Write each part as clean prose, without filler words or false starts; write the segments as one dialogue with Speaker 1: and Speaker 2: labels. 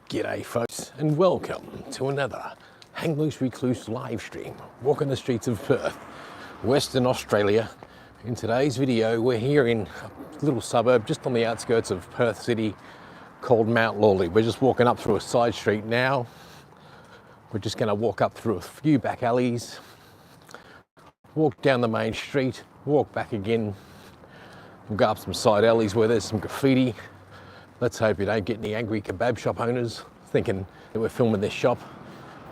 Speaker 1: G'day folks, and welcome to another Hang Loose Recluse live stream, walking the streets of Perth, Western Australia. In today's video, we're here in a little suburb just on the outskirts of Perth City called Mount Lawley. We're just walking up through a side street now. We're just going to walk up through a few back alleys, walk down the main street, walk back again. We'll go up some side alleys where there's some graffiti. Let's hope you don't get any angry kebab shop owners thinking that we're filming this shop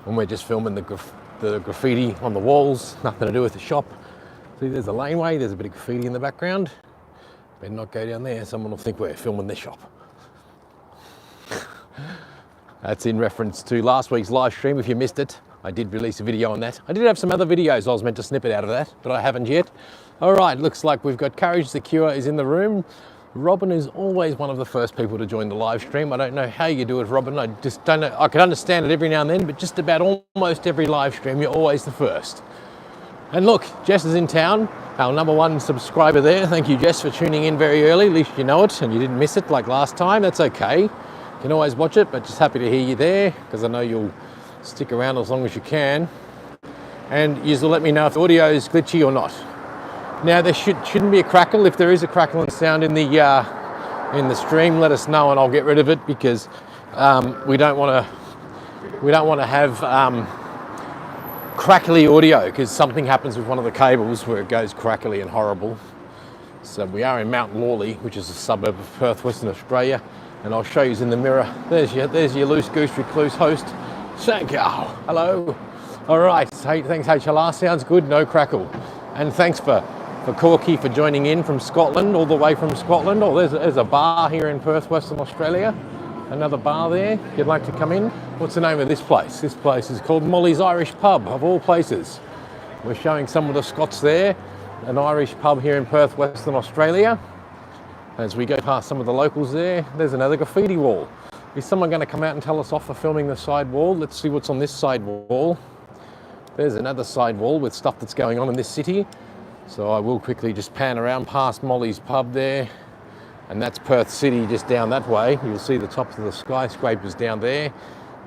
Speaker 1: when we're just filming the graffiti on the walls, nothing to do with the shop. See, there's a laneway, there's a bit of graffiti in the background. Better not go down there, someone will think we're filming this shop. That's in reference to last week's live stream. If you missed it, I did release a video on that. I did have some other videos I was meant to snip it out of that, but I haven't yet. All right, looks like we've got Courage Secure is in the room. Robin is always one of the first people to join the live stream. I don't know how you do it, Robin. I just don't know. I can understand it every now and then, but just about almost every live stream, you're always the first. And look, Jess is in town, our #1 subscriber there. Thank you, Jess, for tuning in very early. At least you know it and you didn't miss it like last time. That's okay. You can always watch it, but just happy to hear you there because I know you'll stick around as long as you can. And you'll let me know if the audio is glitchy or not. Now there shouldn't be a crackle. If there is a crackling sound in the stream, let us know and I'll get rid of it because we don't want to have crackly audio because something happens with one of the cables where it goes crackly and horrible. So we are in Mount Lawley, which is a suburb of Perth, Western Australia, and I'll show you in the mirror. There's your Loose Goose Recluse host. Thank you. Hello. All right. Thanks HLR. Sounds good. No crackle. And thanks for Corky for joining in from Scotland, all the way from Scotland. Oh, there's a bar here in Perth, Western Australia. Another bar there, if you'd like to come in. What's the name of this place? This place is called Molly's Irish Pub, of all places. We're showing some of the Scots there, an Irish pub here in Perth, Western Australia. As we go past some of the locals there, there's another graffiti wall. Is someone going to come out and tell us off for filming the side wall? Let's see what's on this side wall. There's another side wall with stuff that's going on in this city. So I will quickly just pan around past Molly's pub there. And that's Perth City just down that way. You'll see the tops of the skyscrapers down there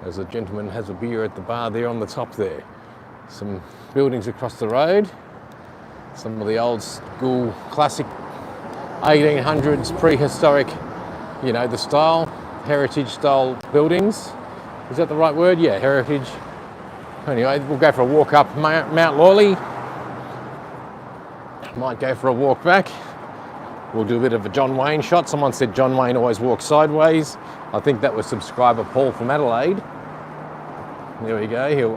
Speaker 1: as a gentleman has a beer at the bar there on the top there. Some buildings across the road. Some of the old school classic 1800s prehistoric, you know, the style, heritage style buildings. Is that the right word? Yeah, heritage. Anyway, we'll go for a walk up Mount Lawley. Might go for a walk back. We'll do a bit of a John Wayne shot. Someone said John Wayne always walks sideways. I think that was subscriber Paul from Adelaide. There we go. Here,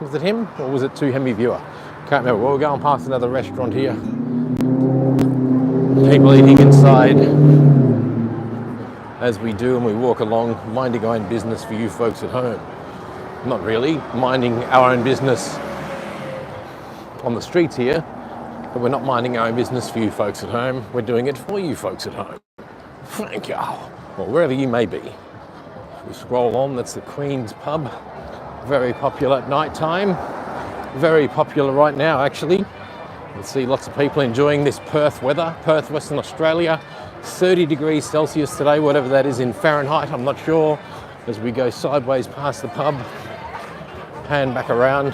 Speaker 1: was it him or was it Too Hemi Viewer? Can't remember. Well, we're going past another restaurant here. People eating inside as we do, and we walk along, minding our own business for you folks at home. Not really, minding our own business on the streets here. But we're not minding our own business for you folks at home. We're doing it for you folks at home. Thank you. Well, wherever you may be. If we scroll on, that's the Queen's Pub. Very popular at night time. Very popular right now, actually. You'll see lots of people enjoying this Perth weather. Perth, Western Australia. 30 degrees Celsius today, whatever that is in Fahrenheit, I'm not sure. As we go sideways past the pub, pan back around.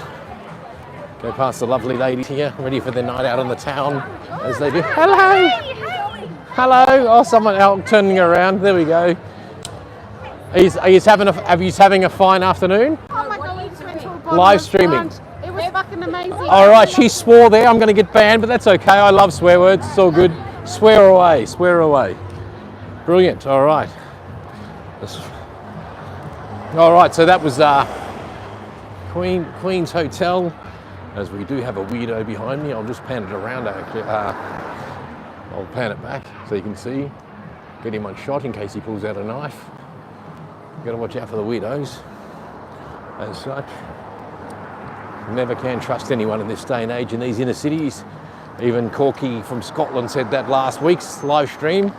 Speaker 1: Go past the lovely ladies here, ready for their night out on the town, as they do. Hello! Hello! Oh, someone else turning around. There we go. Are you having a fine afternoon?
Speaker 2: Oh my God, we just went to a
Speaker 1: live streaming.
Speaker 2: It was fucking amazing.
Speaker 1: All right, she swore there. I'm going to get banned, but that's okay. I love swear words. It's all good. Swear away. Swear away. Brilliant. All right. All right. So that was Queen's Hotel. As we do have a weirdo behind me, I'll just pan it around. I'll pan it back so you can see. Get him on shot in case he pulls out a knife. Got to watch out for the weirdos. As such, never can trust anyone in this day and age in these inner cities. Even Corky from Scotland said that last week's live stream.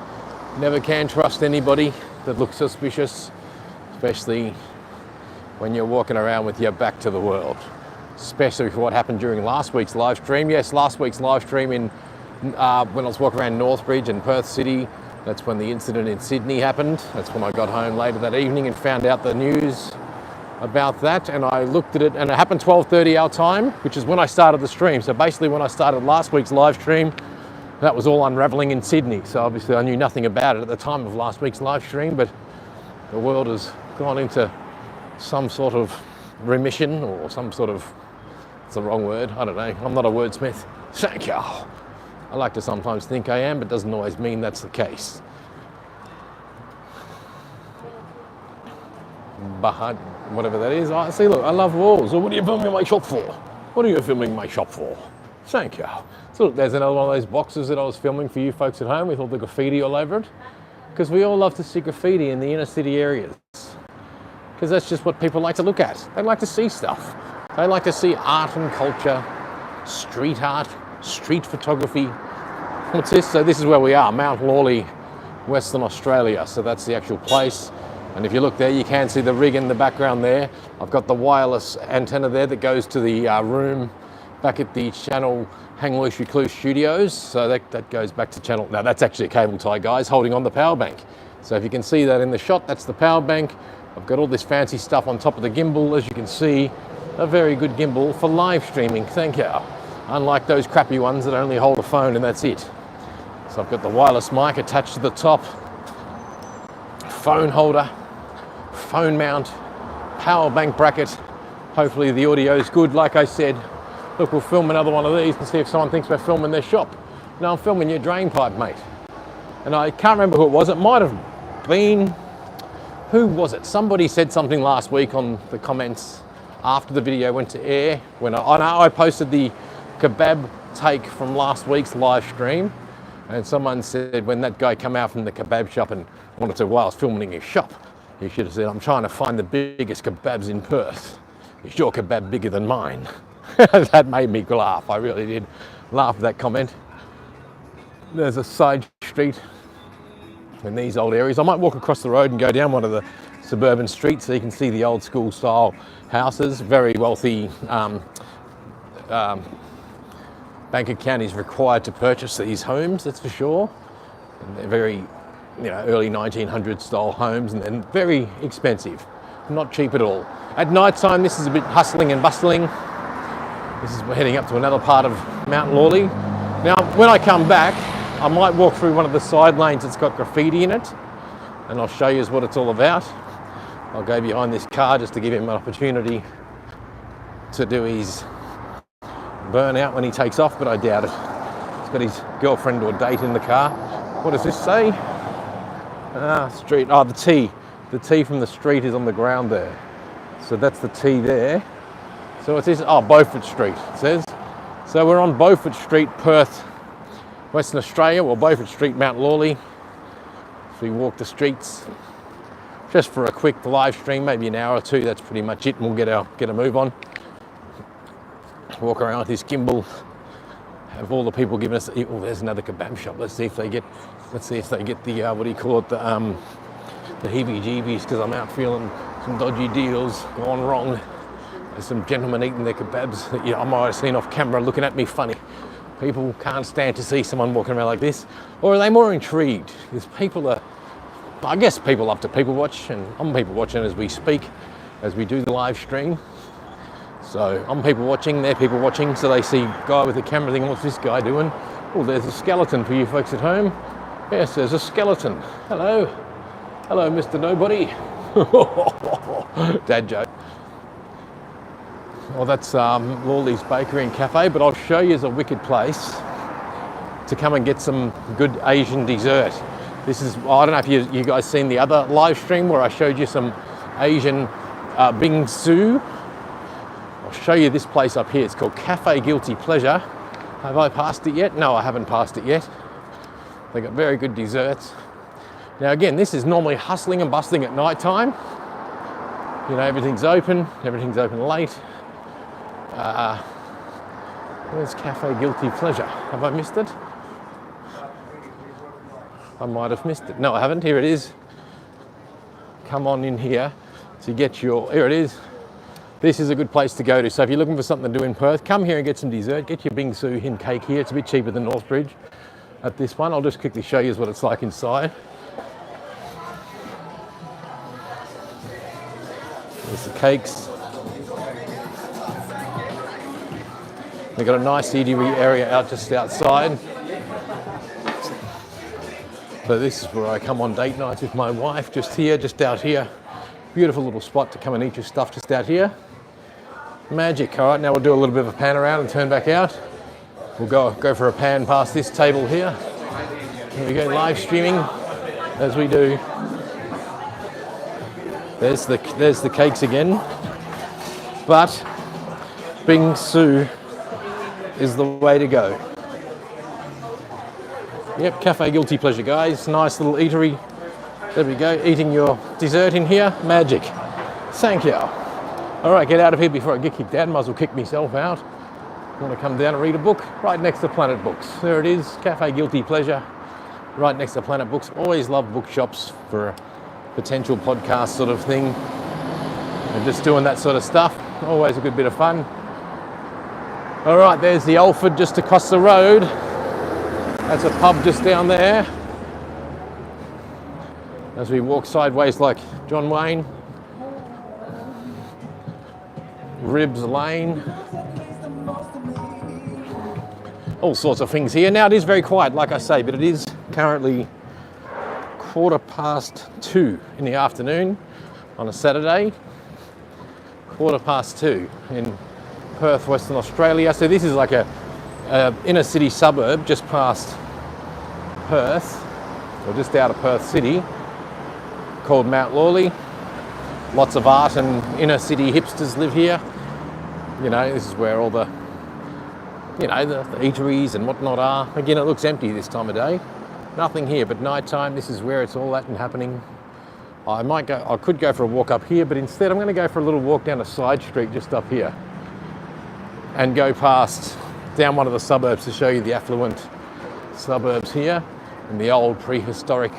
Speaker 1: Never can trust anybody that looks suspicious, especially when you're walking around with your back to the world. Especially for what happened during last week's live stream. Yes, last week's live stream when I was walking around Northbridge and Perth City, That's when the incident in Sydney happened. That's when I got home later that evening and found out the news about that, and I looked at it, and it happened 12:30 our time, which is when I started the stream. So basically when I started last week's live stream, that was all unraveling in Sydney. So obviously I knew nothing about it at the time of last week's live stream, but the world has gone into some sort of remission or some sort of, it's the wrong word, I don't know, I'm not a wordsmith. Thank you. I like to sometimes think I am, but doesn't always mean that's the case. But whatever that is, I see, look, I love walls. So what are you filming my shop for? What are you filming my shop for? Thank you. So look, there's another one of those boxes that I was filming for you folks at home with all the graffiti all over it. Because we all love to see graffiti in the inner city areas. Because that's just what people like to look at. They like to see stuff. They like to see art and culture, street art, street photography. What's this? So this is where we are, Mount Lawley, Western Australia. So that's the actual place. And if you look there, you can see the rig in the background there. I've got the wireless antenna there that goes to the room back at the channel Hang Loose Recluse Studios. So that goes back to channel. Now that's actually a cable tie, guys, holding on the power bank. So if you can see that in the shot, that's the power bank. I've got all this fancy stuff on top of the gimbal, as you can see. A very good gimbal for live streaming, thank you. Unlike those crappy ones that only hold a phone and that's it. So I've got the wireless mic attached to the top, phone holder, phone mount, power bank bracket. Hopefully the audio is good. Like I said, look, we'll film another one of these and see if someone thinks we're filming their shop. No, I'm filming your drain pipe, mate. And I can't remember who it was. It might have been, who was it? Somebody said something last week on the comments after the video went to air, when I posted the kebab take from last week's live stream, and someone said when that guy came out from the kebab shop and wanted to, while I was filming his shop, he should have said, I'm trying to find the biggest kebabs in Perth. Is your kebab bigger than mine? That made me laugh. I really did laugh at that comment. There's a side street in these old areas. I might walk across the road and go down one of the suburban streets so you can see the old school style houses. Very wealthy bank account is required to purchase these homes, that's for sure. And they're very, early 1900s style homes, and very expensive, not cheap at all. At night time, this is a bit hustling and bustling. We're heading up to another part of Mount Lawley. Now, when I come back, I might walk through one of the side lanes that's got graffiti in it, and I'll show you what it's all about. I'll go behind this car just to give him an opportunity to do his burnout when he takes off, but I doubt it. He's got his girlfriend or date in the car. What does this say? Street. Oh, the T. The T from the street is on the ground there. So that's the T there. So what's this? Oh, Beaufort Street, it says. So we're on Beaufort Street, Perth, Western Australia, or Beaufort Street, Mount Lawley. So we walk the streets just for a quick live stream, maybe an hour or two. That's pretty much it, and we'll get a move on. Walk around with this gimbal. Have all the people giving us. Oh, there's another kebab shop. Let's see if they get the what do you call it? The heebie-jeebies, because I'm out feeling some dodgy deals gone wrong. There's some gentlemen eating their kebabs that I might have seen off camera looking at me funny. People can't stand to see someone walking around like this. Or are they more intrigued? Because I guess people love to people watch, and I'm people watching as we speak, as we do the live stream. So I'm people watching, they're people watching, so they see a guy with a camera thinking, what's this guy doing? Oh, there's a skeleton for you folks at home. Yes, there's a skeleton. Hello. Hello, Mr. Nobody. Dad joke. Well, that's Lawley's Bakery and Cafe, but I'll show you a wicked place to come and get some good Asian dessert. This is, I don't know if you guys seen the other live stream where I showed you some Asian bingsu. I'll show you this place up here. It's called Cafe Guilty Pleasure. Have I passed it yet? No, I haven't passed it yet. They got very good desserts. Now again, this is normally hustling and bustling at night time. Everything's open late. Where's Cafe Guilty Pleasure? Have I missed it? I might have missed it. No, I haven't. Here it is. Come on in here to get your, here it is. This is a good place to go to. So if you're looking for something to do in Perth, come here and get some dessert. Get your bingsu hin cake here. It's a bit cheaper than Northbridge. at this one. I'll just quickly show you what it's like inside. There's the cakes. They've got a nice eatery area out just outside. So this is where I come on date nights with my wife, just here, just out here. Beautiful little spot to come and eat your stuff just out here. Magic. All right, now we'll do a little bit of a pan around and turn back out. We'll go for a pan past this table here. Here we go, live streaming as we do. There's the cakes again. But bingsu is the way to go. Yep, cafe guilty pleasure, guys. Nice little eatery. There we go, eating your dessert in here. Magic. Thank you. All right, get out of here before I get kicked out. Might as well kick myself out. Want to come down and read a book? Right next to Planet Books. There it is, cafe guilty pleasure. Right next to Planet Books. Always love bookshops for a potential podcast sort of thing. And just doing that sort of stuff. Always a good bit of fun. All right, there's the Alford just across the road. That's a pub just down there. As we walk sideways like John Wayne. Ribs Lane. All sorts of things here. Now it is very quiet, like I say, but it is currently 2:15 in the afternoon on a Saturday. 2:15 in Perth, Western Australia. So this is like a inner city suburb just past Perth, or just out of Perth City, called Mount Lawley. Lots of art and inner city hipsters live here. You know, this is where all the, you know, the eateries and whatnot are. Again, it looks empty this time of day. Nothing here, but nighttime, this is where it's all at and happening. I could go for a walk up here, but instead I'm going to go for a little walk down a side street just up here and go past down one of the suburbs to show you the affluent suburbs here and the old prehistoric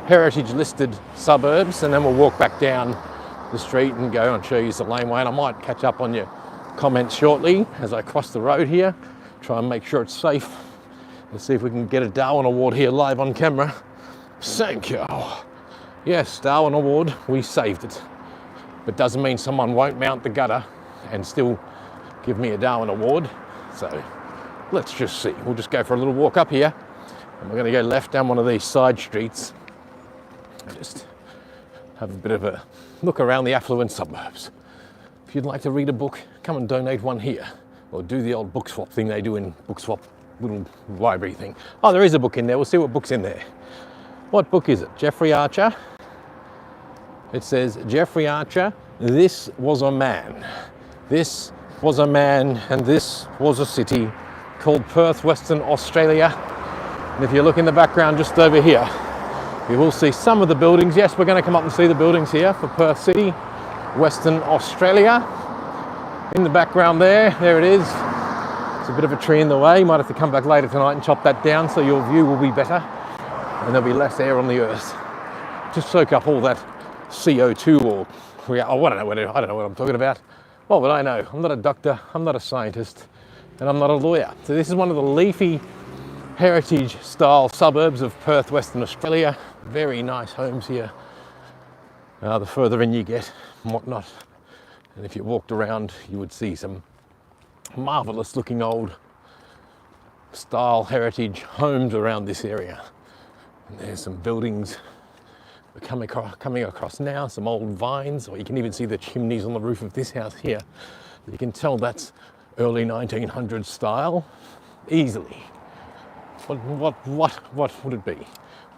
Speaker 1: heritage listed suburbs, and then we'll walk back down the street and go and show you some laneway. And I might catch up on your comments shortly as I cross the road here, try and make sure it's safe. Let's see if we can get a Darwin Award here live on camera. Thank you. Yes, Darwin Award, we saved it. But doesn't mean someone won't mount the gutter and still give me a Darwin Award. So let's just see. We'll just go for a little walk up here, and we're going to go left down one of these side streets. Just have a bit of a look around the affluent suburbs. If you'd like to read a book, come and donate one here, or do the old book swap thing they do in book swap little library thing. Oh, there is a book in there. We'll see what book's in there. What book is it? Jeffrey Archer. It says, Jeffrey Archer, This Was a Man. This was a man, and this was a city called Perth, Western Australia. And if you look in the background just over here, you will see some of the buildings. Yes, we're going to come up and see the buildings here for Perth City, Western Australia. In the background there it is. It's a bit of a tree in the way. You might have to come back later tonight and chop that down so your view will be better and there'll be less air on the earth. Just soak up all that CO2 or I don't know what I'm talking about. What would I know? I'm not a doctor, I'm not a scientist, and I'm not a lawyer. So this is one of the leafy heritage style suburbs of Perth, Western Australia. Very nice homes here. The further in you get and whatnot. And if you walked around, you would see some marvellous looking old style heritage homes around this area. And there's some buildings we're coming across now, some old vines, or you can even see the chimneys on the roof of this house here. You can tell that's early 1900s style, easily. What would it be?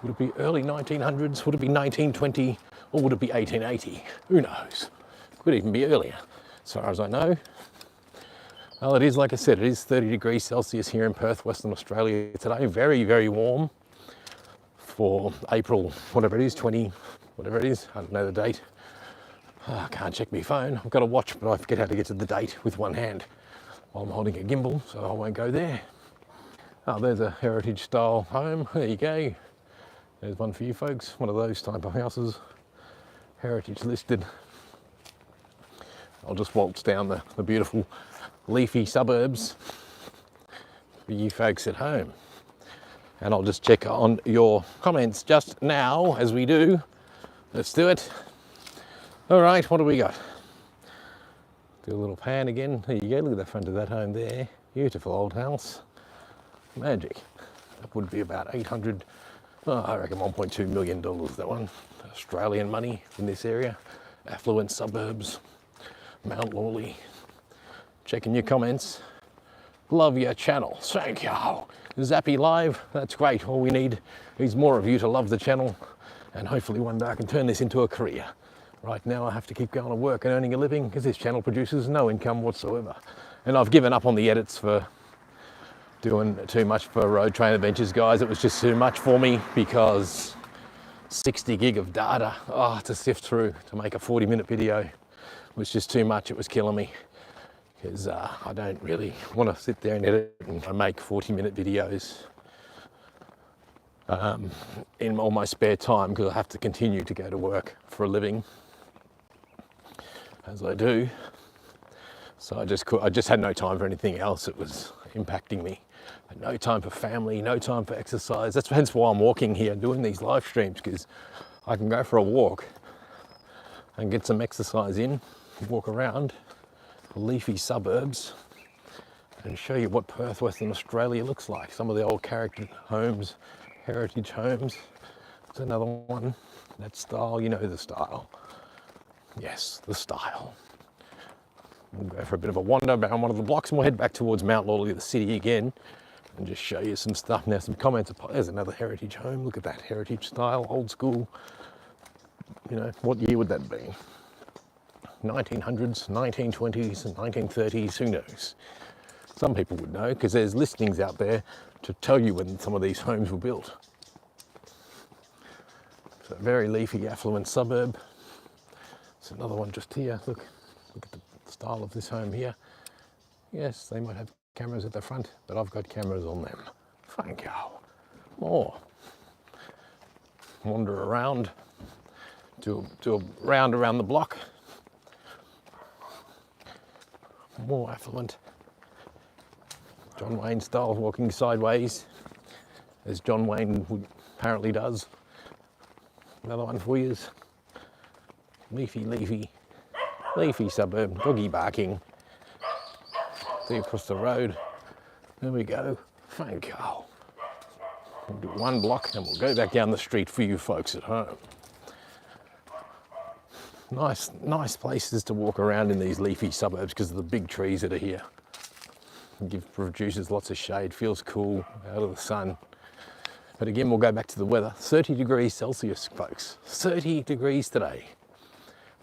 Speaker 1: Would it be early 1900s? Would it be 1920? Or would it be 1880? Who knows? Could even be earlier, as far as I know. Well, it is, like I said, it is 30 degrees Celsius here in Perth, Western Australia today. Very, very warm for April, whatever it is, 20, whatever it is. I don't know the date. I can't check my phone. I've got a watch, but I forget how to get to the date with one hand while I'm holding a gimbal, so I won't go there. Oh, there's a heritage style home. There you go. There's one for you folks. One of those type of houses. Heritage listed. I'll just waltz down the beautiful leafy suburbs for you folks at home. and I'll just check on your comments just now as we do. Let's do it. All right, what do we got? Do a little pan again. There you go, look at the front of that home there. Beautiful old house. Magic. That would be about 800, I reckon $1.2 million, that one. Australian money in this area. Affluent suburbs, Mount Lawley. Checking your comments. Love your channel. Thank you. Zappy Live, that's great. All we need is more of you to love the channel, and hopefully one day I can turn this into a career. Right now I have to keep going to work and earning a living because this channel produces no income whatsoever. And I've given up on the edits for doing too much for Road Train Adventures, guys. It was just too much for me because 60 gig of data to sift through to make a 40-minute video was just too much. It was killing me because I don't really want to sit there and edit and make 40-minute videos in all my spare time, because I have to continue to go to work for a living as I do. So I just had no time for anything else. It was impacting me. No time for family, no time for exercise. That's hence why I'm walking here, doing these live streams, because I can go for a walk and get some exercise in, walk around the leafy suburbs and show you what Perth, Western Australia looks like. Some of the old character homes, heritage homes. There's another one. That style, you know the style. Yes, the style. We'll go for a bit of a wander down one of the blocks and we'll head back towards Mount Lawley, the city again, and just show you some stuff. Now some comments. There's another heritage home. Look at that heritage style, old school. You know, what year would that be? 1900s, 1920s, and 1930s, who knows? Some people would know because there's listings out there to tell you when some of these homes were built. So very leafy, affluent suburb. There's another one just here. Look at the style of this home here. Yes, they might have cameras at the front, but I've got cameras on them. Thank you. More. Wander around, do a round around the block. More affluent. John Wayne style, walking sideways, as John Wayne apparently does. Another one for you. Leafy suburb, doggy barking. See across the road. There we go. Thank you. We'll do one block and we'll go back down the street for you folks at home. Nice places to walk around in these leafy suburbs because of the big trees that are here. Produces lots of shade, feels cool out of the sun. But again, we'll go back to the weather. 30 degrees Celsius, folks. 30 degrees today.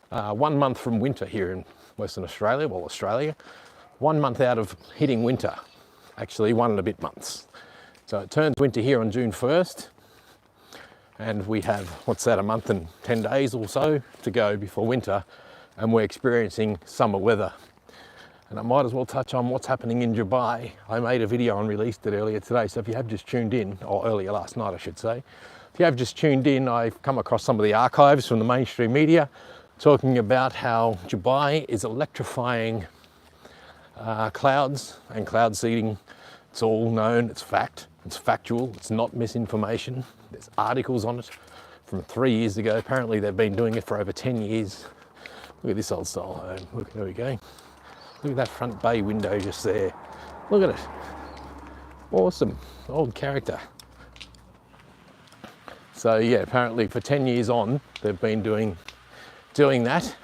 Speaker 1: 1 month from winter here in Western Australia, well, Australia. 1 month out of hitting winter. Actually, 1 and a bit months. So it turns winter here on June 1st. And we have, what's that, a month and 10 days or so to go before winter. And we're experiencing summer weather. And I might as well touch on what's happening in Dubai. I made a video and released it earlier today. So if you have just tuned in, or earlier last night, I should say. If you have just tuned in, I've come across some of the archives from the mainstream media talking about how Dubai is electrifying clouds and cloud seeding. It's all known, it's fact, it's factual, it's not misinformation. There's articles on it from 3 years ago. Apparently they've been doing it for over 10 years. Look at this old style home. Look, there we go. Look at that front bay window just there. Look at it. Awesome, old character. So yeah, apparently for 10 years on, they've been doing that.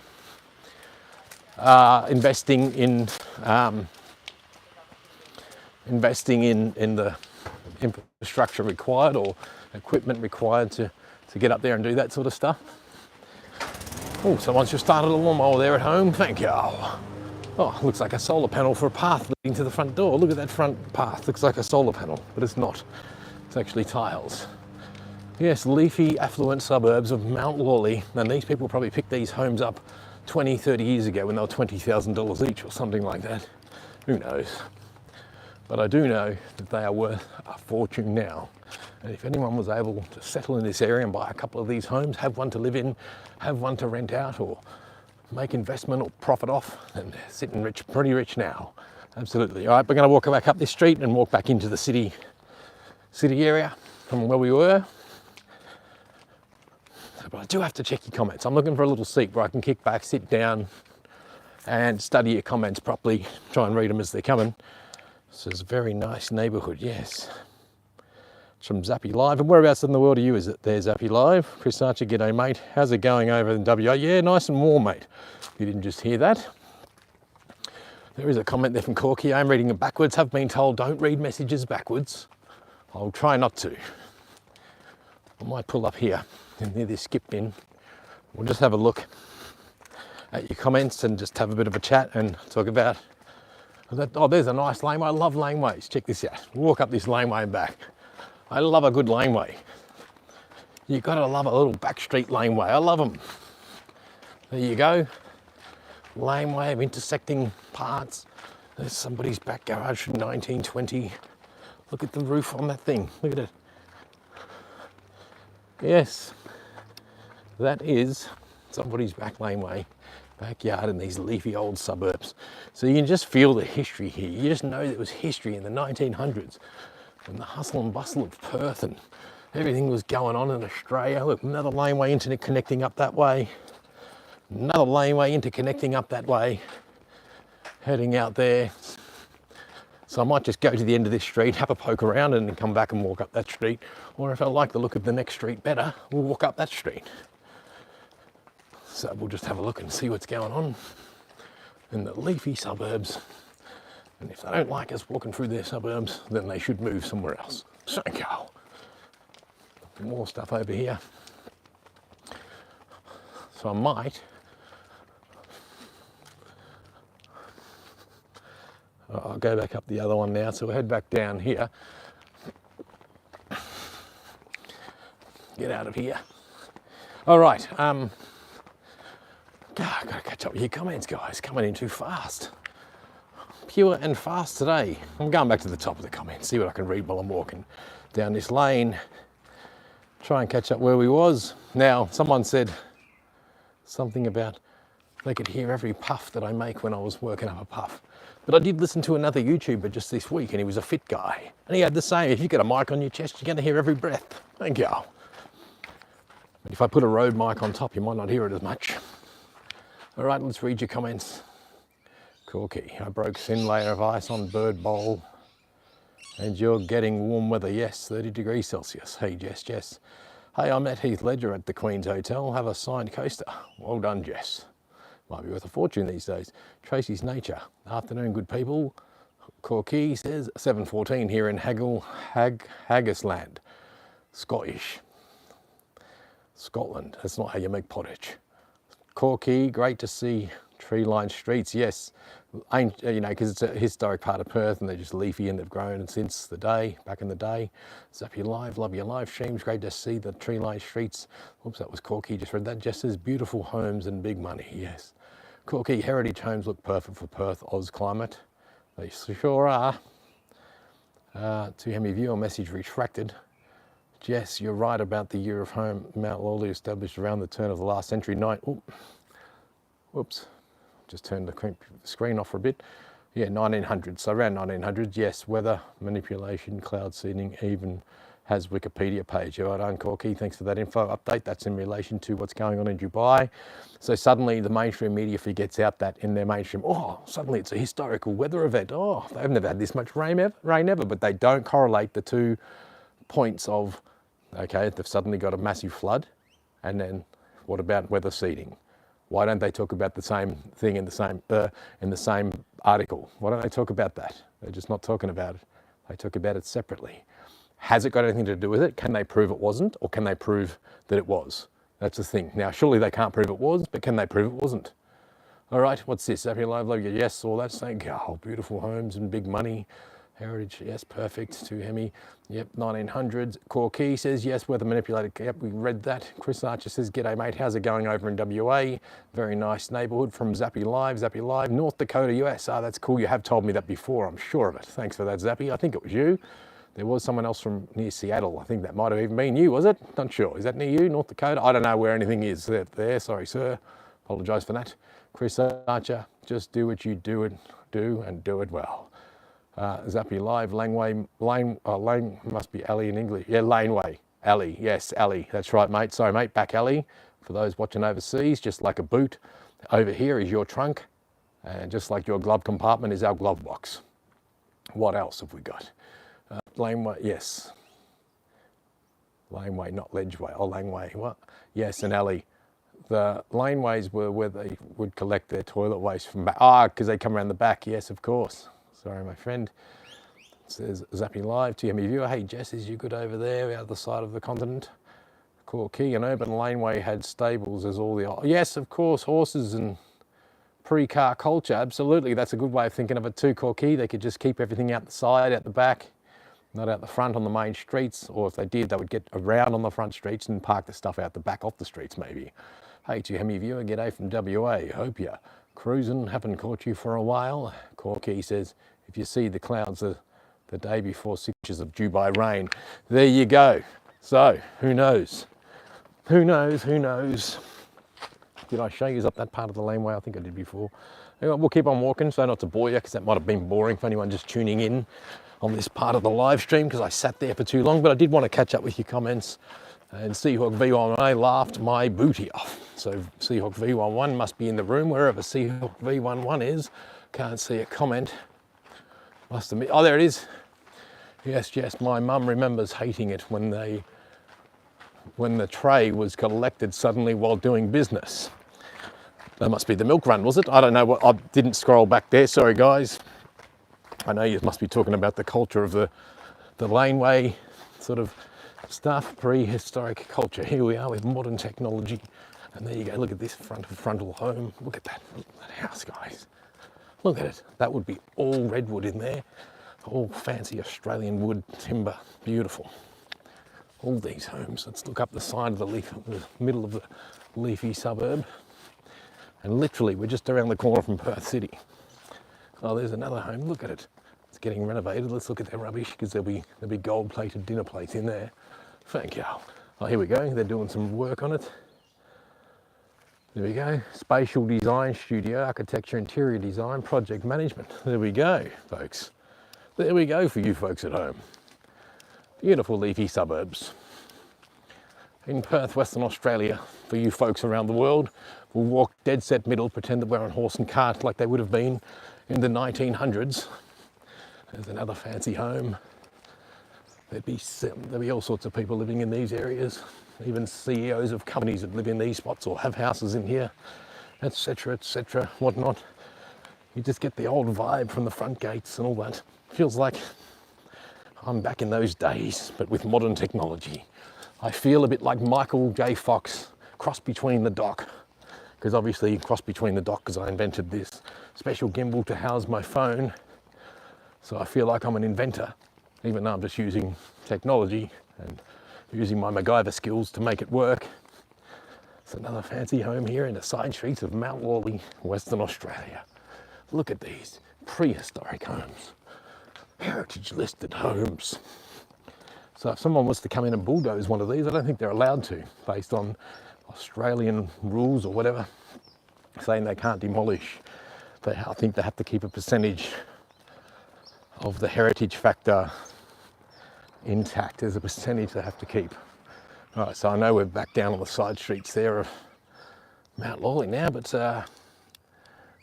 Speaker 1: Investing in the infrastructure required or equipment required to get up there and do that sort of stuff. Oh, someone's just started a lawnmower there at home. Thank you. Oh, looks like a solar panel for a path leading to the front door. Look at that front path. Looks like a solar panel, but it's not. It's actually tiles. Yes, leafy, affluent suburbs of Mount Lawley. And these people probably picked these homes up 20, 30 years ago when they were $20,000 each or something like that. Who knows? But I do know that they are worth a fortune now. And if anyone was able to settle in this area and buy a couple of these homes, have one to live in, have one to rent out, or make investment or profit off, then they're sitting rich, pretty rich now. Absolutely. All right, we're going to walk back up this street and walk back into the city area. from where we were. But I do have to check your comments. I'm looking for a little seat where I can kick back, sit down, and study your comments properly. Try and read them as they're coming. This is a very nice neighbourhood, yes. It's from Zappy Live. And whereabouts in the world are you? Is it there, Zappy Live? Chris Archer, g'day, mate. How's it going over in WA? Yeah, nice and warm, mate. You didn't just hear that. There is a comment there from Corky. I'm reading it backwards. Have been told don't read messages backwards. I'll try not to. I might pull up here near this skip bin. We'll just have a look at your comments and just have a bit of a chat and talk about that. Oh, there's a nice laneway. I love laneways. Check this out. Walk up this laneway and back. I love a good laneway. You gotta love a little back street laneway. I love them. There you go. Laneway of intersecting parts. There's somebody's back garage from 1920. Look at the roof on that thing. Look at it. Yes, that is somebody's back laneway, backyard in these leafy old suburbs. So you can just feel the history here. You just know there was history in the 1900s when the hustle and bustle of Perth and everything was going on in Australia. Look, another laneway internet connecting up that way. Another laneway interconnecting up that way, heading out there. So I might just go to the end of this street, have a poke around and then come back and walk up that street. Or if I like the look of the next street better, we'll walk up that street. So we'll just have a look and see what's going on in the leafy suburbs. And if they don't like us walking through their suburbs, then they should move somewhere else. So go. More stuff over here. So I might I'll go back up the other one now, so we'll head back down here. Get out of here. All right, God, I've got to catch up with your comments, guys. Coming in too fast. Pure and fast today. I'm going back to the top of the comments, see what I can read while I'm walking down this lane. Try and catch up where we was. Now, someone said something about they could hear every puff that I make when I was working up a puff. But I did listen to another YouTuber just this week, and he was a fit guy. And he had the same, if you get a mic on your chest, you're going to hear every breath. Thank you. But if I put a Rode mic on top, you might not hear it as much. All right, let's read your comments. Corky, I broke thin layer of ice on Bird Bowl. And you're getting warm weather, yes, 30 degrees Celsius. Hey, Jess. Hey, I met Heath Ledger at the Queen's Hotel. Have a signed coaster. Well done, Jess. Might be worth a fortune these days. Tracy's Nature. Afternoon, good people. Corky says 7:14 here in Haggisland. Scottish. Scotland. That's not how you make pottage. Corky, great to see tree-lined streets. Yes, you know, because it's a historic part of Perth and they're just leafy and they've grown since the day, back in the day. Zap your live, love your live streams. Great to see the tree-lined streets. Oops, that was Corky, just read that. Just says beautiful homes and big money, yes. Corky, heritage homes look perfect for Perth, Oz climate. They sure are. To Hemi viewer message retracted. Jess, you're right about the year of home. Mount Lawley established around the turn of the last century. Whoops. Just turned the screen off for a bit. Yeah, 1900s, so around 1900s, yes, weather, manipulation, cloud seeding, even has Wikipedia page. All right, Corky, thanks for that info update. That's in relation to what's going on in Dubai. So suddenly the mainstream media forgets out that in their mainstream, oh, suddenly it's a historical weather event. Oh, they've never had this much rain ever, but they don't correlate the 2 points of, okay, they've suddenly got a massive flood, and then what about weather seeding? Why don't they talk about the same thing in the same article? Why don't they talk about that? They're just not talking about it. They talk about it separately. Has it got anything to do with it? Can they prove it wasn't, or can they prove that it was? That's the thing. Now, surely they can't prove it was, but can they prove it wasn't? All right, what's this? Happy Live, love you. Yes, all that's saying, oh, beautiful homes and big money. Heritage, yes, perfect. To Hemi, yep, 1900s. Corky says, yes, weather manipulated. Yep, we read that. Chris Archer says, g'day, mate. How's it going over in WA? Very nice neighbourhood from Zappy Live. North Dakota, US. Ah, that's cool. You have told me that before, I'm sure of it. Thanks for that, Zappy. I think it was you. There was someone else from near Seattle. I think that might have even been you, was it? Not sure. Is that near you, North Dakota? I don't know where anything is there. Sorry, sir. Apologise for that. Chris Archer, just do what you do and do it well. Zappy Live, lane must be alley in English. Yeah, laneway, alley, yes, alley. That's right, mate. Sorry, mate, back alley. For those watching overseas, just like a boot. Over here is your trunk, and just like your glove compartment is our glove box. What else have we got? Laneway, yes. Laneway, not ledgeway. Oh, laneway, what? Yes, an alley. The laneways were where they would collect their toilet waste from back. Ah, because they come around the back. Yes, of course. Sorry, my friend. It says Zappy Live, TME viewer. Hey, Jess, is you good over there, out the side of the continent? Corky, an urban laneway had stables as all the... Yes, of course, horses and pre-car culture. Absolutely, that's a good way of thinking of it too, Corky. They could just keep everything out the side, out the back, not out the front on the main streets. Or if they did, they would get around on the front streets and park the stuff out the back off the streets, maybe. Hey, TME viewer, g'day from WA. Hope you're cruising, haven't caught you for a while. Corky says, if you see the clouds the day before 6 inches of Dubai rain. There you go. So, who knows? Who knows? Who knows? Did I show you up that part of the laneway? I think I did before. Anyway, we'll keep on walking, so not to bore you, because that might have been boring for anyone just tuning in on this part of the live stream, because I sat there for too long, but I did want to catch up with your comments. And Seahawk V11 laughed my booty off. So Seahawk V11 must be in the room, wherever Seahawk V11 is. Can't see a comment. Must admit, oh, there it is. Yes, yes, my mum remembers hating it when the tray was collected suddenly while doing business. That must be the milk run, was it? I don't know, what. I didn't scroll back there, sorry guys. I know you must be talking about the culture of the laneway sort of stuff, prehistoric culture. Here we are with modern technology. And there you go, look at this frontal home. Look at that house, guys. Look at it. That would be all redwood in there. All fancy Australian wood timber. Beautiful. All these homes. Let's look up the side of the middle of the leafy suburb. And literally, we're just around the corner from Perth City. Oh, there's another home. Look at it. It's getting renovated. Let's look at their rubbish, because there'll be gold-plated dinner plates in there. Thank you. Oh, here we go. They're doing some work on it. There we go. Spatial design studio, architecture, interior design, project management. There we go, folks. There we go for you folks at home. Beautiful leafy suburbs. In Perth, Western Australia, for you folks around the world, we'll walk dead set middle, pretend that we're on horse and cart like they would have been in the 1900s. There's another fancy home. There'd be all sorts of people living in these areas, even CEOs of companies that live in these spots or have houses in here, etc., whatnot. You just get the old vibe from the front gates and all that. Feels like I'm back in those days, but with modern technology. I feel a bit like Michael J. Fox, cross between the dock, because obviously cross between the dock, because I invented this special gimbal to house my phone. So I feel like I'm an inventor, even though I'm just using technology and using my MacGyver skills to make it work. It's another fancy home here in the side streets of Mount Lawley, Western Australia. Look at these prehistoric homes, heritage listed homes. So if someone was to come in and bulldoze one of these, I don't think they're allowed to, based on Australian rules or whatever, saying they can't demolish. I think they have to keep a percentage of the heritage factor intact. There's a percentage they have to keep. All right, so I know we're back down on the side streets there of Mount Lawley now, but oh,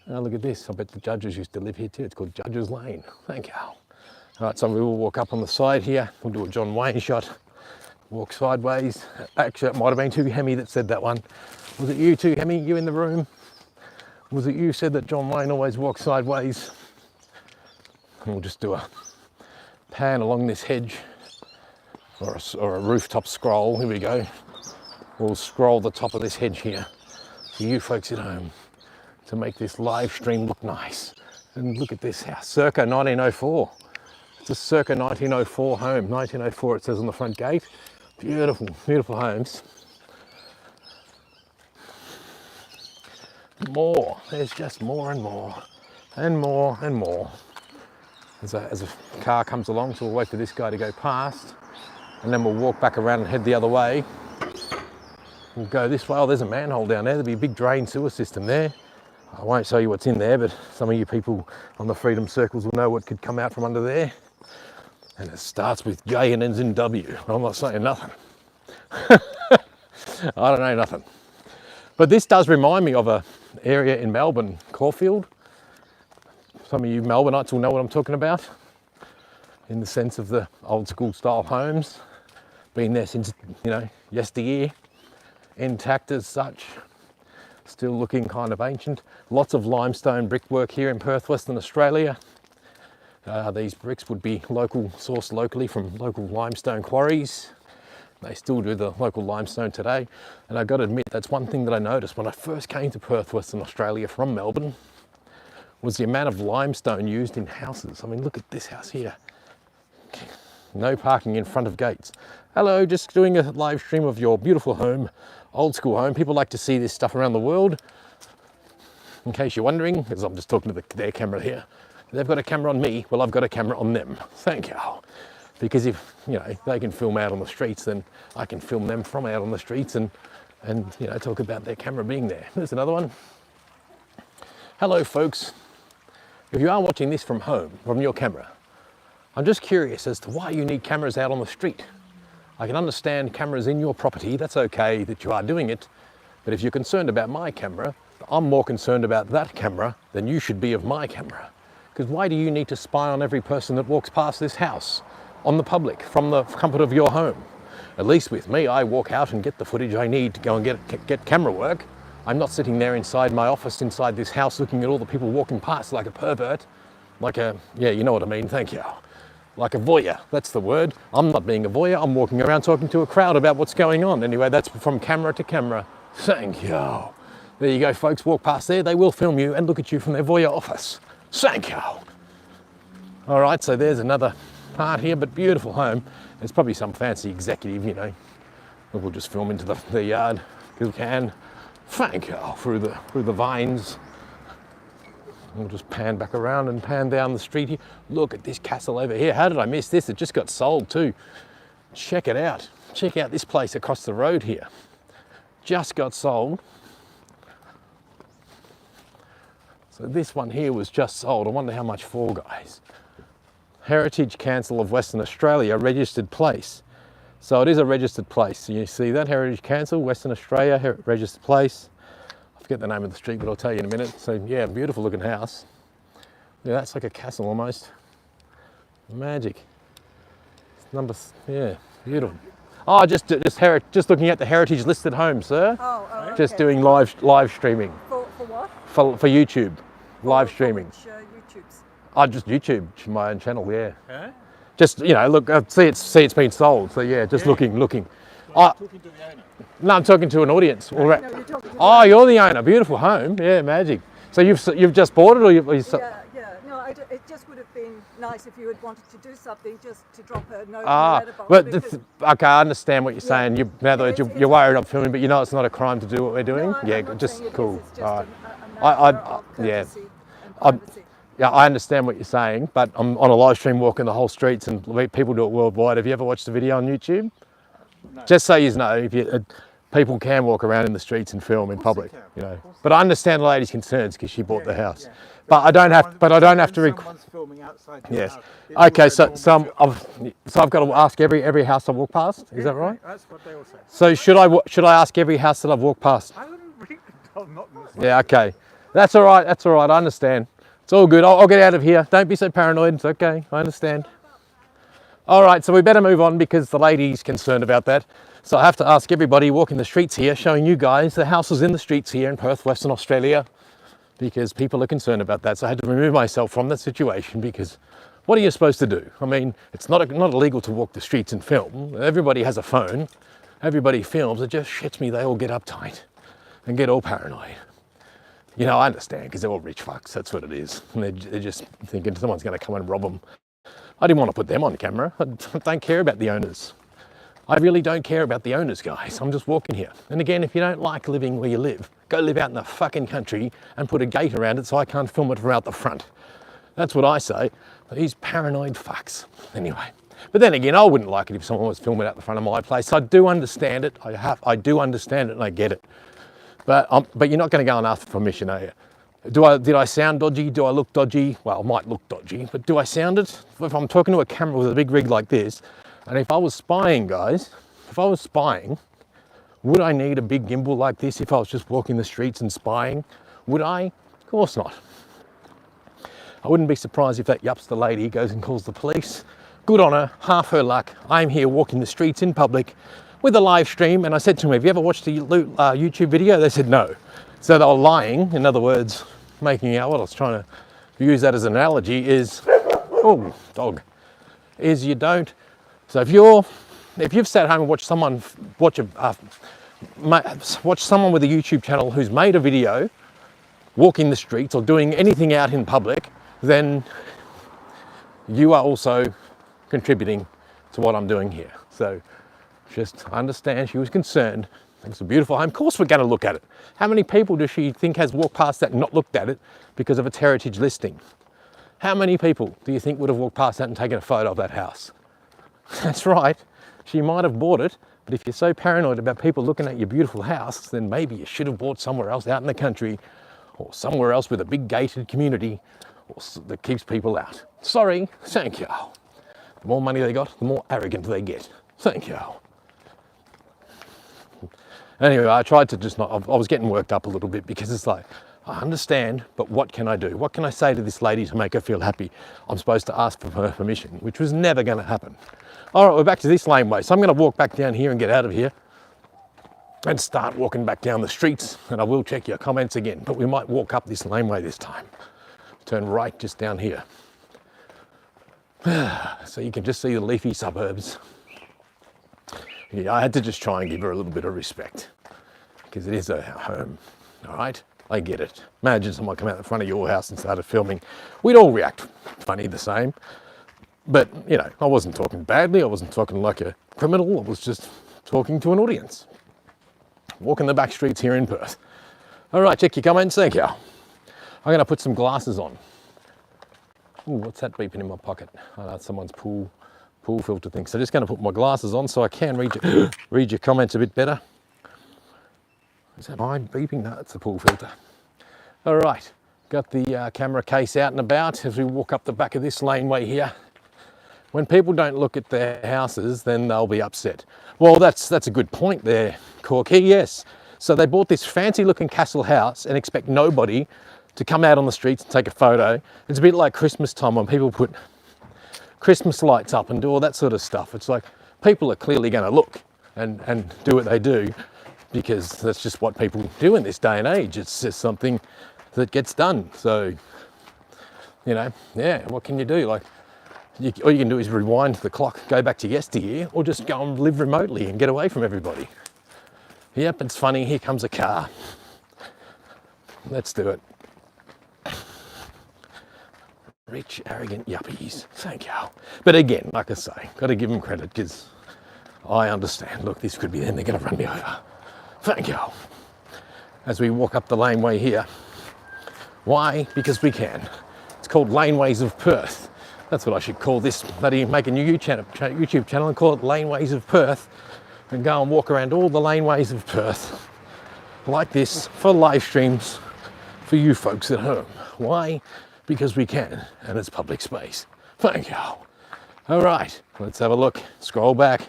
Speaker 1: look at this. I bet the judges used to live here too. It's called Judges Lane. Thank you. All right, so we will walk up on the side here. We'll do a John Wayne shot. Walk sideways. Actually, it might have been Too Hemi that said that one. Was it you, Too Hemi? You in the room? Was it you said that John Wayne always walks sideways? And we'll just do a pan along this hedge, or a rooftop scroll. Here we go. We'll scroll the top of this hedge here for you folks at home to make this live stream look nice. And look at this house, circa 1904. It's a circa 1904 home. 1904 it says on the front gate. Beautiful, beautiful homes. More, there's just more and more, and more and more. As a car comes along, so we'll wait for this guy to go past, and then we'll walk back around and head the other way. We'll go this way. Oh, there's a manhole down there. There'll be a big drain sewer system there. I won't show you what's in there, but some of you people on the Freedom Circles will know what could come out from under there. And it starts with J and ends in W. I'm not saying nothing. I don't know nothing. But this does remind me of an area in Melbourne, Caulfield. Some of you Melbourneites will know what I'm talking about, in the sense of the old school style homes. Been there since, yesteryear, intact as such. Still looking kind of ancient. Lots of limestone brickwork here in Perth, Western Australia. These bricks would be sourced locally from local limestone quarries. They still do the local limestone today. And I've got to admit, that's one thing that I noticed when I first came to Perth, Western Australia from Melbourne, was the amount of limestone used in houses. I mean, look at this house here. No parking in front of gates. Hello, just doing a live stream of your beautiful home, old school home. People like to see this stuff around the world. In case you're wondering, because I'm just talking to their camera here. They've got a camera on me, well, I've got a camera on them. Thank you. Because if, they can film out on the streets, then I can film them from out on the streets and talk about their camera being there. There's another one. Hello, folks. If you are watching this from home, from your camera, I'm just curious as to why you need cameras out on the street. I can understand cameras in your property, that's okay that you are doing it, but if you're concerned about my camera, I'm more concerned about that camera than you should be of my camera. Because why do you need to spy on every person that walks past this house, on the public, from the comfort of your home? At least with me, I walk out and get the footage I need to go and get camera work. I'm not sitting there inside my office, inside this house, looking at all the people walking past like a pervert. You know what I mean, thank you. Like a voyeur, that's the word. I'm not being a voyeur, I'm walking around talking to a crowd about what's going on. Anyway, that's from camera to camera. Thank you. There you go, folks, walk past there, they will film you and look at you from their voyeur office. Thank you. All right, so there's another part here, but beautiful home. There's probably some fancy executive, we'll just film into the yard because we can. Thank you, through the vines. We'll just pan back around and pan down the street here. Look at this castle over here. How did I miss this? It just got sold too. Check it out. Check out this place across the road here. Just got sold. So this one here was just sold. I wonder how much for, guys. Heritage Council of Western Australia, registered place. So it is a registered place. So you see that, Heritage Council, Western Australia, registered place. I forget the name of the street, but I'll tell you in a minute. So yeah, beautiful looking house. Yeah, that's like a castle almost. Magic. Yeah, beautiful. Oh, just looking at the heritage listed home, sir.
Speaker 2: Oh, okay.
Speaker 1: Just doing live streaming.
Speaker 2: For what?
Speaker 1: For YouTube, live streaming.
Speaker 2: Which, YouTubes?
Speaker 1: Oh, just YouTube, my own channel, yeah.
Speaker 3: Huh?
Speaker 1: Just, look, see it's been sold. So yeah, just looking.
Speaker 3: Talking to the owner.
Speaker 1: No, I'm talking to an audience.
Speaker 2: No, you're talking to
Speaker 1: Oh, you're the owner. Beautiful home. Yeah, magic. So you've just bought it, or you?
Speaker 2: Yeah. No, it just would have been nice if you had wanted to do something, just to drop a note in the letterbox.
Speaker 1: But okay, I understand what you're saying. Now that you're worried I'm filming, but it's not a crime to do what we're doing.
Speaker 2: No, I'm not
Speaker 1: just
Speaker 2: saying it
Speaker 1: cool.
Speaker 2: is, it's just
Speaker 1: All right.
Speaker 2: a matter of courtesy and privacy.
Speaker 1: Yeah, I understand what you're saying, but I'm on a live stream walking the whole streets, and people do it worldwide. Have you ever watched the video on YouTube?
Speaker 3: No.
Speaker 1: Just so you know, people can walk around in the streets and film in public, But I understand the lady's concerns because she bought the house.
Speaker 3: Yeah.
Speaker 1: But I don't have. But I don't have to.
Speaker 3: Someone's filming outside your
Speaker 1: Yes.
Speaker 3: house.
Speaker 1: Okay. So I've got to ask every house I walk past. Is that right?
Speaker 3: That's what they all say.
Speaker 1: So should I ask every house that I've walked past?
Speaker 3: I wouldn't read I'm not in this.
Speaker 1: Yeah. Okay. That's all right. That's all right. I understand. It's all good. I'll get out of here. Don't be so paranoid. It's okay. I understand. All right. So we better move on because the lady's concerned about that. So I have to ask everybody walking the streets here, showing you guys the houses in the streets here in Perth, Western Australia, because people are concerned about that. So I had to remove myself from that situation because what are you supposed to do? I mean, it's not illegal to walk the streets and film. Everybody has a phone. Everybody films. It just shits me. They all get uptight and get all paranoid. I understand because they're all rich fucks. That's what it is. And they're just thinking someone's going to come and rob them. I didn't want to put them on camera. I don't care about the owners. I really don't care about the owners, guys. I'm just walking here. And again, if you don't like living where you live, go live out in the fucking country and put a gate around it so I can't film it from out the front. That's what I say. These paranoid fucks. Anyway. But then again, I wouldn't like it if someone was filming out the front of my place. I do understand it. I do understand it and I get it. But you're not going to go and ask for permission, are you? Did I sound dodgy? Do I look dodgy? Well, I might look dodgy, but do I sound it? If I'm talking to a camera with a big rig like this, and if I was spying, guys, if I was spying, would I need a big gimbal like this if I was just walking the streets and spying? Would I? Of course not. I wouldn't be surprised if that Yupster lady goes and calls the police. Good on her, half her luck. I'm here walking the streets in public with a live stream, and I said to them, have you ever watched a YouTube video? They said no. So they were lying. In other words, making out, what I was trying to use that as an analogy is, oh, dog, is you don't. So if you've sat home and watched someone watch someone with a YouTube channel who's made a video walking the streets or doing anything out in public, then you are also contributing to what I'm doing here. So just understand she was concerned. It's a beautiful home. Of course we're going to look at it. How many people does she think has walked past that and not looked at it because of its heritage listing? How many people do you think would have walked past that and taken a photo of that house? That's right. She might have bought it, but if you're so paranoid about people looking at your beautiful house, then maybe you should have bought somewhere else out in the country, or somewhere else with a big gated community that keeps people out. Sorry, thank you. The more money they got, the more arrogant they get. Thank you. Anyway, I tried to just not, I was getting worked up a little bit because it's like, I understand, but what can I do? What can I say to this lady to make her feel happy? I'm supposed to ask for her permission, which was never going to happen. All right, we're back to this laneway. So I'm going to walk back down here and get out of here and start walking back down the streets, and I will check your comments again, but we might walk up this laneway this time. Turn right just down here. So you can just see the leafy suburbs. Yeah, I had to just try and give her a little bit of respect because it is her home, all right? I get it. Imagine someone come out the front of your house and started filming. We'd all react funny the same. But, you know, I wasn't talking badly. I wasn't talking like a criminal. I was just talking to an audience. Walking the back streets here in Perth. All right, check your comments. Thank you. I'm going to put some glasses on. Ooh, what's that beeping in my pocket? Oh, that's someone's pool filter thing. So just going to put my glasses on so I can read your comments a bit better. Is that mine beeping? No, it's the pool filter. All right, got the camera case out and about as we walk up the back of this laneway here. When people don't look at their houses, then they'll be upset. Well, that's a good point there, Corky, yes. So they bought this fancy looking castle house and expect nobody to come out on the streets and take a photo. It's a bit like Christmas time when people put Christmas lights up and do all that sort of stuff. It's like people are clearly going to look and do what they do because that's just what people do in this day and age. It's just something that gets done. So, you know, yeah, what can you do? Like, all you can do is rewind the clock, go back to yesteryear, or just go and live remotely and get away from everybody. Yep, it's funny, here comes a car. Let's do it. Rich, arrogant yuppies, thank you. But again, like I say, got to give them credit because I understand. Look, this could be them, they're going to run me over. Thank you. As we walk up the laneway here. Why? Because we can. It's called Laneways of Perth. That's what I should call this. Bloody make a new YouTube channel and call it Laneways of Perth and go and walk around all the laneways of Perth like this for live streams for you folks at home. Why? Because we can, and it's public space. Thank you. All right, let's have a look. Scroll back.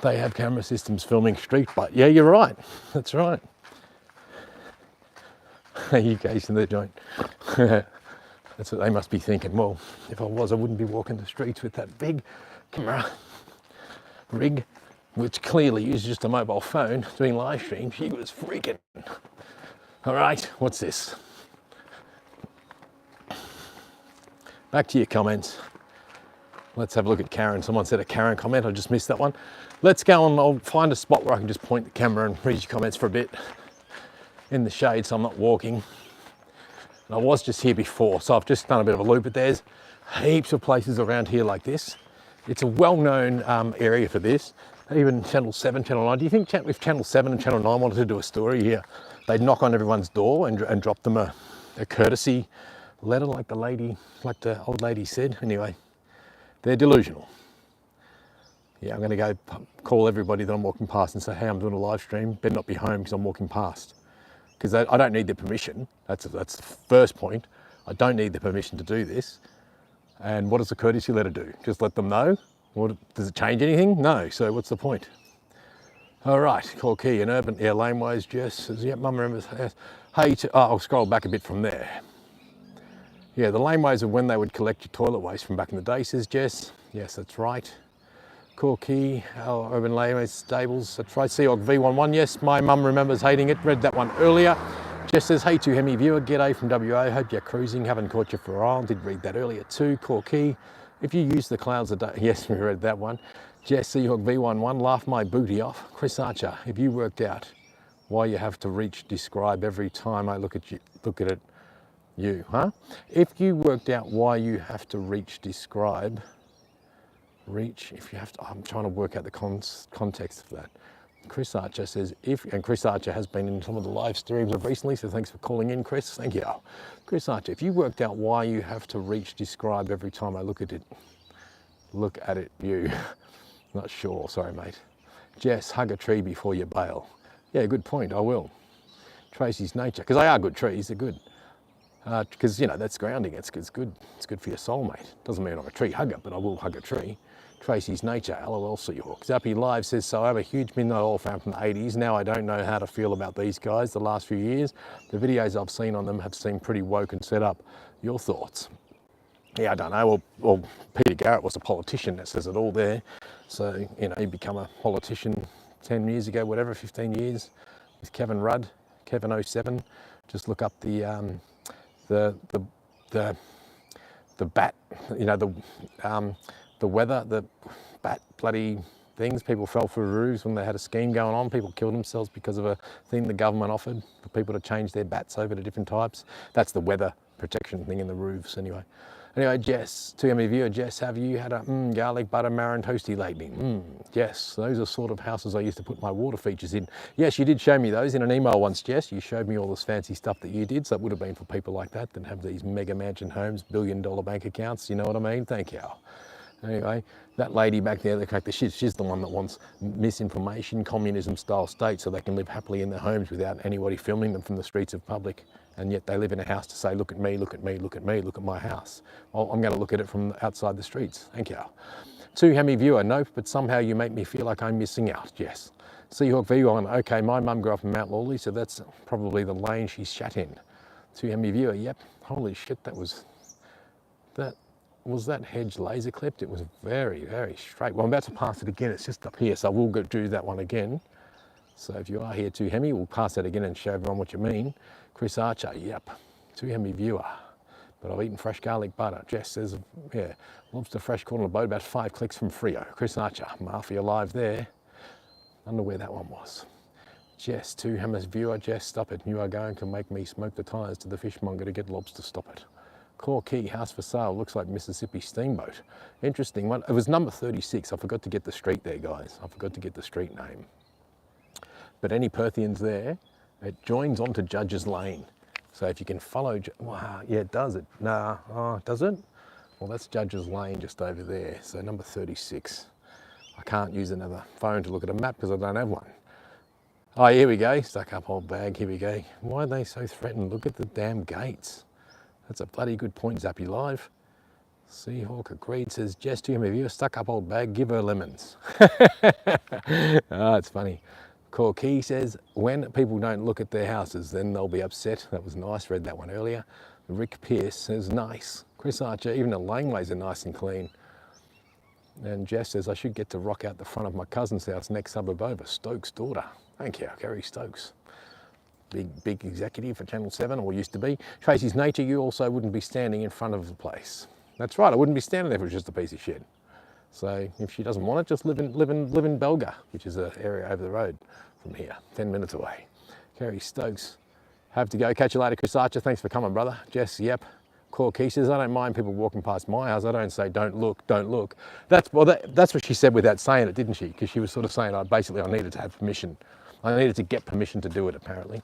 Speaker 1: They have camera systems filming street, but yeah, you're right. That's right. You guys in the joint. That's what they must be thinking. Well, if I was, I wouldn't be walking the streets with that big camera rig, which clearly is just a mobile phone doing live streams. She was freaking. All right, what's this? Back to your comments. Let's have a look at Karen. Someone said a Karen comment. I just missed that one. Let's go and I'll find a spot where I can just point the camera and read your comments for a bit in the shade so I'm not walking. And I was just here before, so I've just done a bit of a loop, but there's heaps of places around here like this. It's a well-known area for this. Even Channel 7, Channel 9. Do you think if Channel 7 and Channel 9 wanted to do a story here, they'd knock on everyone's door and drop them a courtesy letter like the old lady said? Anyway, they're delusional. Yeah, I'm going to go call everybody that I'm walking past and say, hey, I'm doing a live stream. Better not be home because I'm walking past. because I don't need their permission. That's the first point. I don't need the permission to do this. And what does the courtesy letter do? Just let them know? Or does it change anything? No, so what's the point? All right, Corky, an urban, yeah, laneways, Jess says, yep, Mum remembers. Hey, I'll scroll back a bit from there. Yeah, the laneways are when they would collect your toilet waste from back in the day, says Jess. Yes, that's right. Corky, our urban laneways, stables, that's right. Seahawk V11, yes, my mum remembers hating it, read that one earlier. Jess says, hey to Hemi viewer, g'day from WA, hope you're cruising, haven't caught you for a while, did read that earlier too. Corky, if you use the clouds a day, yes, we read that one. Jess, Seahawk V11, laugh my booty off. Chris Archer, if you worked out why you have to reach describe every time I look at it, huh? If you worked out why you have to reach describe, if you have to, I'm trying to work out the context of that. Chris Archer says, and Chris Archer has been in some of the live streams of recently, so thanks for calling in, Chris. Thank you. Chris Archer, if you worked out why you have to reach describe every time I look at it, you. Not sure, sorry, mate. Jess, hug a tree before you bail. Yeah, good point, I will. Tracy's nature, because they are good trees, they're good. Because, you know, that's grounding, it's good for your soul, mate. Doesn't mean I'm a tree hugger, but I will hug a tree. Tracy's nature, LOL Seahawk. Zappy Live says, so I have a huge midnight oil fan from the 80s. Now I don't know how to feel about these guys the last few years. The videos I've seen on them have seemed pretty woke and set up. Your thoughts? Yeah, I don't know. Well, Peter Garrett was a politician, that says it all there. So, you know, he became a politician 10 years ago, whatever, 15 years, with Kevin Rudd, Kevin 07. Just look up the bat, you know, the weather, the bat bloody things. People fell through roofs when they had a scheme going on. People killed themselves because of a thing the government offered for people to change their bats over to different types. That's the weather protection thing in the roofs anyway. Anyway, Jess, to me viewer, Jess, have you had a garlic butter marin toasty lately? Yes, those are sort of houses I used to put my water features in. Yes, you did show me those in an email once, Jess. You showed me all this fancy stuff that you did, so it would have been for people like that have these mega mansion homes, billion-dollar bank accounts, you know what I mean? Thank you. Anyway, that lady back there that cracked the shit, she's the one that wants misinformation, communism-style state so they can live happily in their homes without anybody filming them from the streets of public. And yet they live in a house to say, look at me, look at me, look at me, look at my house. Well, I'm going to look at it from outside the streets. Thank you. To Hemi viewer, nope, but somehow you make me feel like I'm missing out. Yes. Seahawk V1, okay, my mum grew up in Mount Lawley, so that's probably the lane she shat in. To Hemi viewer, yep, holy shit, was that hedge laser clipped? It was very, very straight. Well, I'm about to pass it again. It's just up here, so I will go do that one again. So if you are here to Hemi, we'll pass that again and show everyone what you mean. Chris Archer, yep, to Hemi viewer. But I've eaten fresh garlic butter. Jess says, yeah, lobster fresh caught on a boat about 5 clicks from Frio. Chris Archer, Mafia live there. Wonder where that one was. Jess, to Hemi's viewer, Jess, stop it. You are going to make me smoke the tyres to the fishmonger to get lobster, stop it. Corky, house for sale, looks like Mississippi Steamboat. Interesting one. It was number 36. I forgot to get the street there, guys. I forgot to get the street name. But any Perthians there, it joins onto Judges Lane. So if you can follow, wow, yeah, it does it. Nah, oh, does it? Well, that's Judges Lane just over there. So number 36. I can't use another phone to look at a map because I don't have one. Oh, here we go. Stuck up old bag. Here we go. Why are they so threatened? Look at the damn gates. That's a bloody good point, Zappy Live. Seahawk agreed, says, Jess, to Hemi viewer, stuck up old bag, give her lemons. It's funny. Corky says, when people don't look at their houses, then they'll be upset. That was nice, read that one earlier. Rick Pierce says, nice. Chris Archer, even the laneways are nice and clean. And Jess says, I should get to rock out the front of my cousin's house next suburb over, Stokes' daughter. Thank you, Gary Stokes. Big executive for Channel 7, or used to be. Tracy's nature, you also wouldn't be standing in front of the place. That's right, I wouldn't be standing there if it was just a piece of shit. So if she doesn't want it, just live in Belga, which is an area over the road from here, 10 minutes away. Gary Stokes, have to go. Catch you later, Chris Archer. Thanks for coming, brother. Jess, yep. Corky says, I don't mind people walking past my house. I don't say, don't look, don't look. That's what she said without saying it, didn't she? Because she was sort of saying, I needed to have permission. I needed to get permission to do it, apparently.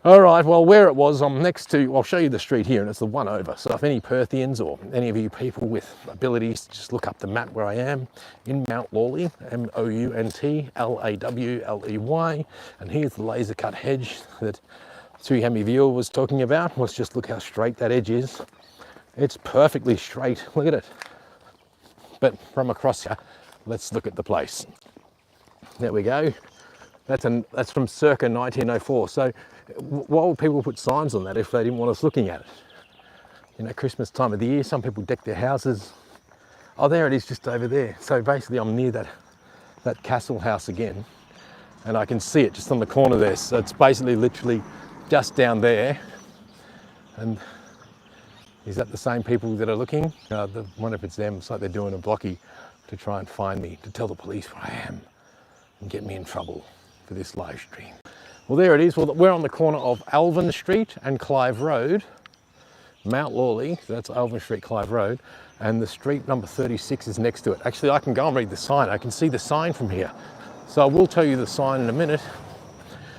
Speaker 1: All right, well, where it was, I'm next to, I'll show you the street here, and it's the one over. So if any Perthians or any of you people with abilities, just look up the map where I am in Mount Lawley, Mount-Lawley, and here's the laser cut hedge that Sui Hemi Viewer was talking about. Let's just look how straight that edge is. It's perfectly straight, look at it. But from across here, let's look at the place. There we go. That's from circa 1904. So why would people put signs on that if they didn't want us looking at it? You know, Christmas time of the year, some people deck their houses. Oh, there it is, just over there. So basically I'm near that castle house again, and I can see it just on the corner there. So it's basically literally just down there. And is that the same people that are looking? I wonder if it's them. It's like they're doing a blocky to try and find me, to tell the police where I am and get me in trouble for this live stream. Well, there it is. Well, we're on the corner of Alvin Street and Clive Road, Mount Lawley. So that's Alvin Street, Clive Road, and the street number 36 is next to it. Actually, I can go and read the sign. I can see the sign from here. So I will tell you the sign in a minute.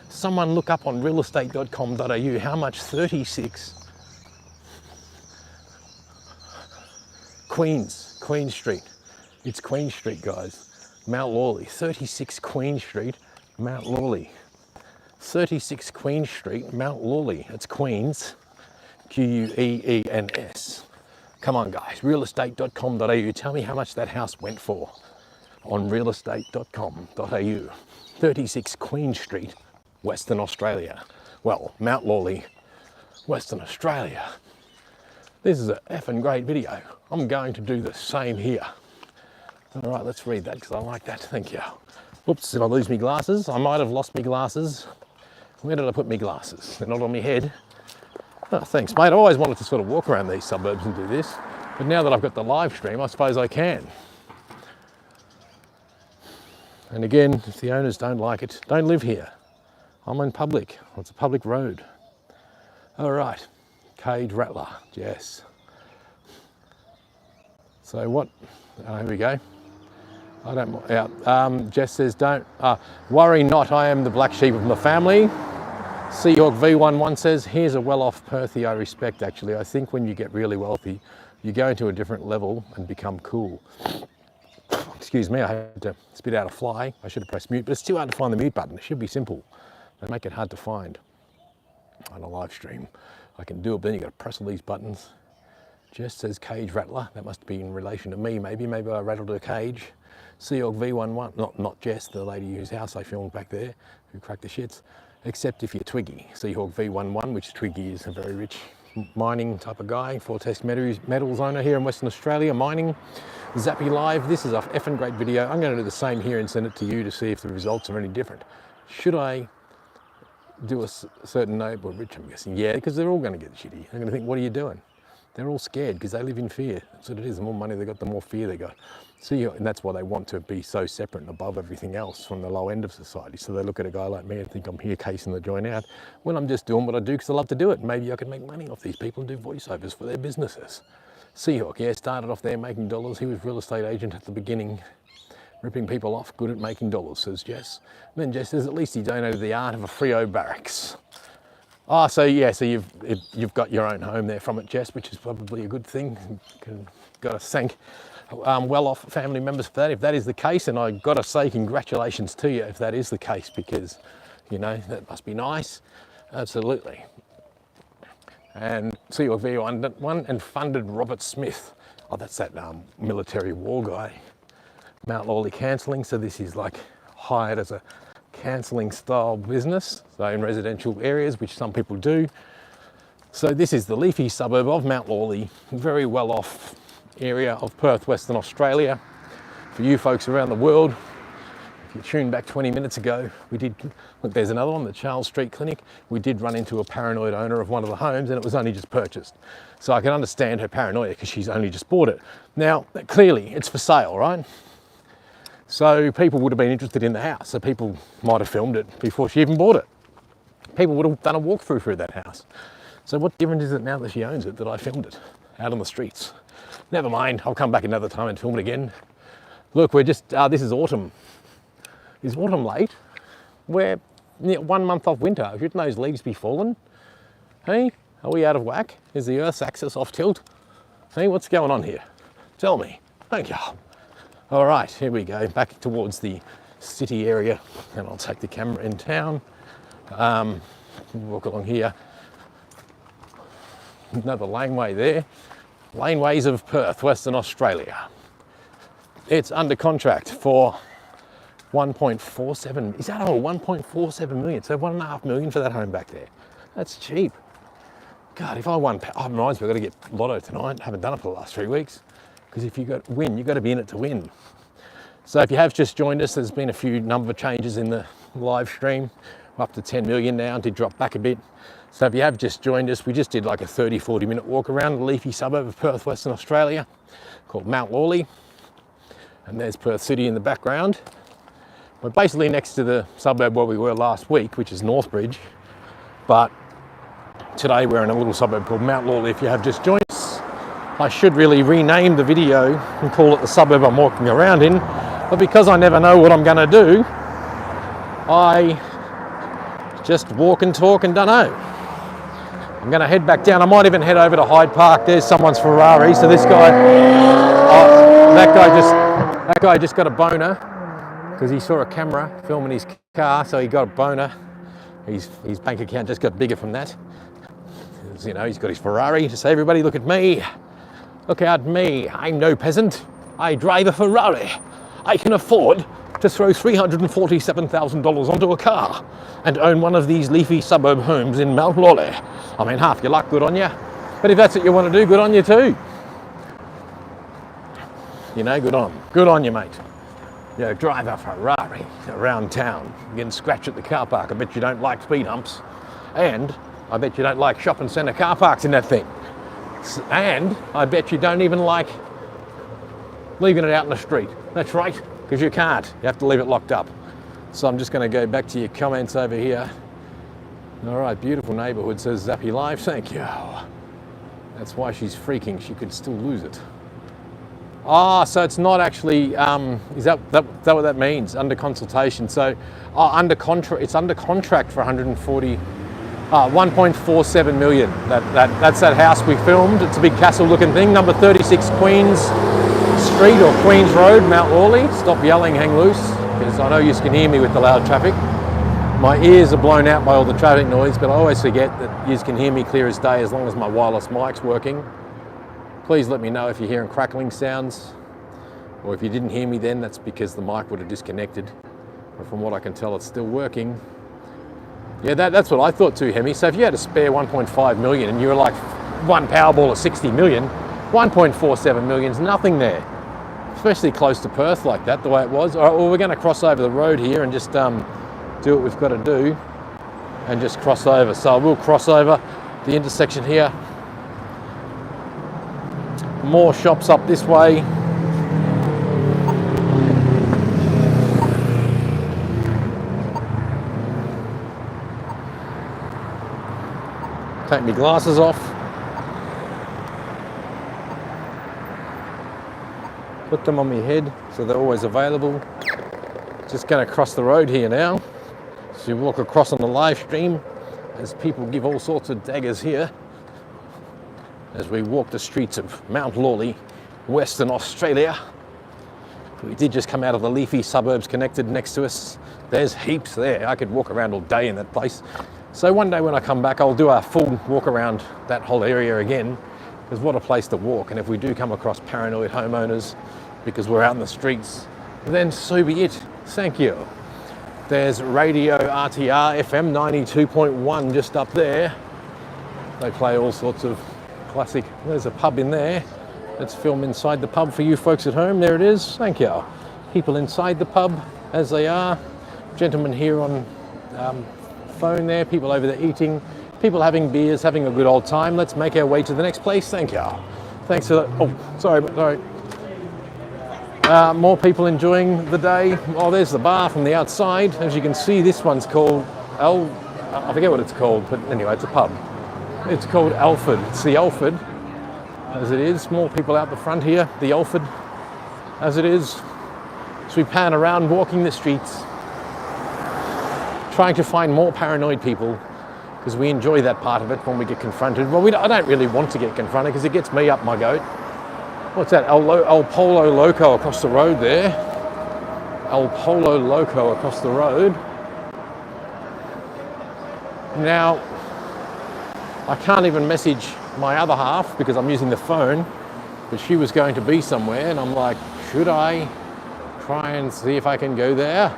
Speaker 1: Someone look up on realestate.com.au how much 36 Queen Street. It's Queen Street, guys. Mount Lawley, 36 Queen Street, Mount Lawley. 36 Queen Street, Mount Lawley. It's Queens, Queens. Come on, guys, realestate.com.au. Tell me how much that house went for on realestate.com.au. 36 Queen Street, Western Australia. Well, Mount Lawley, Western Australia. This is a effing great video. I'm going to do the same here. All right, let's read that because I like that. Thank you. Oops, did I lose me glasses? I might have lost me glasses. Where did I put me glasses? They're not on my head. Oh, thanks, mate. I always wanted to sort of walk around these suburbs and do this, but now that I've got the live stream, I suppose I can. And again, if the owners don't like it, don't live here. I'm in public. It's a public road. All right, Cage Rattler, Jess. So what? Here we go. I don't. Yeah. Jess says, "Don't worry, not. I am the black sheep of the family." Seahawk V11 says, "Here's a well-off Perthy I respect. Actually, I think when you get really wealthy, you go into a different level and become cool." Excuse me, I had to spit out a fly. I should have pressed mute, but it's too hard to find the mute button. It should be simple. They make it hard to find on a live stream. I can do it, but then you got to press all these buttons. Jess says Cage Rattler. That must be in relation to me, maybe. Maybe I rattled a cage. Seahawk V11, not Jess, the lady whose house I filmed back there, who cracked the shits. Except if you're Twiggy. Seahawk V11, which Twiggy is a very rich mining type of guy, Fortesque Metals owner here in Western Australia, mining. Zappy Live, this is a effing great video. I'm going to do the same here and send it to you to see if the results are any different. Should I do a certain note, or Rich, I'm guessing? Yeah, because they're all going to get shitty. They're going to think, what are you doing? They're all scared because they live in fear. That's what it is. The more money they got, the more fear they got. And that's why they want to be so separate and above everything else from the low end of society. So they look at a guy like me and think I'm here casing the joint out. Well, I'm just doing what I do because I love to do it. Maybe I could make money off these people and do voiceovers for their businesses. Seahawk, yeah, started off there making dollars. He was real estate agent at the beginning, ripping people off, good at making dollars, says Jess. And then Jess says, at least he donated the art of a Frio barracks. Oh, so yeah, so you've got your own home there from it, Jess, which is probably a good thing. Got to thank well-off family members for that, if that is the case. And I got to say congratulations to you if that is the case, because, you know, that must be nice. Absolutely. And Seahawk V11 and funded Robert Smith. Oh, that's that military war guy. Mount Lawley cancelling, so this is like hired as a cancelling style business, so in residential areas, which some people do. So this is the leafy suburb of Mount Lawley, very well off area of Perth, Western Australia. For you folks around the world, if you tuned back 20 minutes ago, we did, look, there's another one, the Charles Street Clinic. We did run into a paranoid owner of one of the homes, and it was only just purchased. So I can understand her paranoia because she's only just bought it. Now, clearly it's for sale, right? So people would have been interested in the house. So people might have filmed it before she even bought it. People would have done a walkthrough through that house. So what difference is it now that she owns it that I filmed it out on the streets? Never mind, I'll come back another time and film it again. Look, we're just, this is autumn. Is autumn late? 1 month off winter. Shouldn't those leaves be falling? Hey, are we out of whack? Is the Earth's axis off tilt? Hey, what's going on here? Tell me. Thank you. All right, here we go, back towards the city area, and I'll take the camera in town. Walk along here. Another laneway there. Laneways of Perth, Western Australia. It's under contract for 1.47. Is that all? 1.47 million. So 1.5 million for that home back there. That's cheap. God, if I won, oh, reminds me, I've got to get lotto tonight. I haven't done it for the last 3 weeks. Because if you got to win, you've got to be in it to win. So if you have just joined us, there's been a few number changes in the live stream. We're up to 10 million now, did drop back a bit. So if you have just joined us, we just did like a 30-40 minute walk around the leafy suburb of Perth, Western Australia, called Mount Lawley. And there's Perth City in the background. We're basically next to the suburb where we were last week, which is Northbridge. But today we're in a little suburb called Mount Lawley if you have just joined us. I should really rename the video and call it the suburb I'm walking around in, but because I never know what I'm going to do, I just walk and talk and don't know. I'm going to head back down. I might even head over to Hyde Park. There's someone's Ferrari. So this guy, that guy just got a boner because he saw a camera filming his car, so he got a boner. His bank account just got bigger from that. You know, he's got his Ferrari to say, everybody, look at me. Look at me, I'm no peasant. I drive a Ferrari. I can afford to throw $347,000 onto a car and own one of these leafy suburb homes in Mount Lawley. I mean, half your luck, good on you. But if that's what you want to do, good on you too. You know, good on you, mate. You know, drive a Ferrari around town. You can scratch at the car park. I bet you don't like speed humps. And I bet you don't like shopping centre car parks in that thing. And I bet you don't even like leaving it out in the street. That's right, because you can't. You have to leave it locked up. So I'm just going to go back to your comments over here. All right, beautiful neighbourhood, says Zappy Live. Thank you. That's why she's freaking. She could still lose it. Ah, so it's not actually, is that what that means? Under consultation. So it's under contract for 1.47 million. That's that house we filmed. It's a big castle looking thing. Number 36 Queens Street or Queens Road, Mount Lawley. Stop yelling, hang loose, because I know you can hear me with the loud traffic. My ears are blown out by all the traffic noise, but I always forget that you can hear me clear as day as long as my wireless mic's working. Please let me know if you're hearing crackling sounds, or if you didn't hear me then, that's because the mic would have disconnected. But from what I can tell, it's still working. Yeah, that's what I thought too, Hemi. So if you had a spare 1.5 million and you were like one Powerball of 60 million, 1.47 million is nothing there. Especially close to Perth like that, the way it was. All right, well, we're going to cross over the road here and just do what we've got to do and just cross over. So we'll cross over the intersection here. More shops up this way. Take my glasses off. Put them on my head so they're always available. Just going to cross the road here now. So you walk across on the live stream as people give all sorts of daggers here as we walk the streets of Mount Lawley, Western Australia. We did just come out of the leafy suburbs connected next to us. There's heaps there. I could walk around all day in that place. So one day when I come back, I'll do a full walk around that whole area again, because what a place to walk. And if we do come across paranoid homeowners because we're out in the streets, then so be it. Thank you. There's Radio RTR FM 92.1 just up there. They play all sorts of classic. There's a pub in there. Let's film inside the pub for you folks at home. There it is. Thank you. People inside the pub as they are. Gentlemen here on phone there. People over there eating. People having beers, having a good old time. Let's make our way to the next place. Thank you. Thanks for that. Oh, sorry. More people enjoying the day. Oh, there's the bar from the outside. As you can see, this one's called I forget what it's called, but anyway, it's a pub. It's called Alford. It's the Alford, as it is. More people out the front here. The Alford, as it is. So we pan around walking the streets. trying to find more paranoid people, because we enjoy that part of it when we get confronted. Well, I don't really want to get confronted because it gets me up my goat. What's that? El Polo Loco across the road there. El Polo Loco across the road. Now, I can't even message my other half because I'm using the phone, but she was going to be somewhere, and I'm like, should I try and see if I can go there?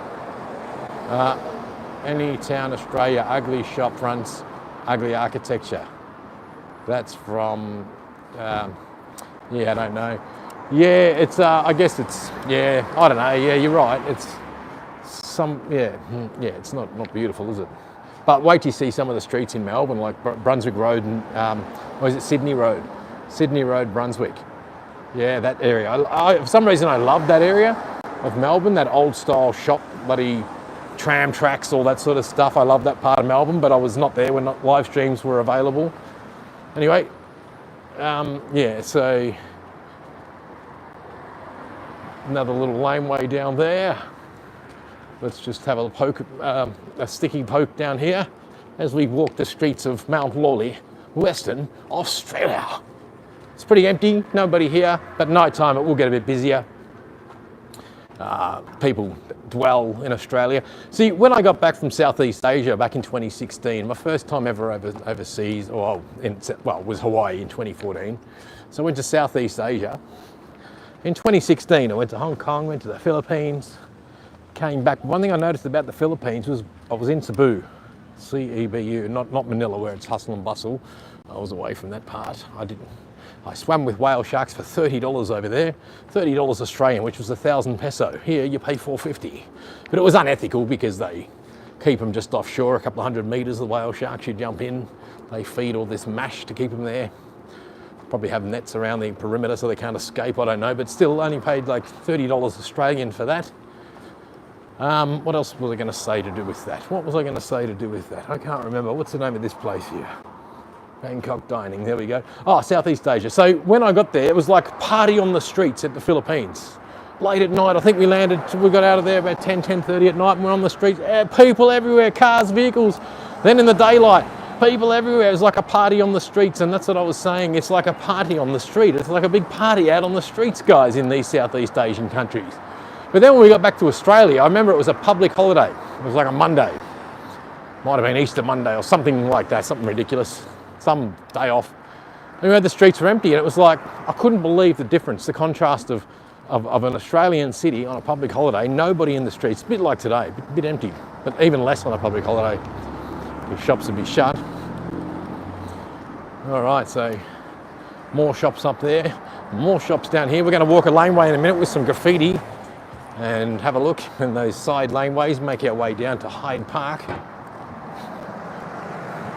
Speaker 1: Any town, Australia, ugly shop fronts, ugly architecture. That's from, yeah, I don't know. Yeah, it's, I guess it's, yeah, I don't know. Yeah, you're right. It's it's not beautiful, is it? But wait till you see some of the streets in Melbourne, like Brunswick Road and, or is it Sydney Road? Sydney Road, Brunswick. Yeah, that area. For some reason, I love that area of Melbourne, that old style shop, bloody tram tracks, all that sort of stuff. I love that part of Melbourne, but I was not there when live streams were available. Anyway, yeah, so another little laneway down there. Let's just have a sticky poke down here as we walk the streets of Mount Lawley, Western Australia. It's pretty empty, nobody here, but night time it will get a bit busier. People dwell in Australia. See, when I got back from Southeast Asia back in 2016, my first time ever overseas, it was Hawaii in 2014. So I went to Southeast Asia. In 2016, I went to Hong Kong, went to the Philippines, came back. One thing I noticed about the Philippines was I was in Cebu, C-E-B-U, not Manila where it's hustle and bustle. I was away from that part. I swam with whale sharks for $30 over there, $30 Australian, which was 1,000 peso. Here you pay $4.50. But it was unethical because they keep them just offshore, a couple of 100 metres, the whale sharks, you jump in, they feed all this mash to keep them there. Probably have nets around the perimeter so they can't escape, I don't know, but still only paid like $30 Australian for that. What else was I going to say to do with that? What was I going to say to do with that? I can't remember. What's the name of this place here? Bangkok Dining, there we go. Oh, Southeast Asia. So when I got there, it was like a party on the streets at the Philippines. Late at night, I think we got out of there about 10:30 at night, and we're on the streets. People everywhere, cars, vehicles. Then in the daylight, people everywhere. It was like a party on the streets, and that's what I was saying. It's like a party on the street. It's like a big party out on the streets, guys, in these Southeast Asian countries. But then when we got back to Australia, I remember it was a public holiday. It was like a Monday. Might have been Easter Monday or something like that, something ridiculous. Some day off. Anyway, the streets were empty, and it was like, I couldn't believe the difference, the contrast of an Australian city on a public holiday, nobody in the streets, a bit like today, a bit empty, but even less on a public holiday. The shops would be shut. All right, so more shops up there, more shops down here. We're going to walk a laneway in a minute with some graffiti and have a look in those side laneways, make our way down to Hyde Park.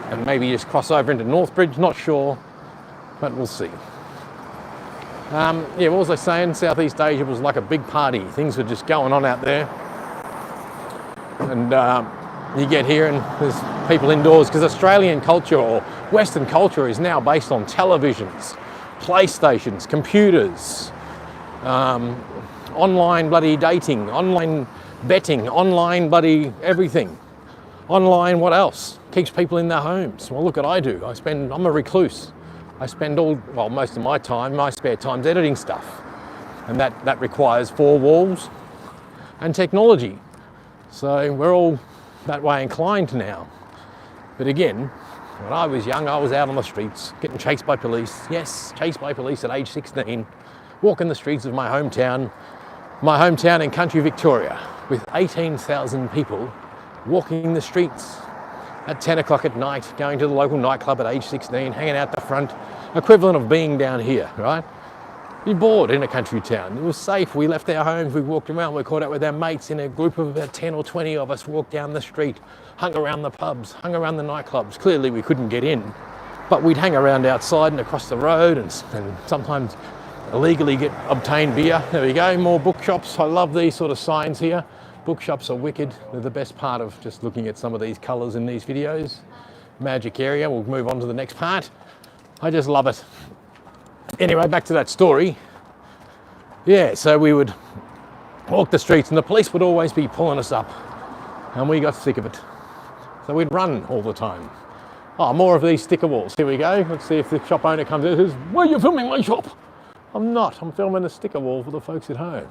Speaker 1: And maybe just cross over into Northbridge, not sure, but we'll see. Yeah, what was I saying? Southeast Asia was like a big party. Things were just going on out there. And you get here and there's people indoors, because Australian culture or Western culture is now based on televisions, PlayStations, computers, online bloody dating, online betting, online bloody everything. Online, what else? Keeps people in their homes. Well, look what I do. I'm a recluse. I spend most of my time, my spare time's editing stuff. And that requires four walls and technology. So we're all that way inclined now. But again, when I was young, I was out on the streets, getting chased by police. Yes, chased by police at age 16, walking the streets of my hometown in country Victoria, with 18,000 people walking the streets at 10 o'clock at night, going to the local nightclub at age 16, hanging out the front, equivalent of being down here, right? You're bored in a country town. It was safe. We left our homes, we walked around, we caught up with our mates in a group of about 10 or 20 of us, walked down the street, hung around the pubs, hung around the nightclubs. Clearly we couldn't get in, but we'd hang around outside and across the road and sometimes illegally obtain beer. There we go, more bookshops. I love these sort of signs here. Bookshops are wicked. They're the best part of just looking at some of these colours in these videos. Magic area. We'll move on to the next part. I just love it. Anyway, back to that story. Yeah, so we would walk the streets and the police would always be pulling us up, and we got sick of it. So we'd run all the time. Oh, more of these sticker walls. Here we go. Let's see if the shop owner comes in and says, "Why are you filming my shop?" I'm not. I'm filming a sticker wall for the folks at home.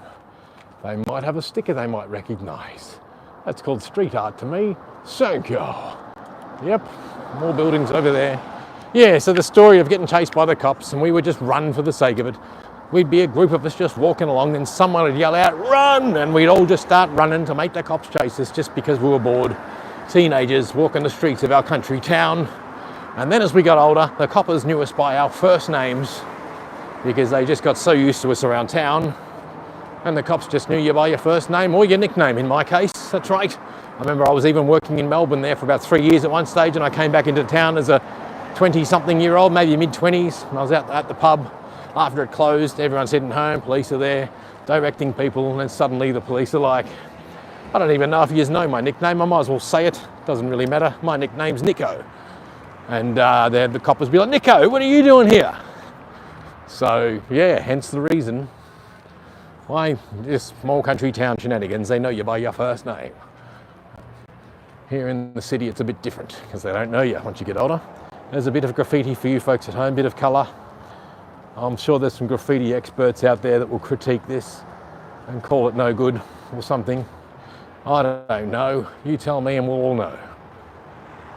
Speaker 1: They might have a sticker they might recognise. That's called street art to me. Thank you. Yep, more buildings over there. Yeah, so the story of getting chased by the cops, and we would just run for the sake of it. We'd be a group of us just walking along, then someone would yell out, "Run!" And we'd all just start running to make the cops chase us just because we were bored. Teenagers walking the streets of our country town. And then as we got older, the coppers knew us by our first names because they just got so used to us around town. And the cops just knew you by your first name or your nickname in my case, that's right. I remember I was even working in Melbourne there for about 3 years at one stage, and I came back into town as a 20-something year old, maybe mid-20s, and I was out at the pub after it closed. Everyone's heading home, police are there directing people, and then suddenly the police are like, "I don't even know if you know my nickname, I might as well say it, doesn't really matter, my nickname's Nico." And the coppers be like, "Nico, what are you doing here?" So yeah, hence the reason why this small country town shenanigans, they know you by your first name. Here in the city it's a bit different because they don't know you once you get older. There's a bit of graffiti for you folks at home, bit of colour. I'm sure there's some graffiti experts out there that will critique this and call it no good or something. I don't know. You tell me and we'll all know.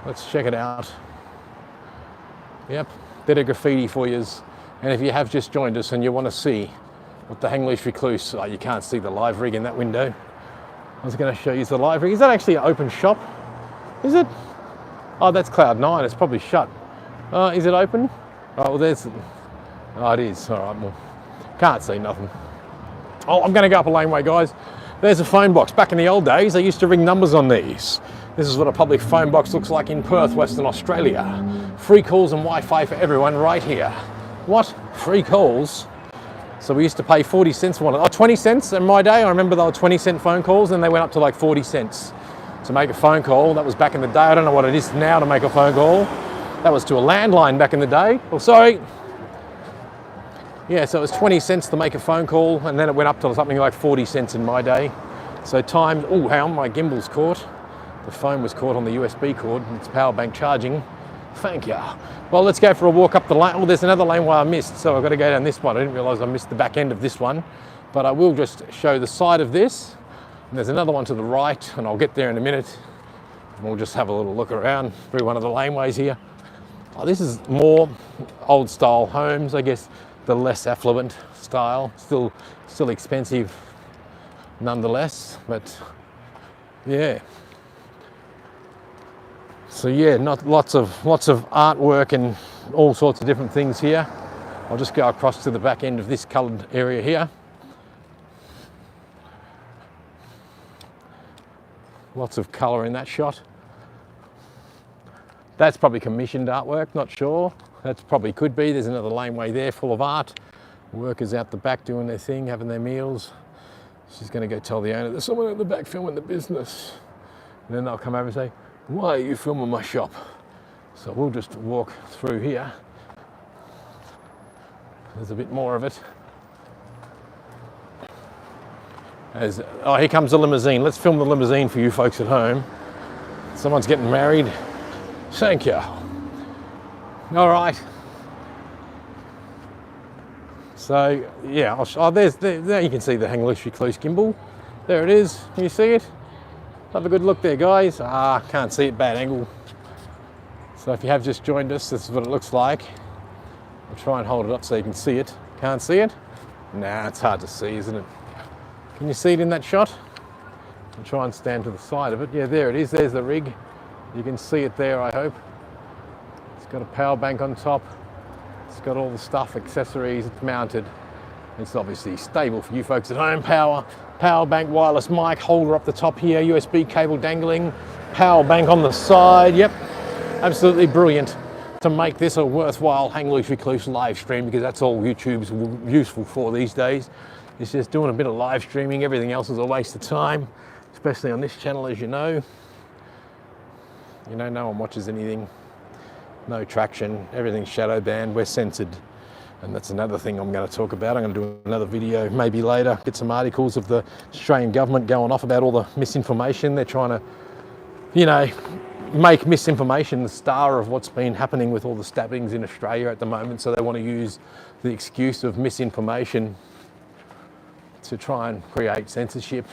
Speaker 1: Let's check it out. Yep, bit of graffiti for yous. And if you have just joined us and you want to see what the English recluse, oh, you can't see the live rig in that window. I was going to show you the live rig. Is that actually an open shop? Is it? Oh, that's Cloud 9. It's probably shut. Is it open? Oh, well, there's... Oh, it is. All right, well, can't see nothing. Oh, I'm going to go up a laneway, guys. There's a phone box. Back in the old days, they used to ring numbers on these. This is what a public phone box looks like in Perth, Western Australia. Free calls and Wi-Fi for everyone right here. What? Free calls? So we used to pay 40 cents for one. Oh, 20 cents in my day. I remember they were 20-cent phone calls, and they went up to like 40 cents to make a phone call. That was back in the day. I don't know what it is now to make a phone call. That was to a landline back in the day. Oh, sorry. Yeah, so it was 20 cents to make a phone call, and then it went up to something like 40 cents in my day. So time, oh, hang on, my gimbal's caught. The phone was caught on the USB cord, and it's power bank charging. Thank you. Well, let's go for a walk up the lane. Oh, there's another laneway I missed, so I've got to go down this one. I didn't realise I missed the back end of this one, but I will just show the side of this. And there's another one to the right, and I'll get there in a minute. And we'll just have a little look around through one of the laneways here. Oh, this is more old style homes, I guess, the less affluent style. Still expensive nonetheless, but yeah. So yeah, not lots of artwork and all sorts of different things here. I'll just go across to the back end of this coloured area here. Lots of colour in that shot. That's probably commissioned artwork, not sure. That's probably could be. There's another laneway there full of art. Workers out the back doing their thing, having their meals. She's going to go tell the owner there's someone at the back filming the business. And then they'll come over and say, "Why are you filming my shop?" So we'll just walk through here. There's a bit more of it. Oh, here comes the limousine. Let's film the limousine for you folks at home. Someone's getting married. Thank you. All right. So yeah, there you can see the English recluse gimbal. There it is. Can you see it? Have a good look there, guys. Can't see it, bad angle. So if you have just joined us, this is what it looks like. I'll try and hold it up so you can see it. Can't see it? Nah, it's hard to see, isn't it? Can you see it in that shot? I'll try and stand to the side of it. Yeah, there it is. There's the rig. You can see it there, I hope. It's got a power bank on top. It's got all the stuff, accessories, it's mounted. It's obviously stable for you folks at home. Power bank, wireless mic, holder up the top here, USB cable dangling, power bank on the side. Yep, absolutely brilliant to make this a worthwhile Hang Loose Recluse live stream, because that's all YouTube's useful for these days. It's just doing a bit of live streaming. Everything else is a waste of time, especially on this channel, as you know. You know, no one watches anything. No traction, everything's shadow banned, we're censored. And that's another thing I'm going to talk about. I'm going to do another video maybe later, get some articles of the Australian government going off about all the misinformation. They're trying to, you know, make misinformation the star of what's been happening with all the stabbings in Australia at the moment. So they want to use the excuse of misinformation to try and create censorship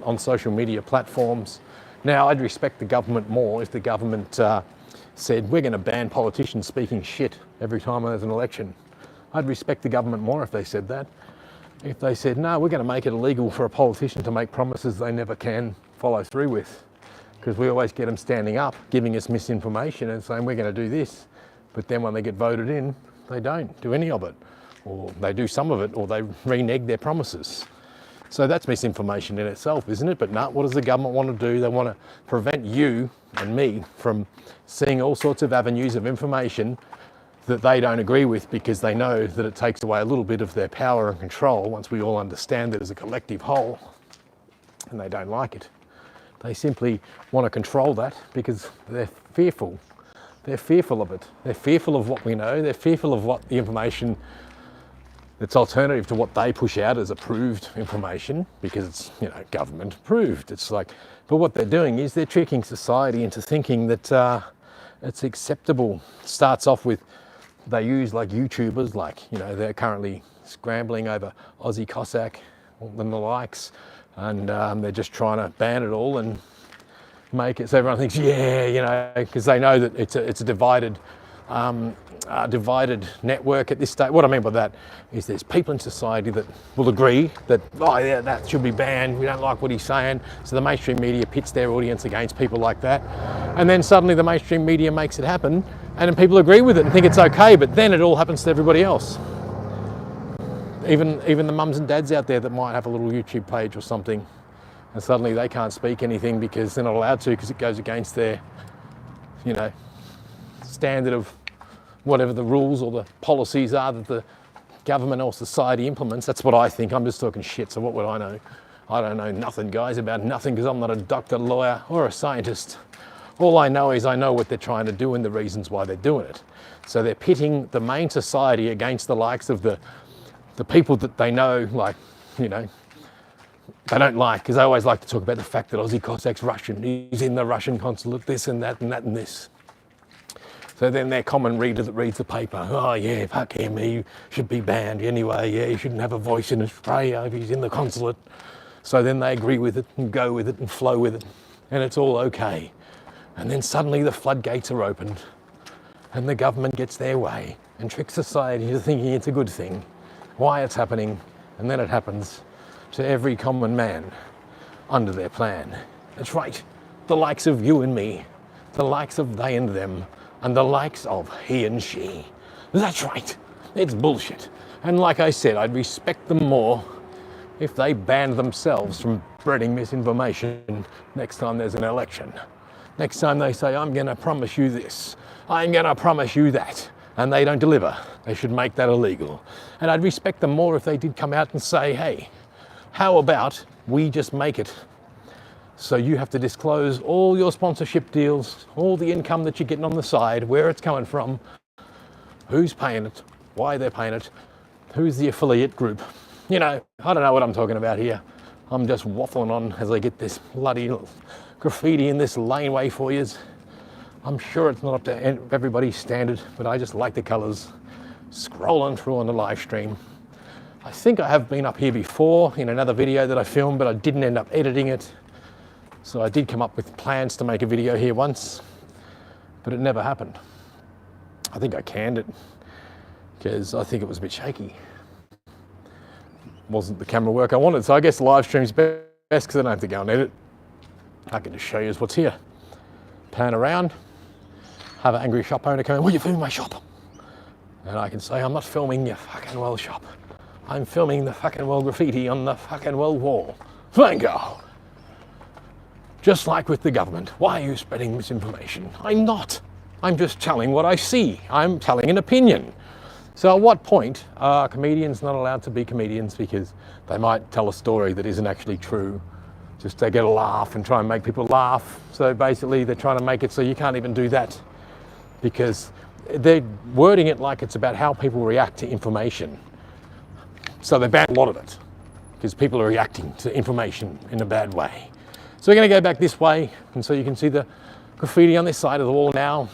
Speaker 1: on social media platforms. Now, I'd respect the government more if the government said, we're going to ban politicians speaking shit every time there's an election. I'd respect the government more if they said that. If they said, no, we're going to make it illegal for a politician to make promises they never can follow through with, because we always get them standing up, giving us misinformation and saying, we're going to do this. But then when they get voted in, they don't do any of it, or they do some of it, or they renege their promises. So that's misinformation in itself, isn't it? But no, what does the government want to do? They want to prevent you and me from seeing all sorts of avenues of information that they don't agree with, because they know that it takes away a little bit of their power and control once we all understand it as a collective whole, and they don't like it. They simply want to control that because they're fearful. They're fearful of it. They're fearful of what we know. They're fearful of what the information that's alternative to what they push out as approved information, because it's, you know, government approved. It's like, but what they're doing is they're tricking society into thinking that it's acceptable. It starts off with, they use like YouTubers, like, you know, they're currently scrambling over Aussie Cossack and the likes, and they're just trying to ban it all and make it so everyone thinks, yeah, you know, because they know that it's a divided network at this stage. What I mean by that is there's people in society that will agree that, oh yeah, that should be banned, we don't like what he's saying. So the mainstream media pits their audience against people like that. And then suddenly the mainstream media makes it happen, and then people agree with it and think it's okay, but then it all happens to everybody else. Even the mums and dads out there that might have a little YouTube page or something, and suddenly they can't speak anything because they're not allowed to, because it goes against their, you know, standard of whatever the rules or the policies are that the government or society implements. That's what I think. I'm just talking shit, so what would I know? I don't know nothing, guys, about nothing, because I'm not a doctor, lawyer, or a scientist. All I know is I know what they're trying to do and the reasons why they're doing it. So they're pitting the main society against the likes of the people that they know, like, you know, they don't like, because they always like to talk about the fact that Aussie Cossack's Russian, he's in the Russian consulate, this and that and that and this. So then their common reader that reads the paper, oh yeah, fuck him, he should be banned anyway, yeah, he shouldn't have a voice in Australia if he's in the consulate. So then they agree with it and go with it and flow with it, and it's all okay. And then suddenly the floodgates are opened and the government gets their way and tricks society into thinking it's a good thing, why it's happening, and then it happens to every common man under their plan. That's right, the likes of you and me, the likes of they and them, and the likes of he and she. That's right, it's bullshit. And like I said, I'd respect them more if they banned themselves from spreading misinformation next time there's an election. Next time they say, I'm gonna promise you this, I'm gonna promise you that, and they don't deliver, they should make that illegal. And I'd respect them more if they did come out and say, hey, how about we just make it so you have to disclose all your sponsorship deals, all the income that you're getting on the side, where it's coming from, who's paying it, why they're paying it, who's the affiliate group. You know, I don't know what I'm talking about here. I'm just waffling on as I get this bloody graffiti in this laneway for you. I'm sure it's not up to everybody's standard, but I just like the colours. Scrolling through on the live stream. I think I have been up here before in another video that I filmed, but I didn't end up editing it. So I did come up with plans to make a video here once, but it never happened. I think I canned it because I think it was a bit shaky. Wasn't the camera work I wanted, so I guess the live stream's best because I don't have to go and edit. I can just show you what's here. Pan around, have an angry shop owner come in, will you film my shop? And I can say, I'm not filming your fucking well shop. I'm filming the fucking well graffiti on the fucking well wall. Fango! Just like with the government, why are you spreading misinformation? I'm not. I'm just telling what I see. I'm telling an opinion. So at what point are comedians not allowed to be comedians because they might tell a story that isn't actually true, just to get a laugh and try and make people laugh. So basically they're trying to make it so you can't even do that because they're wording it like it's about how people react to information. So they ban a lot of it because people are reacting to information in a bad way. So we're going to go back this way, and so you can see the Graffiti on this side of the wall now,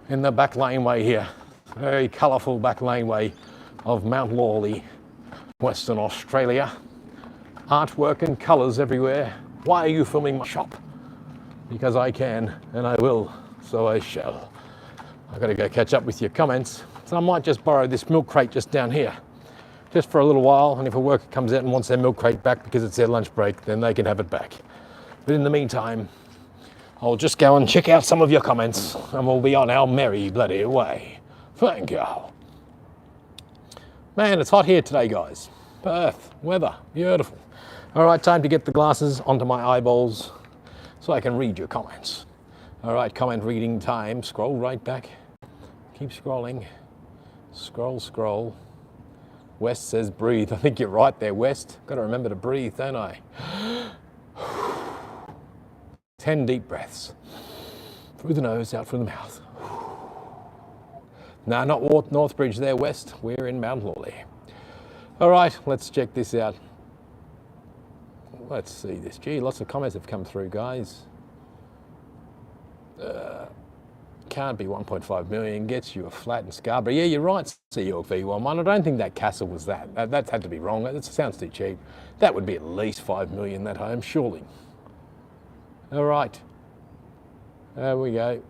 Speaker 1: in the back laneway here. Very colourful back laneway of Mount Lawley, Western Australia. Artwork and colours everywhere. Why are you filming my shop? Because I can, and I will, so I shall. I've got to go catch up with your comments. So I might just borrow this milk crate just down here, just for a little while, and if a worker comes out and wants their milk crate back because it's their lunch break, then they can have it back. But in the meantime, I'll just go and check out some of your comments, and we'll be on our merry bloody way. Thank you. Man, it's hot here today, guys. Perth, weather, beautiful. All right, time to get the glasses onto my eyeballs so I can read your comments. All right, comment reading time. Scroll right back. Keep scrolling. Scroll, scroll. West says breathe. I think you're right there, West. Got to remember to breathe, don't I? 10 deep breaths. Through the nose, out through the mouth. No, not Northbridge there, West. We're in Mount Lawley. All right, let's check this out. Let's see this. Gee, lots of comments have come through, guys. Can't be 1.5 million. Gets you a flat in Scarborough. Yeah, you're right, Sea York V11. I don't think that castle was that. That had to be wrong. That sounds too cheap. That would be at least 5 million, that home, surely. All right. There we go.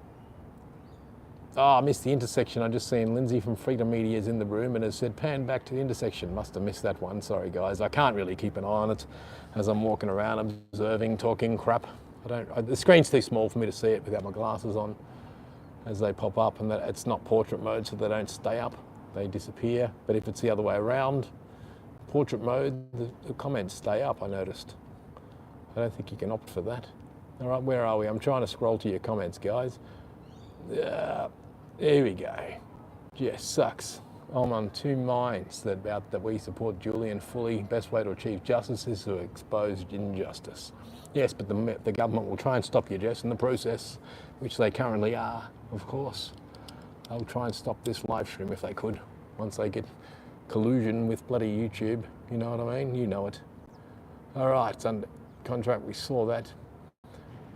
Speaker 1: Oh, I missed the intersection. I just seen Lindsay from Freedom Media is in the room and has said, pan back to the intersection. Must have missed that one. Sorry, guys. I can't really keep an eye on it as I'm walking around, observing, talking crap. The screen's too small for me to see it without my glasses on as they pop up, and that it's not portrait mode, so they don't stay up. They disappear. But if it's the other way around, portrait mode, the comments stay up, I noticed. I don't think you can opt for that. All right, where are we? I'm trying to scroll to your comments, guys. There we go. Jess sucks. I'm on two minds that we support Julian fully. Best way to achieve justice is to expose injustice. Yes, but the government will try and stop you, Jess, in the process, which they currently are, of course. They'll try and stop this live stream if they could, once they get collusion with bloody YouTube. You know what I mean? You know it. All right, it's under contract. We saw that.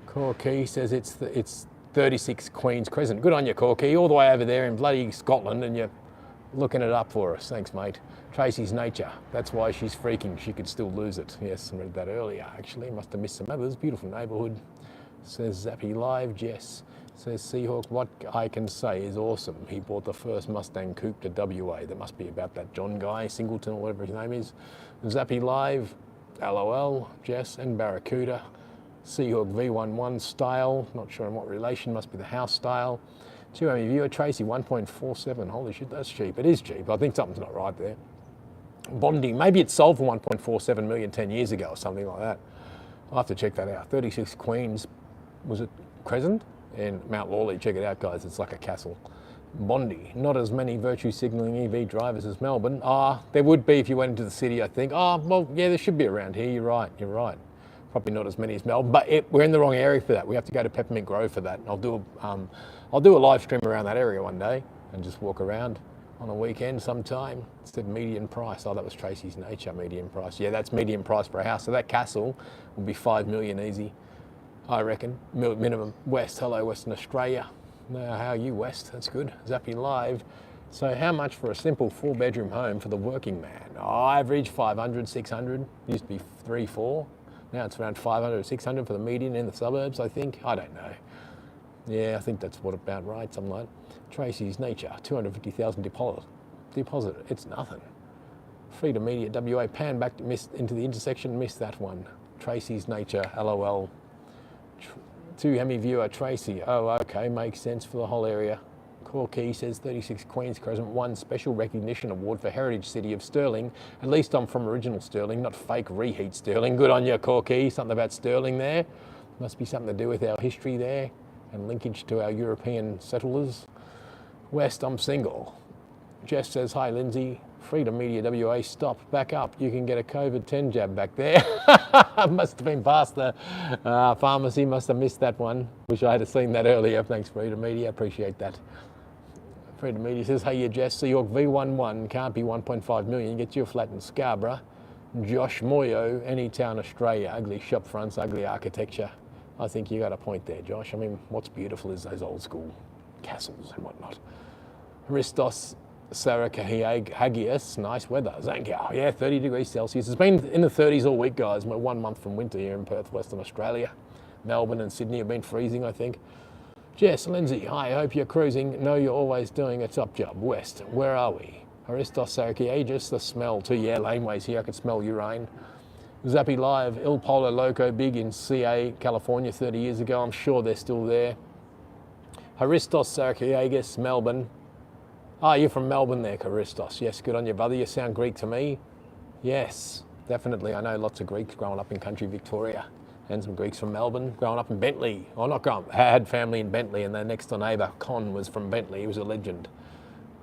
Speaker 1: Corky says it's 36 Queen's Crescent. Good on you, Corky. All the way over there in bloody Scotland, and you're looking it up for us. Thanks, mate. Tracy's nature. That's why she's freaking. She could still lose it. Yes, I read that earlier, actually. Must have missed some others. Beautiful neighbourhood. Says Zappy Live. Jess says Seahawk. What I can say is awesome. He bought the first Mustang Coupe to WA. That must be about that John guy, Singleton, or whatever his name is. Zappy Live. LOL. Jess and Barracuda. Seahawk V11 style. Not sure in what relation. Must be the house style. 2 viewer. Tracy 1.47. Holy shit, that's cheap. It is cheap. I think something's not right there. Bondi, maybe it sold for 1.47 million 10 years ago or something like that. I'll have to check that out. 36 Queens, was it Crescent? In Mount Lawley, check it out, guys. It's like a castle. Bondi, not as many virtue signalling EV drivers as Melbourne. There would be if you went into the city, I think. Well, yeah, there should be around here. You're right. Probably not as many as Melbourne, but we're in the wrong area for that. We have to go to Peppermint Grove for that. And I'll do a live stream around that area one day and just walk around on a weekend sometime. It said median price. Oh, that was Tracy's nature, median price. Yeah, that's median price for a house. So that castle will be 5 million easy, I reckon, minimum. West, hello, Western Australia. Now, how are you, West? That's good. Zappy Live. So how much for a simple 4-bedroom home for the working man? Average 500, 600. Used to be 3, 4. Now it's around 500 or 600 for the median in the suburbs, I think. I don't know. Yeah, I think that's what about right, something like that. Tracy's nature, 250,000 deposit. It's nothing. Freedom Media, WA, pan back into the intersection, missed that one. Tracy's nature, LOL. 2 Hemi viewer, Tracy. Oh, okay, makes sense for the whole area. Corky says 36 Queen's Crescent, 1 special recognition award for Heritage City of Stirling. At least I'm from original Stirling, not fake reheat Stirling. Good on you, Corky. Something about Stirling there. Must be something to do with our history there and linkage to our European settlers. West, I'm single. Jess says, hi, Lindsay. Freedom Media WA, stop, back up. You can get a COVID-10 jab back there. Must have been past the pharmacy, must have missed that one. Wish I had seen that earlier. Thanks, Freedom Media, appreciate that. Freedom Media says, hey, you Jess, Seahawk V11, can't be 1.5 million, get you a flat in Scarborough. Josh Moyo, Anytown, Australia, ugly shop fronts, ugly architecture. I think you got a point there, Josh. I mean, what's beautiful is those old school castles and whatnot. Christos Sarakahiagius, nice weather. Zankiao, yeah, 30 degrees Celsius. It's been in the 30s all week, guys. We're 1 month from winter here in Perth, Western Australia. Melbourne and Sydney have been freezing, I think. Jess, Lindsay, hi, I hope you're cruising. No, you're always doing a top job. West, where are we? Christos Sarakahiagius, the smell too. Yeah, laneways here, I could smell your rain. Zappy Live, Il Polo Loco, big in CA, California 30 years ago. I'm sure they're still there. Christos Sarakahiagius, Melbourne. Ah, you're from Melbourne there, Christos. Yes, good on you, brother. You sound Greek to me. Yes, definitely. I know lots of Greeks growing up in country Victoria, and some Greeks from Melbourne growing up in Bentley. Oh, not growing up, had family in Bentley, and their next door neighbour, Con, was from Bentley. He was a legend.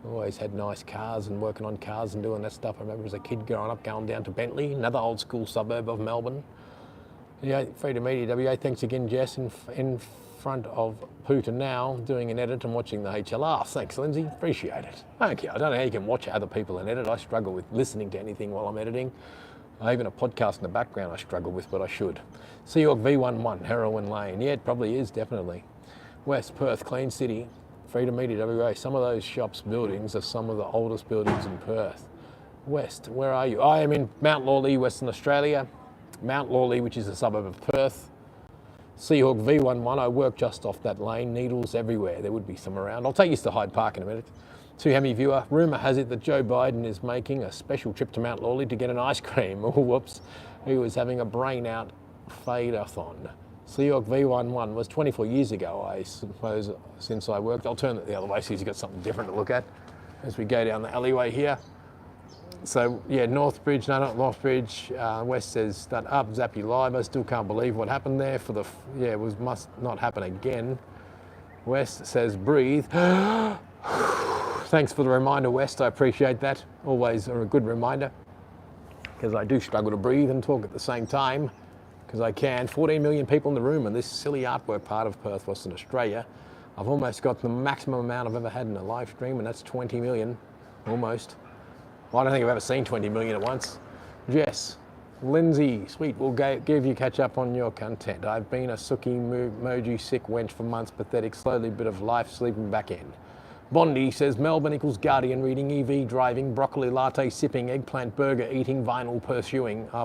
Speaker 1: Always had nice cars and working on cars and doing that stuff. I remember as a kid growing up, going down to Bentley, another old school suburb of Melbourne. Yeah, Freedom Media WA. Thanks again, Jess, in front of Puta now, doing an edit and watching the HLR. Thanks, Lindsay. Appreciate it. Thank you. I don't know how you can watch other people and edit. I struggle with listening to anything while I'm editing. Even a podcast in the background I struggle with, but I should. Sea York V11, Heroin Lane. Yeah, it probably is, definitely. West Perth, Clean City. Freedom Media WA. Some of those shops, buildings are some of the oldest buildings in Perth. West, where are you? I am in Mount Lawley, Western Australia. Mount Lawley, which is a suburb of Perth. Seahawk V11, I work just off that lane. Needles everywhere. There would be some around. I'll take you to Hyde Park in a minute. To Hemi viewer, rumour has it that Joe Biden is making a special trip to Mount Lawley to get an ice cream. Oh, whoops. He was having a brain out fade-a-thon. Seahawk V11 was 24 years ago, I suppose, since I worked. I'll turn it the other way so you've got something different to look at as we go down the alleyway here. So, yeah, Northbridge, no, not Northbridge. West says that up, Zappy Live. I still can't believe what happened there for the, yeah, it must not happen again. West says breathe. Thanks for the reminder, West. I appreciate that. Always a good reminder, because I do struggle to breathe and talk at the same time, because I can. 14 million people in the room in this silly artwork part of Perth, Western Australia. I've almost got the maximum amount I've ever had in a live stream, and that's 20 million, almost. Well, I don't think I've ever seen 20 million at once. Jess, Lindsay, sweet, we'll give you catch up on your content. I've been a sookie, moji, sick wench for months, pathetic, slowly bit of life sleeping back in. Bondi says Melbourne equals Guardian reading, EV driving, broccoli latte sipping, eggplant burger eating, vinyl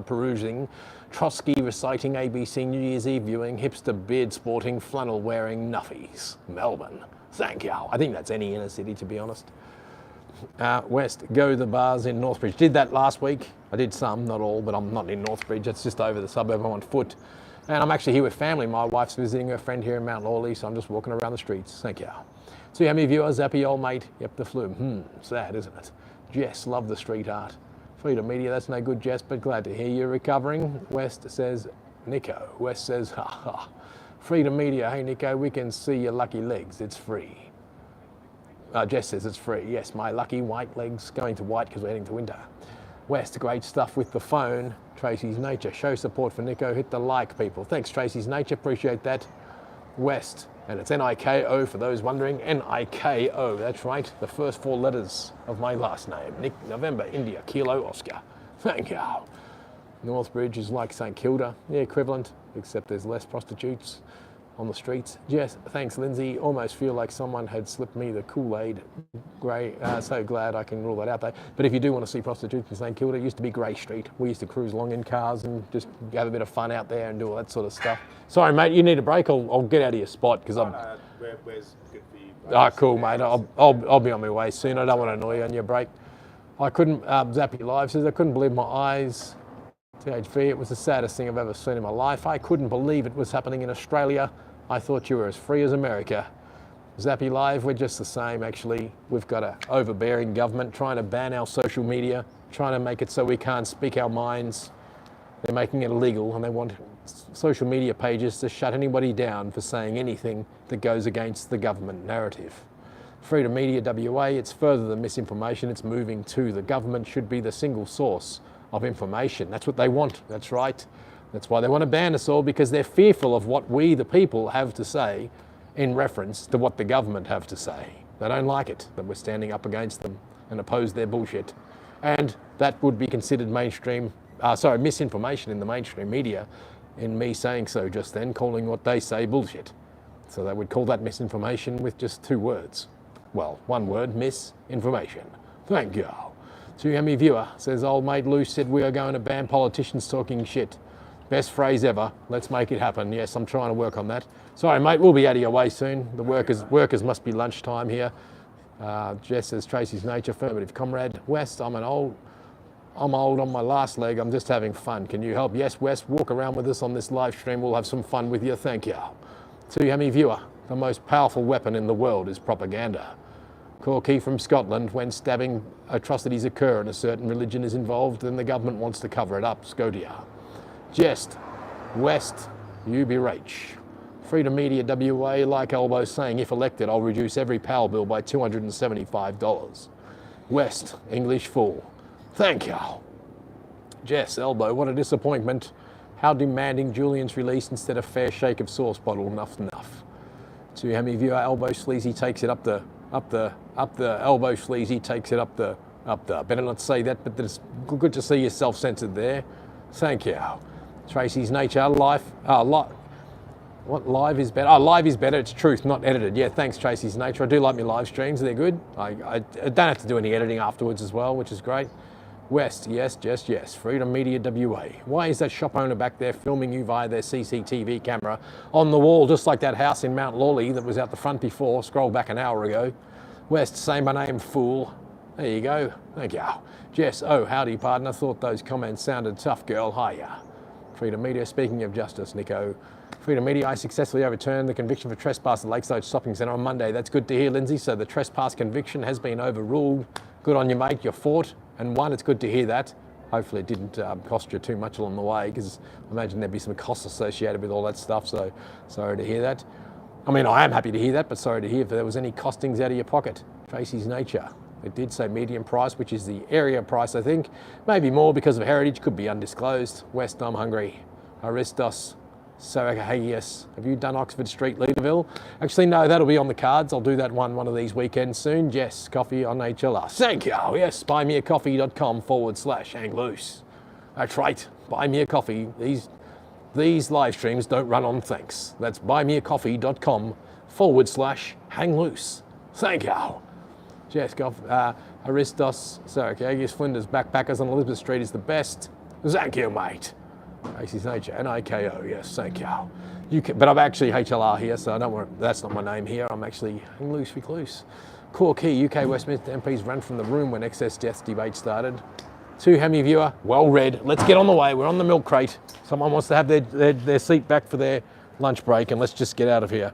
Speaker 1: perusing, Trotsky reciting, ABC New Year's Eve viewing, hipster beard sporting, flannel wearing, nuffies. Melbourne. Thank you. I think that's any inner city, to be honest. West, go the bars in Northbridge. Did that last week. I did some, not all, but I'm not in Northbridge. It's just over the suburb. I'm on foot. And I'm actually here with family. My wife's visiting her friend here in Mount Lawley, so I'm just walking around the streets. Thank you. See how many viewers? Zappy old mate. Yep, the flume. Sad, isn't it? Jess, love the street art. Freedom Media, that's no good, Jess, but glad to hear you're recovering. West says, Nico. West says, ha ha. Freedom Media, hey Nico, we can see your lucky legs. It's free. Jess says it's free. Yes, my lucky white legs, going to white because we're heading to winter. West, great stuff with the phone. Tracy's Nature, show support for Nico. Hit the like, people. Thanks, Tracy's Nature, appreciate that. West, and it's N-I-K-O for those wondering. N-I-K-O, that's right. The first 4 letters of my last name. Nick, November, India, Kilo, Oscar. Thank you. Northbridge is like St Kilda. Yeah, equivalent, except there's less prostitutes on the streets. Yes, thanks, Lindsay. Almost feel like someone had slipped me the Kool-Aid. Grey, so glad I can rule that out though. But if you do want to see prostitutes in St Kilda, it used to be Grey Street. We used to cruise along in cars and just have a bit of fun out there and do all that sort of stuff. Sorry, mate, you need a break. I'll get out of your spot because I'm.
Speaker 3: Where's good for you?
Speaker 1: Ah, cool, mate. I'll be on my way soon. I don't want to annoy you on your break. I couldn't. Zappy Live says I couldn't believe my eyes. THV, it was the saddest thing I've ever seen in my life. I couldn't believe it was happening in Australia. I thought you were as free as America. Zappy Live, we're just the same actually. We've got an overbearing government trying to ban our social media, trying to make it so we can't speak our minds. They're making it illegal and they want social media pages to shut anybody down for saying anything that goes against the government narrative. Freedom Media WA, it's further than misinformation, it's moving to the government should be the single source of information. That's what they want, that's right. That's why they want to ban us all, because they're fearful of what we, the people, have to say in reference to what the government have to say. They don't like it, that we're standing up against them and oppose their bullshit. And that would be considered misinformation in the mainstream media. in me saying so just then, calling what they say bullshit. So they would call that misinformation with just 2 words. Well, 1 word, misinformation. Thank you. Hemi viewer says, old mate Lou said we are going to ban politicians talking shit. Best phrase ever. Let's make it happen. Yes, I'm trying to work on that. Sorry, mate, we'll be out of your way soon. The workers must be lunchtime here. Jess says, Tracy's nature, affirmative. Comrade West, I'm old on my last leg. I'm just having fun. Can you help? Yes, West, walk around with us on this live stream. We'll have some fun with you. Thank you. Hemi viewer, the most powerful weapon in the world is propaganda. Corky from Scotland, when stabbing atrocities occur and a certain religion is involved, then the government wants to cover it up. Scotia. Jest, West, UBRH. Freedom Media WA, like Elbow saying, if elected, I'll reduce every power bill by $275. West, English fool. Thank you. Jess, Elbow, what a disappointment. How demanding Julian's release instead of fair shake of sauce bottle. Enough. Hemi viewer, Elbow Sleazy takes it up the elbow sleazy takes it up the. Better not say that, but it's good to see you self-censored there. Thank you. Tracy's nature, life, what live is better? Oh, live is better, it's truth, not edited. Yeah, thanks Tracy's nature. I do like my live streams, they're good. I don't have to do any editing afterwards as well, which is great. West, yes, just yes. Freedom Media WA. Why is that shop owner back there filming you via their CCTV camera on the wall, just like that house in Mount Lawley that was out the front before? Scroll back an hour ago. West, say my name, fool. There you go. Thank you. Jess, oh, howdy, partner. Thought those comments sounded tough, girl. Hiya. Freedom Media, speaking of justice, Nico. Freedom Media, I successfully overturned the conviction for trespass at Lakeside Shopping Centre on Monday. That's good to hear, Lindsay. So the trespass conviction has been overruled. Good on you, mate. You fought and won. It's good to hear that. Hopefully it didn't cost you too much along the way, because I imagine there'd be some costs associated with all that stuff. So sorry to hear that. I mean, I am happy to hear that, but sorry to hear if there was any costings out of your pocket. Tracy's nature. It did say medium price, which is the area price, I think. Maybe more because of heritage, could be undisclosed. West, I'm hungry. Aristos, Saracahias. Have you done Oxford Street, Leaderville? Actually, no, that'll be on the cards. I'll do that one of these weekends soon. Jess, coffee on HLR. Thank you. Yes, buymeacoffee.com/hang loose. That's right, buy me a coffee. These live streams don't run on thanks. That's buymeacoffee.com/hang loose. Thank you. Jess, Aristos, Saracahias, Flinders, Backpackers on Elizabeth Street is the best. Thank you, mate. Tracy's nature, NIKO, yes, thank you. But I'm actually HLR here, so don't worry, that's not my name here. I'm actually Hang Loose Recluse. Core Key, UK Westminster MPs ran from the room when excess deaths debate started. Hemi viewer, well read. Let's get on the way, we're on the milk crate. Someone wants to have their seat back for their lunch break, and let's just get out of here.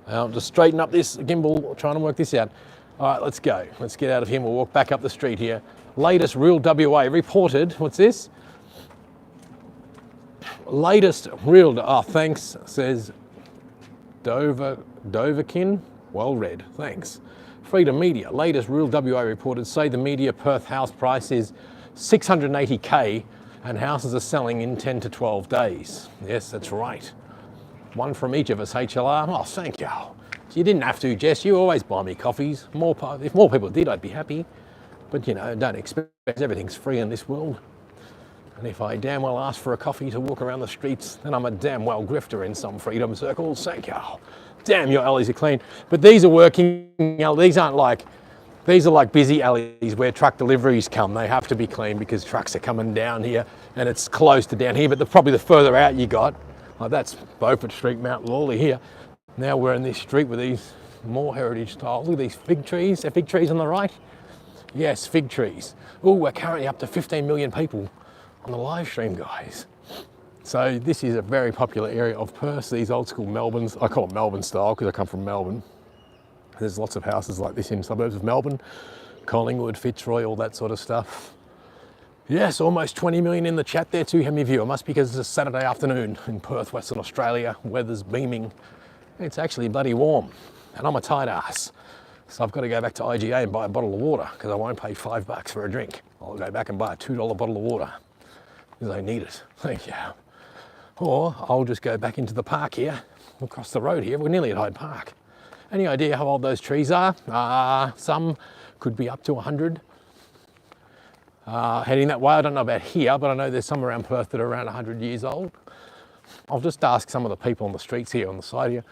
Speaker 1: I'll just straighten up this gimbal, trying to work this out. All right, let's go. Let's get out of here. We'll walk back up the street here. Latest Real WA reported, what's this? Latest Real, thanks, says Doverkin. Well read, thanks. Freedom Media, latest Real WA reported, say the media Perth house price is 680K and houses are selling in 10 to 12 days. Yes, that's right. One from each of us, HLR. Oh, thank you. You didn't have to, Jess. You always buy me coffees. If more people did, I'd be happy. But, you know, don't expect everything's free in this world. And if I damn well ask for a coffee to walk around the streets, then I'm a damn well grifter in some freedom circles. Thank you. Damn, your alleys are clean. But these are working, these are like busy alleys where truck deliveries come. They have to be clean because trucks are coming down here and it's close to down here, but probably the further out you got. Oh, that's Beaufort Street, Mount Lawley here. Now we're in this street with these more heritage style. Look at these fig trees. Are fig trees on the right? Yes, fig trees. Oh, we're currently up to 15 million people on the live stream, guys. So this is a very popular area of Perth. These old school Melbournes, I call it Melbourne style because I come from Melbourne. There's lots of houses like this in suburbs of Melbourne, Collingwood, Fitzroy, all that sort of stuff. Yes, almost 20 million in the chat there too, Hemi viewer. Must be because it's a Saturday afternoon in Perth, Western Australia. Weather's beaming. It's actually bloody warm and I'm a tight ass. So I've got to go back to IGA and buy a bottle of water because I won't pay $5 for a drink. I'll go back and buy a $2 bottle of water because I need it. Thank you. Or I'll just go back into the park here, across the road here. We're nearly at Hyde Park. Any idea how old those trees are? Some could be up to 100. heading that way. I don't know about here, but I know there's some around Perth that are around 100 years old. I'll just ask some of the people on the streets here on the side here.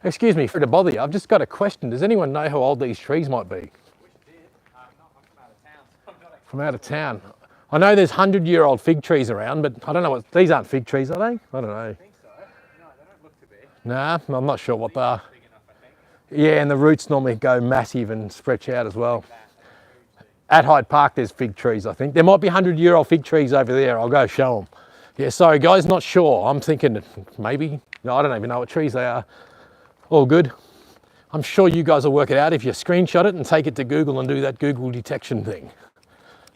Speaker 1: Excuse me for to bother you. I've just got a question. Does anyone know how old these trees might be? From out of town. I know there's 100-year-old fig trees around, but I don't know what, these aren't fig trees, are they? I don't know.
Speaker 3: I think so. No, they don't look to be.
Speaker 1: Nah, I'm not sure what they are.
Speaker 3: Big enough, I think.
Speaker 1: Yeah, and the roots normally go massive and stretch out as well. At Hyde Park, there's fig trees, I think. There might be 100-year-old fig trees over there. I'll go show them. Yeah, sorry guys, not sure. I'm thinking maybe. No, I don't even know what trees they are. All good. I'm sure you guys will work it out if you screenshot it and take it to Google and do that Google detection thing.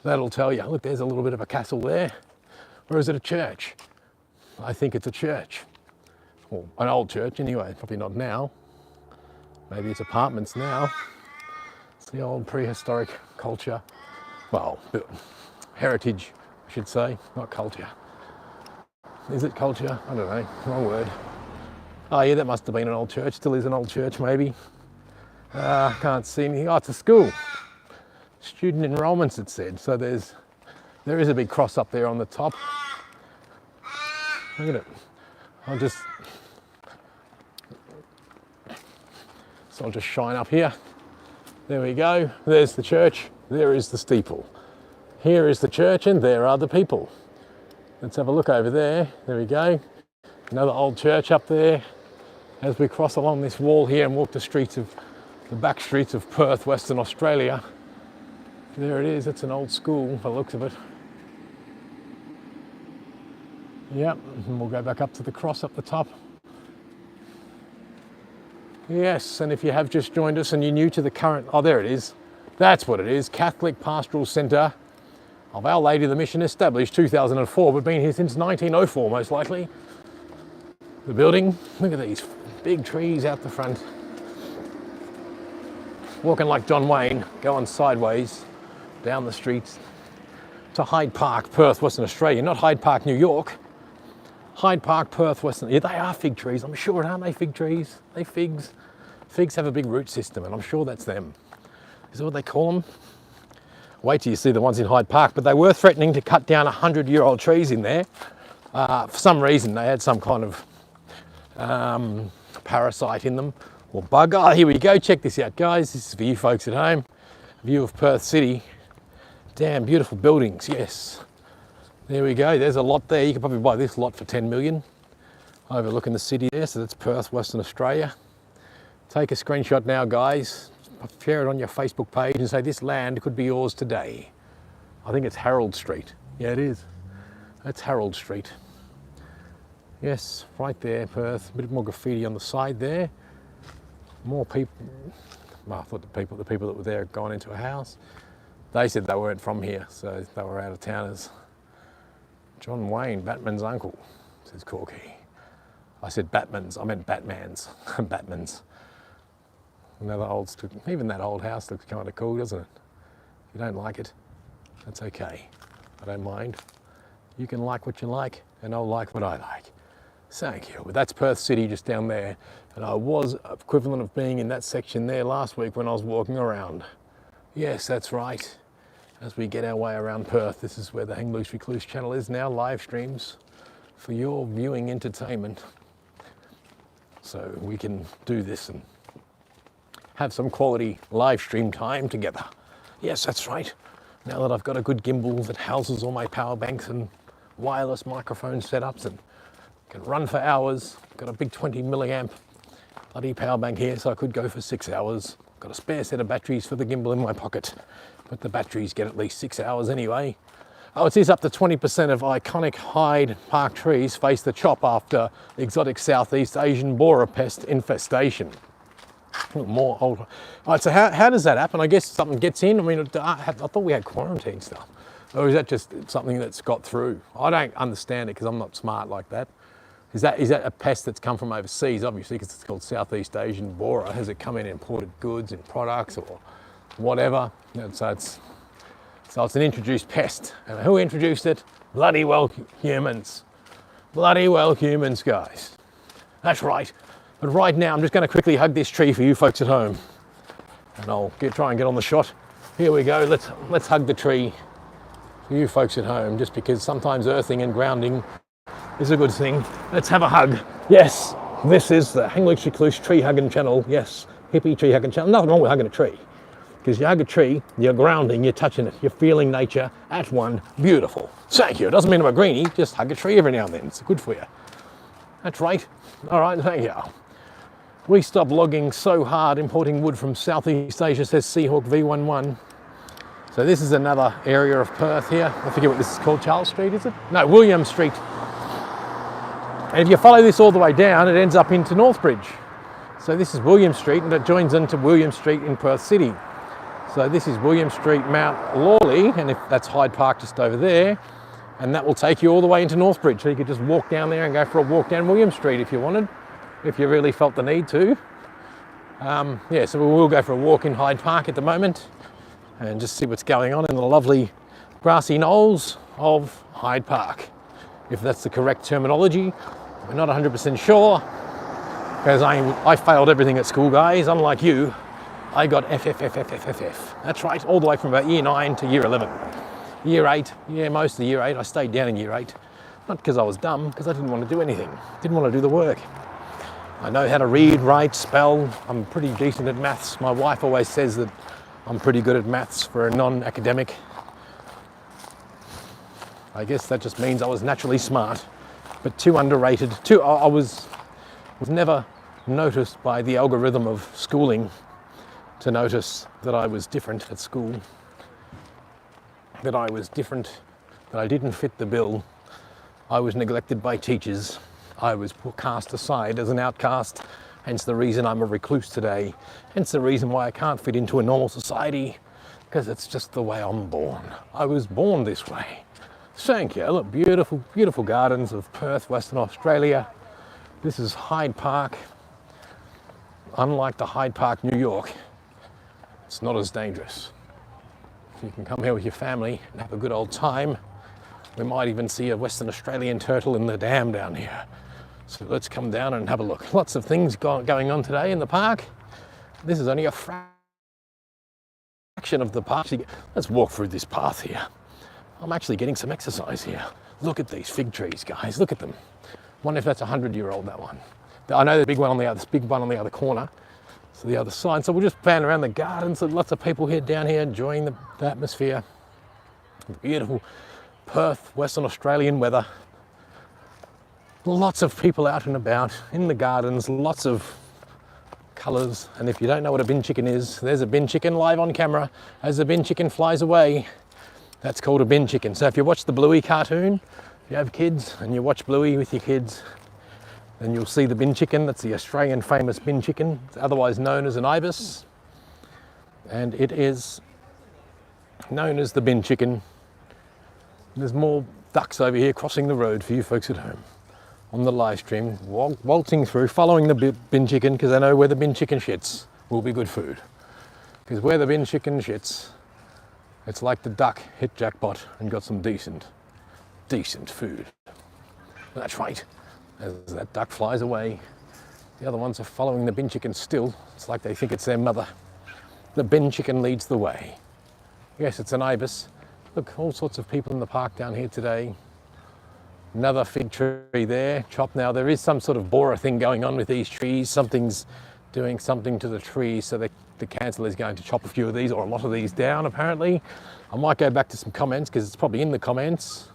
Speaker 1: That'll tell you. Look, there's a little bit of a castle there. Or is it a church? I think it's a church. Well, an old church anyway, probably not now. Maybe it's apartments now. It's the old prehistoric culture. Well, heritage, I should say, not culture. Is it culture? I don't know, wrong word. Oh yeah, that must have been an old church. Still is an old church, maybe. Can't see anything. Oh, it's a school. Student enrolments, it said. So there is a big cross up there on the top. Look at it. I'll just shine up here. There we go. There's the church. There is the steeple. Here is the church and there are the people. Let's have a look over there. There we go. Another old church up there. As we cross along this wall here and walk the back streets of Perth, Western Australia. There it is. It's an old school by the looks of it. Yep, and we'll go back up to the cross up the top. Yes, and if you have just joined us and you're new to the current, oh, there it is. That's what it is. Catholic Pastoral Centre of Our Lady of the Mission, established 2004, but been here since 1904, most likely. The building, look at these big trees out the front. Walking like John Wayne, going sideways down the streets to Hyde Park, Perth, Western Australia. Not Hyde Park, New York. Hyde Park, Perth, Western. Yeah, they are fig trees. I'm sure, aren't they fig trees? They figs. Figs have a big root system, and I'm sure that's them. Is that what they call them? Wait till you see the ones in Hyde Park. But they were threatening to cut down 100-year-old trees in there. For some reason, they had some kind of parasite in them or bug. Oh, here we go. Check this out, guys. This is for you folks at home. View of Perth City. Damn beautiful buildings. Yes. There we go. There's a lot there. You could probably buy this lot for 10 million. Overlooking the city there. So that's Perth, Western Australia. Take a screenshot now, guys. Share it on your Facebook page and say this land could be yours today. I think it's Harold Street. Yeah, it is. That's Harold Street. Yes, right there, Perth. A bit more graffiti on the side there. More people. Well, I thought the people that were there had gone into a house. They said they weren't from here, so they were out of towners. John Wayne, Batman's uncle, says Corky. I said Batman's, I meant Batman's. Batman's. Another old, even that old house looks kind of cool, doesn't it? If you don't like it, that's okay. I don't mind. You can like what you like, and I'll like what I like. Thank you. But that's Perth City just down there. And I was equivalent of being in that section there last week when I was walking around. Yes, that's right. As we get our way around Perth, this is where the Hang Loose Recluse channel is now, live streams for your viewing entertainment. So we can do this and have some quality live stream time together. Yes, that's right. Now that I've got a good gimbal that houses all my power banks and wireless microphone setups and can run for hours. Got a big 20 milliamp bloody power bank here, so I could go for 6 hours. Got a spare set of batteries for the gimbal in my pocket, but the batteries get at least 6 hours anyway. Oh, it is up to 20% of iconic Hyde Park trees face the chop after exotic Southeast Asian borer pest infestation. More old. All right, so how does that happen? I guess something gets in. I mean, I thought we had quarantine stuff. Or is that just something that's got through? I don't understand it because I'm not smart like that. Is that a pest that's come from overseas, obviously, because it's called Southeast Asian borer? Has it come in imported goods and products or whatever? So it's an introduced pest. And who introduced it? Bloody well humans. Bloody well humans, guys. That's right. But right now, I'm just going to quickly hug this tree for you folks at home. And I'll try and get on the shot. Here we go. Let's hug the tree for you folks at home, just because sometimes earthing and grounding is a good thing. Let's have a hug. Yes, this is the Henglich Recluse tree hugging channel. Yes, hippie tree hugging channel. Nothing wrong with hugging a tree. Because you hug a tree, you're grounding, you're touching it, you're feeling nature at one. Beautiful. Thank you. It doesn't mean I'm a greenie, just hug a tree every now and then. It's good for you. That's right. All right, thank you. We stopped logging so hard importing wood from Southeast Asia, says Seahawk V11. So this is another area of Perth here. I forget what this is called. Charles Street, is it? No, William Street. And if you follow this all the way down, it ends up into Northbridge. So this is William Street, and it joins into William Street in Perth City. So this is William Street, Mount Lawley, and if that's Hyde Park just over there, and that will take you all the way into Northbridge. So you could just walk down there and go for a walk down William Street if you wanted, if you really felt the need to. Yeah, so we will go for a walk in Hyde Park at the moment and just see what's going on in the lovely grassy knolls of Hyde Park. If that's the correct terminology, we're not 100% sure, because I failed everything at school, guys, unlike you. I got FFFFFFF. That's right, all the way from about year 9 to year 11. Year 8, yeah, most of year 8, I stayed down in year 8. Not because I was dumb, because I didn't want to do anything. Didn't want to do the work. I know how to read, write, spell. I'm pretty decent at maths. My wife always says that I'm pretty good at maths for a non-academic. I guess that just means I was naturally smart, but too underrated. I was never noticed by the algorithm of schooling to notice that I was different at school, that I was different, that I didn't fit the bill. I was neglected by teachers. I was cast aside as an outcast, hence the reason I'm a recluse today, hence the reason why I can't fit into a normal society, because it's just the way I'm born. I was born this way. Thank you. Look, beautiful, beautiful gardens of Perth, Western Australia. This is Hyde Park. Unlike the Hyde Park, New York, it's not as dangerous. You can come here with your family and have a good old time. We might even see a Western Australian turtle in the dam down here. So let's come down and have a look. Lots of things going on today in the park. This is only a fraction of the park. Let's walk through this path here. I'm actually getting some exercise here. Look at these fig trees, guys. Look at them. Wonder if that's a 100-year-old, that one. I know the big one on the other, this big one on the other corner. So the other side. So we'll just fan around the gardens. So lots of people here down here enjoying the atmosphere. The beautiful Perth, Western Australian weather. Lots of people out and about in the gardens. Lots of colours. And if you don't know what a bin chicken is, there's a bin chicken live on camera as the bin chicken flies away. That's called a bin chicken. So if you watch the Bluey cartoon, if you have kids and you watch Bluey with your kids, then you'll see the bin chicken. That's the Australian famous bin chicken. It's otherwise known as an ibis. And it is known as the bin chicken. There's more ducks over here crossing the road for you folks at home on the live stream, waltzing through, following the bin chicken, because they know where the bin chicken shits will be good food. Because where the bin chicken shits, it's like the duck hit jackpot and got some decent food. That's right. As that duck flies away, the other ones are following the bin chicken still. It's like they think it's their mother. The bin chicken leads the way. Yes, it's an ibis. Look, all sorts of people in the park down here today. Another fig tree there, chopped. Now there is some sort of borer thing going on with these trees. Something's doing something to the trees, so the council is going to chop a few of these, or a lot of these down apparently. I might go back to some comments, because it's probably in the comments.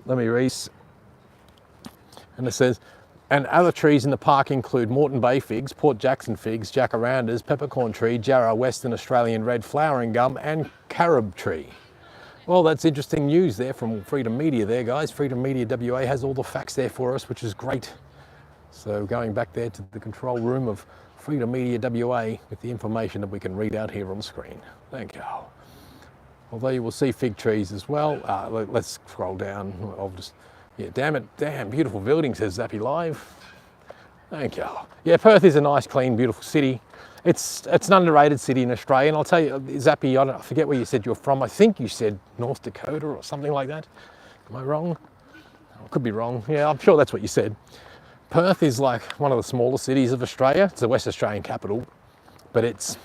Speaker 1: Let me read. And it says, and other trees in the park include Moreton Bay figs, Port Jackson figs, jacarandas, peppercorn tree, jarrah, Western Australian red flowering gum, and carob tree. Well, that's interesting news there from Freedom Media there, guys. Freedom Media WA has all the facts there for us, which is great. So going back there to the control room of Freedom Media WA with the information that we can read out here on screen. Thank you. Although you will see fig trees as well. Let's scroll down. I'll just, yeah, damn beautiful building, says Zappy Live. Thank you. Yeah, Perth is a nice, clean, beautiful city. It's an underrated city in Australia, and I'll tell you, Zappy, I forget where you said you're from. I think you said North Dakota or something like that. Am I wrong? I could be wrong. Yeah, I'm sure that's what you said. Perth is like one of the smaller cities of Australia. It's the West Australian capital, but it's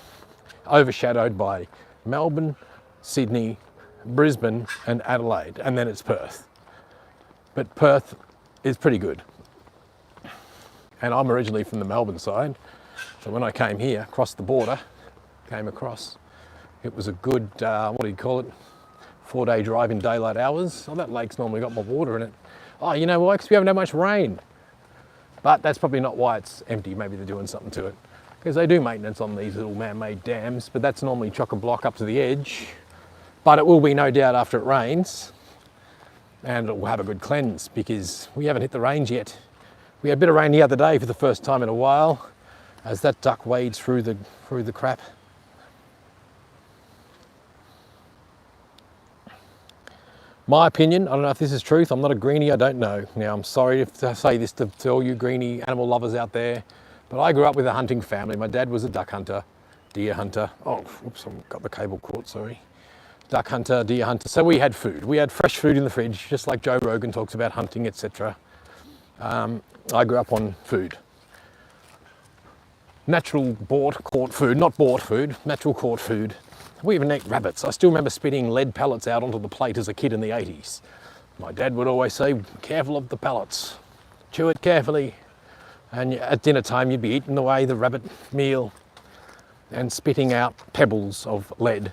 Speaker 1: overshadowed by Melbourne, Sydney, Brisbane and Adelaide, and then it's Perth. But Perth is pretty good. And I'm originally from the Melbourne side, so when I came here, across the border, came across, it was a good, what do you call it, 4-day drive in daylight hours. Oh, that lake's normally got more water in it. Oh, you know why? Because we haven't had much rain. But that's probably not why it's empty. Maybe they're doing something to it. Because they do maintenance on these little man-made dams, but that's normally chock-a-block up to the edge. But it will be, no doubt, after it rains. And it will have a good cleanse, because we haven't hit the range yet. We had a bit of rain the other day for the first time in a while, as that duck wades through the crap. My opinion, I don't know if this is truth, I'm not a greenie, I don't know. Now, I'm sorry to say this to all you greenie animal lovers out there, but I grew up with a hunting family. My dad was a duck hunter, deer hunter. Oh, oops, I've got the cable caught, sorry. Duck hunter, deer hunter. So we had food. We had fresh food in the fridge, just like Joe Rogan talks about hunting, etc. I grew up on food. Natural caught food, not bought food, natural caught food. We even ate rabbits. I still remember spitting lead pellets out onto the plate as a kid in the 80s. My dad would always say, careful of the pellets, chew it carefully. And at dinner time, you'd be eating away the rabbit meal and spitting out pebbles of lead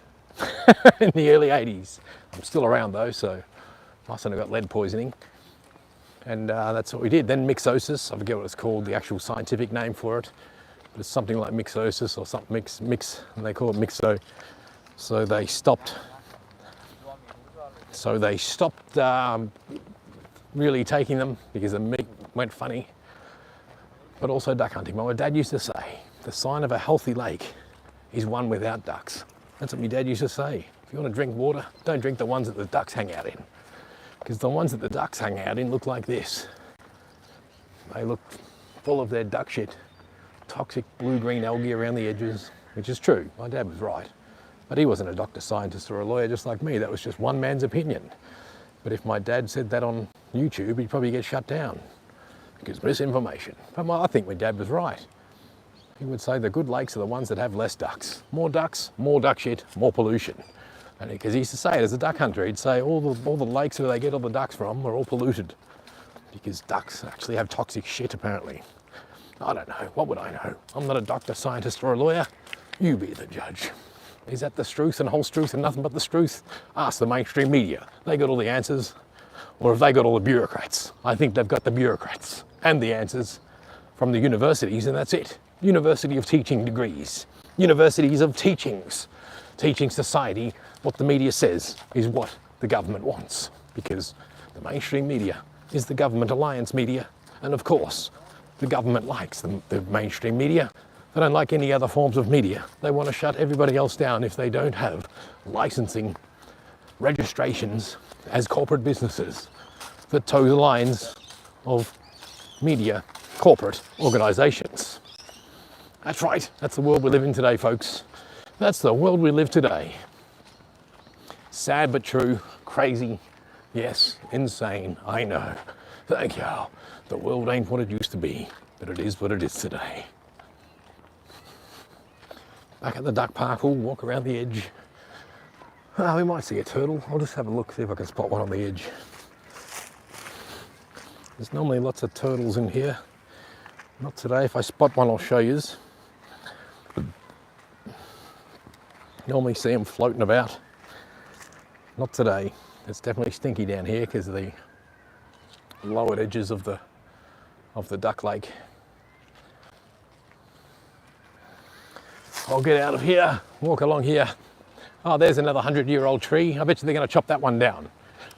Speaker 1: in the early 80s. I'm still around though, so I mustn't have got lead poisoning. And that's what we did. Then mixosis, I forget what it's called, the actual scientific name for it. But it's something like mixosis or something, mix, and they call it mixo. So they stopped really taking them because the meat went funny. But also duck hunting. My dad used to say, the sign of a healthy lake is one without ducks. That's what my dad used to say. If you want to drink water, don't drink the ones that the ducks hang out in. Because the ones that the ducks hang out in look like this. They look full of their duck shit. Toxic blue-green algae around the edges, which is true. My dad was right. But he wasn't a doctor, scientist or a lawyer just like me. That was just one man's opinion. But if my dad said that on YouTube, he'd probably get shut down because misinformation. But I think my dad was right. He would say the good lakes are the ones that have less ducks. More ducks, more duck shit, more pollution. And because he used to say it as a duck hunter, he'd say all the lakes where they get all the ducks from are all polluted because ducks actually have toxic shit apparently. I don't know. What would I know? I'm not a doctor, scientist or a lawyer. You be the judge. Is that the truth and whole truth and nothing but the truth? Ask the mainstream media. They got all the answers. Or have they got all the bureaucrats? I think they've got the bureaucrats and the answers from the universities, and that's it. University of teaching degrees. Universities of teachings. Teaching society what the media says is what the government wants. Because the mainstream media is the government alliance media. And of course, the government likes the mainstream media. They don't like any other forms of media. They want to shut everybody else down if they don't have licensing registrations as corporate businesses that toe the lines of media corporate organizations. That's right. That's the world we live in today, folks. That's the world we live today. Sad but true, crazy, yes, insane, I know. Thank you. The world ain't what it used to be, but it is what it is today. Back at the duck park, we'll walk around the edge. Oh, we might see a turtle. I'll just have a look, see if I can spot one on the edge. There's normally lots of turtles in here. Not today. If I spot one, I'll show yous. Normally see them floating about. Not today. It's definitely stinky down here because of the lowered edges of the duck lake. I'll get out of here, walk along here. Oh, there's another 100-year-old tree. I bet you they're going to chop that one down.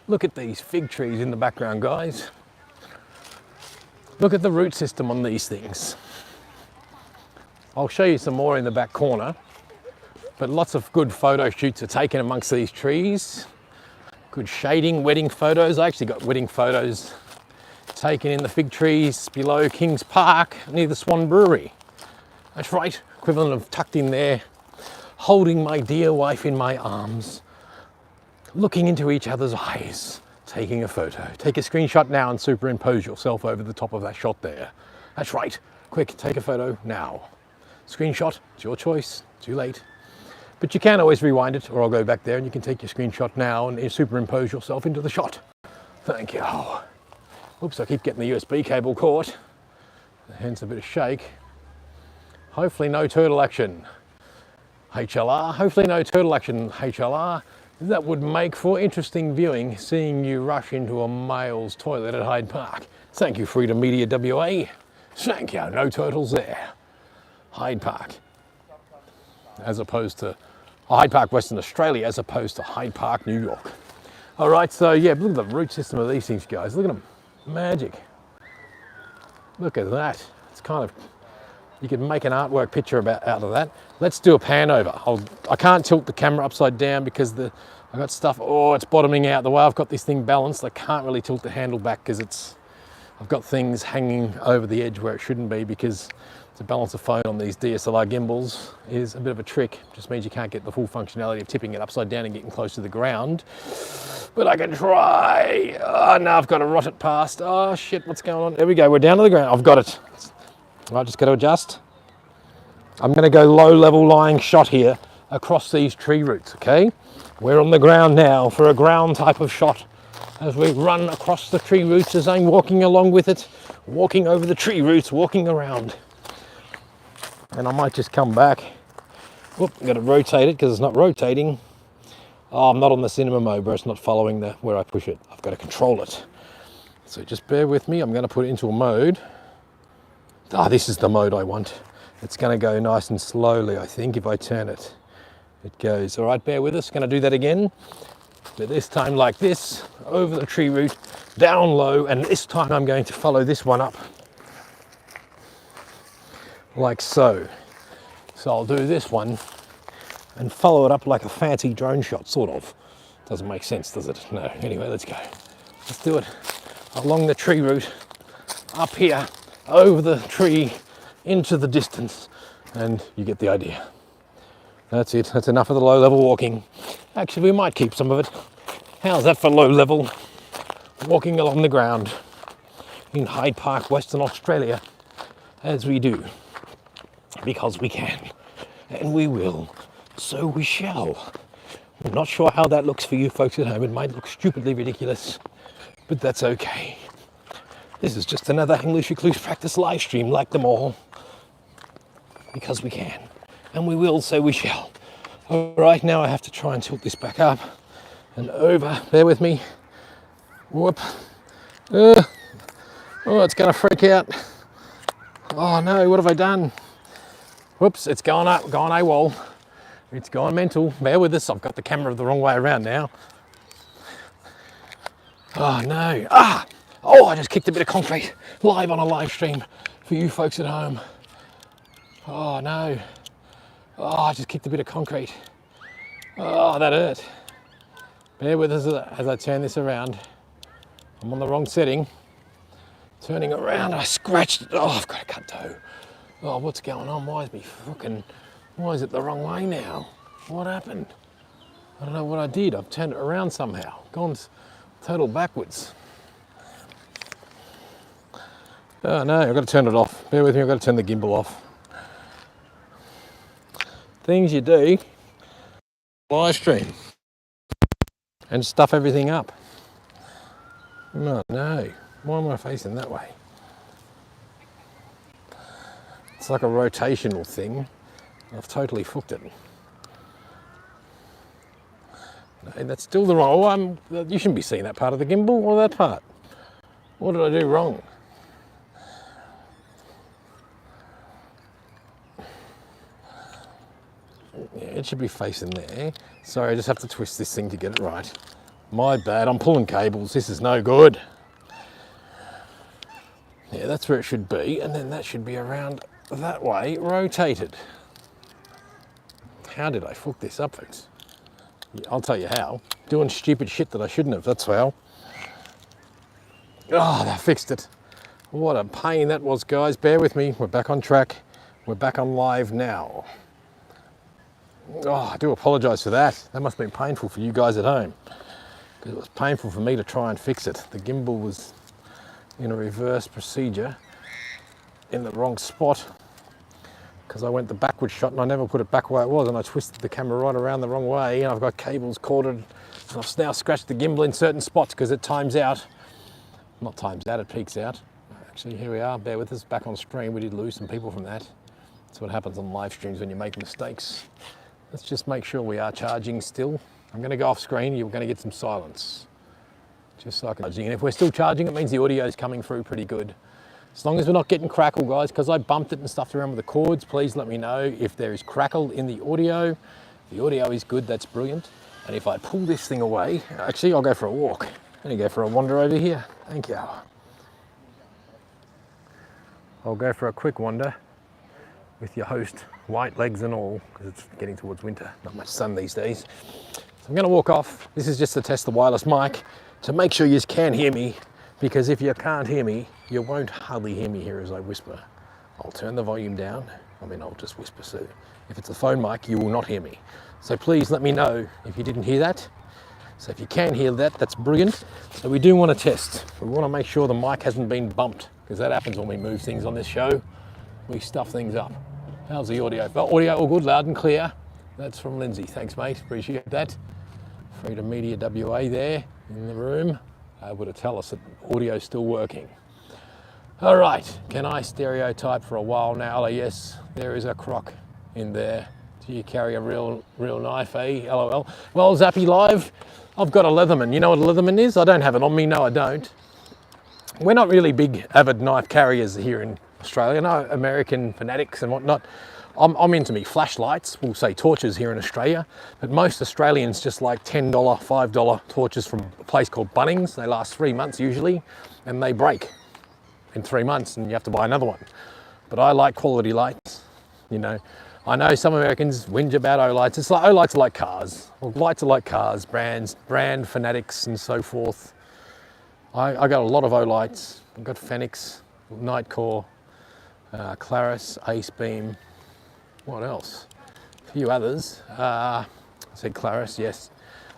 Speaker 1: Look at these fig trees in the background, guys. Look at the root system on these things. I'll show you some more in the back corner, but lots of good photo shoots are taken amongst these trees. Good shading, wedding photos. I actually got wedding photos taken in the fig trees below Kings Park near the Swan Brewery. That's right, equivalent of tucked in there, holding my dear wife in my arms, looking into each other's eyes, taking a photo. Take a screenshot now and superimpose yourself over the top of that shot there. That's right, quick, take a photo now. Screenshot, it's your choice, too late. But you can always rewind it, or I'll go back there and you can take your screenshot now and superimpose yourself into the shot. Thank you. Oops, I keep getting the USB cable caught. Hence a bit of shake. Hopefully no turtle action. HLR, hopefully no turtle action, HLR. That would make for interesting viewing, seeing you rush into a male's toilet at Hyde Park. Thank you, Freedom Media WA. Thank you, no turtles there. Hyde Park. As opposed to Hyde Park, Western Australia, as opposed to Hyde Park, New York. All right, so yeah, look at the root system of these things, guys. Look at them, magic. Look at that. It's kind of, you could make an artwork picture out of that. Let's do a pan over. I can't tilt the camera upside down because I've got stuff, it's bottoming out. The way I've got this thing balanced, I can't really tilt the handle back because I've got things hanging over the edge where it shouldn't be, because to balance a phone on these DSLR gimbals is a bit of a trick. Just means you can't get the full functionality of tipping it upside down and getting close to the ground. But I can try. Oh, no, I've got to rot it past. Oh shit, what's going on? There we go, we're down to the ground. I've got it. Right, just got to adjust. I'm going to go low level lying shot here across these tree roots, okay? We're on the ground now for a ground type of shot as we run across the tree roots as I'm walking along with it, walking over the tree roots, walking around. And I might just come back. Whoop, I'm going to rotate it because it's not rotating. Oh, I'm not on the cinema mode where it's not following where I push it. I've got to control it. So just bear with me. I'm going to put it into a mode. This is the mode I want. It's going to go nice and slowly, I think, if I turn it. It goes. All right, bear with us. Going to do that again. But this time like this, over the tree root, down low, and this time I'm going to follow this one up. Like so. So I'll do this one and follow it up like a fancy drone shot, sort of. Doesn't make sense, does it? No. Anyway, let's go. Let's do it along the tree root, up here, over the tree, into the distance, and you get the idea. That's it. That's enough of the low level walking. Actually, we might keep some of it. How's that for low level walking along the ground in Hyde Park, Western Australia, as we do, because we can, and we will, so we shall. I'm not sure how that looks for you folks at home. It might look stupidly ridiculous, but that's okay. This is just another English Recluse practice live stream like them all, because we can, and we will, so we shall. All right, now I have to try and tilt this back up and over. Bear with me. Whoop. Oh, it's going to freak out. Oh no, what have I done? Whoops, it's gone up, gone AWOL. It's gone mental. Bear with us, I've got the camera the wrong way around now. Oh no. Oh, I just kicked a bit of concrete live on a live stream for you folks at home. Oh no. Oh, I just kicked a bit of concrete. Oh, that hurt. Bear with us as I turn this around. I'm on the wrong setting. Turning around, I scratched it. Oh, I've got a cut toe. Oh, what's going on? Why is it the wrong way now? What happened? I don't know what I did. I've turned it around somehow. Gone total backwards. Oh no, I've got to turn it off. Bear with me, I've got to turn the gimbal off. Things you do, live stream, and stuff everything up. Oh no, why am I facing that way? It's like a rotational thing. I've totally fucked it. No, that's still the wrong. You shouldn't be seeing that part of the gimbal or that part. What did I do wrong? Yeah, it should be facing there. Sorry, I just have to twist this thing to get it right. My bad, I'm pulling cables. This is no good. Yeah, that's where it should be, and then that should be around that way, rotated. How did I fuck this up, folks? Yeah, I'll tell you how. Doing stupid shit that I shouldn't have, that's how. Oh, that fixed it. What a pain that was, guys. Bear with me, we're back on track. We're back on live now. Oh, I do apologise for that. That must have been painful for you guys at home. Because it was painful for me to try and fix it. The gimbal was in a reverse procedure in the wrong spot. because I went the backward shot and I never put it back where it was, and I twisted the camera right around the wrong way, and I've got cables corded, and I've now scratched the gimbal in certain spots because it times out. Not times out, it peaks out. Actually, here we are, bear with us, back on stream. We did lose some people from that. That's what happens on live streams when you make mistakes. Let's just make sure we are charging still. I'm going to go off screen, you're going to get some silence. Just so I can... And if we're still charging, it means the audio is coming through pretty good. As long as we're not getting crackle, guys, because I bumped it and stuffed around with the cords, please let me know if there is crackle in the audio. If the audio is good, that's brilliant. And if I pull this thing away, actually I'll go for a walk. I'm going to go for a wander over here. Thank you. I'll go for a quick wander with your host, white legs and all, because it's getting towards winter. Not much sun these days. So I'm going to walk off. This is just to test the wireless mic to make sure you can hear me, because if you can't hear me, you won't hardly hear me here as I whisper. I'll turn the volume down. I mean, I'll just whisper. So if it's a phone mic, you will not hear me. So please let me know if you didn't hear that. So if you can hear that, that's brilliant. So we do want to test. We want to make sure the mic hasn't been bumped, because that happens when we move things on this show. We stuff things up. How's the audio? Oh, audio all good, loud and clear. That's from Lindsay. Thanks, mate. Appreciate that. Freedom Media WA there in the room, able to tell us that audio is still working. All right, can I stereotype for a while now? Yes, there is a croc in there. Do you carry a real knife, eh? LOL. Well, Zappy Live, I've got a Leatherman. You know what a Leatherman is? I don't have it on me. No, I don't. We're not really big avid knife carriers here in Australia. No, American fanatics and whatnot. I'm into me flashlights, we'll say torches here in Australia, but most Australians just like $10, $5 torches from a place called Bunnings. They last 3 months usually, and they break in 3 months and you have to buy another one. But I like quality lights, you know. I know some Americans whinge about O-lights. It's like O-lights are like cars. Well, lights are like cars, brand fanatics and so forth. I got a lot of O-lights. I've got Fenix, Nightcore, Claris, Ace Beam. What else? A few others. I said Claris, yes.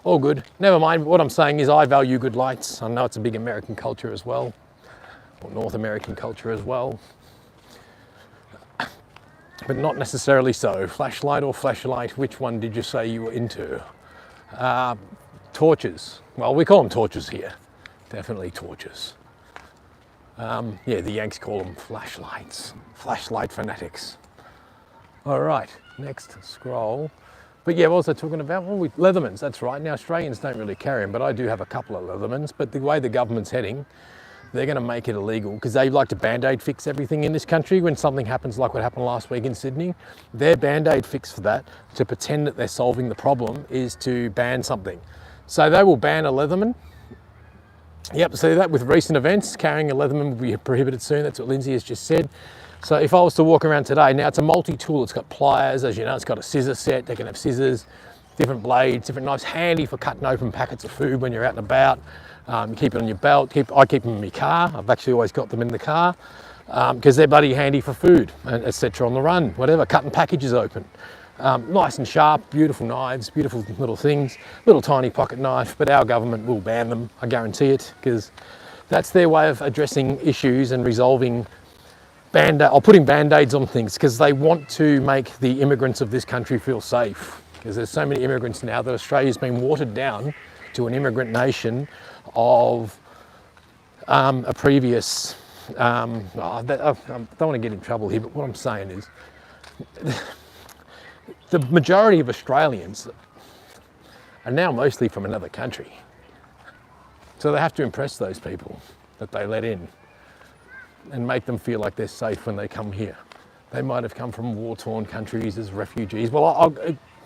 Speaker 1: All good. Never mind. What I'm saying is I value good lights. I know it's a big American culture as well, or North American culture as well, but not necessarily so. Flashlight or flashlight, which one did you say you were into? Torches. Well, we call them torches here. Definitely torches. Yeah, the Yanks call them flashlights. Flashlight fanatics. All right, next scroll. But yeah, what was I talking about? Well, Leathermans, that's right. Now, Australians don't really carry them, but I do have a couple of Leathermans. But the way the government's heading, they're going to make it illegal because they like to Band-Aid fix everything in this country. When something happens like what happened last week in Sydney, their Band-Aid fix for that, to pretend that they're solving the problem, is to ban something. So they will ban a Leatherman. Yep, so that with recent events, carrying a Leatherman will be prohibited soon. That's what Lindsay has just said. So if I was to walk around today, now it's a multi-tool, it's got pliers, as you know, it's got a scissor set, they can have scissors, different blades, different knives, handy for cutting open packets of food when you're out and about. You keep it on your belt, I keep them in my car, I've actually always got them in the car, because they're bloody handy for food, etc. on the run, whatever, cutting packages open. Nice and sharp, beautiful knives, beautiful little things, little tiny pocket knife, but our government will ban them, I guarantee it, because that's their way of addressing issues and resolving putting Band-Aids on things, because they want to make the immigrants of this country feel safe, because there's so many immigrants now that Australia's been watered down to an immigrant nation of a previous, I don't want to get in trouble here, but what I'm saying is the majority of Australians are now mostly from another country. So they have to impress those people that they let in and make them feel like they're safe when they come here. They might have come from war-torn countries as refugees. Well,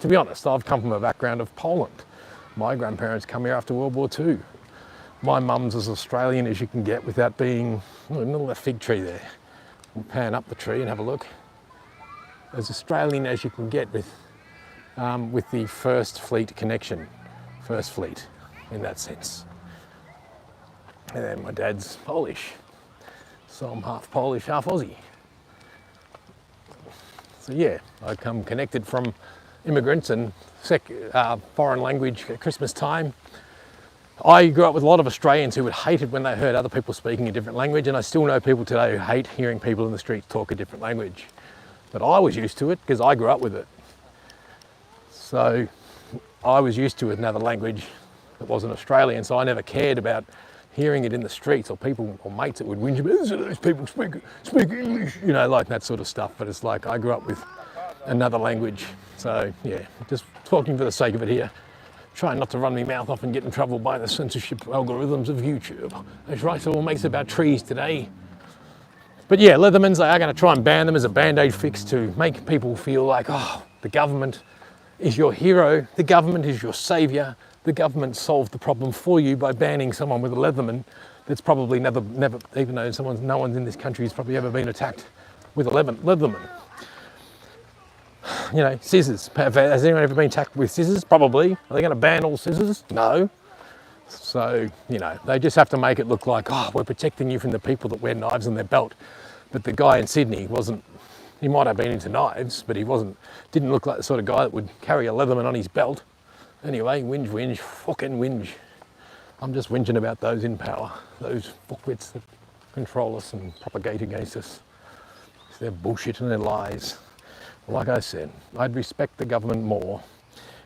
Speaker 1: to be honest, I've come from a background of Poland. My grandparents come here after World War II. My mum's as Australian as you can get without being, little fig tree there. We'll pan up the tree and have a look. As Australian as you can get with the First Fleet connection. First Fleet, in that sense. And then my dad's Polish. So I'm half Polish, half Aussie. So yeah, I come connected from immigrants and foreign language at Christmas time. I grew up with a lot of Australians who would hate it when they heard other people speaking a different language, and I still know people today who hate hearing people in the streets talk a different language. But I was used to it because I grew up with it. So I was used to another language that wasn't Australian, so I never cared about hearing it in the streets or people or mates that would whinge about those people speak English, you know, like that sort of stuff. But it's like I grew up with another language. So yeah, just talking for the sake of it here. Trying not to run my mouth off and get in trouble by the censorship algorithms of YouTube. That's right, so all makes about trees today. But yeah, Leathermans, they are going to try and ban them as a band-aid fix to make people feel like, oh, the government is your hero, the government is your saviour, the government solved the problem for you by banning someone with a Leatherman that's probably never, even though no one's in this country has probably ever been attacked with a Leatherman. You know, scissors. Has anyone ever been attacked with scissors? Probably. Are they going to ban all scissors? No. So, you know, they just have to make it look like, oh, we're protecting you from the people that wear knives in their belt. But the guy in Sydney wasn't, he might have been into knives, but he didn't look like the sort of guy that would carry a Leatherman on his belt. Anyway, whinge, fucking whinge. I'm just whinging about those in power, those fuckwits that control us and propagate against us. It's their bullshit and their lies. Like I said, I'd respect the government more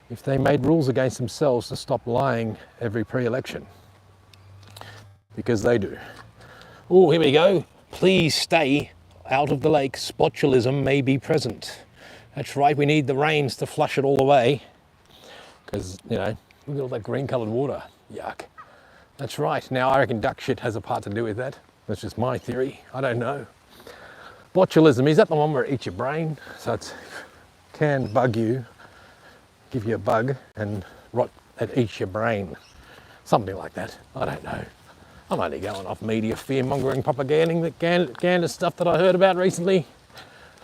Speaker 1: if they made rules against themselves to stop lying every pre-election. Because they do. Oh, here we go. Please stay out of the lake. Botulism may be present. That's right, we need the rains to flush it all away. Because, you know, look at all that green coloured water. Yuck. That's right. Now, I reckon duck shit has a part to do with that. That's just my theory. I don't know. Botulism, is that the one where it eats your brain? So it can bug you, give you a bug, and it eats your brain. Something like that. I don't know. I'm only going off media fear-mongering, propaganda stuff that I heard about recently.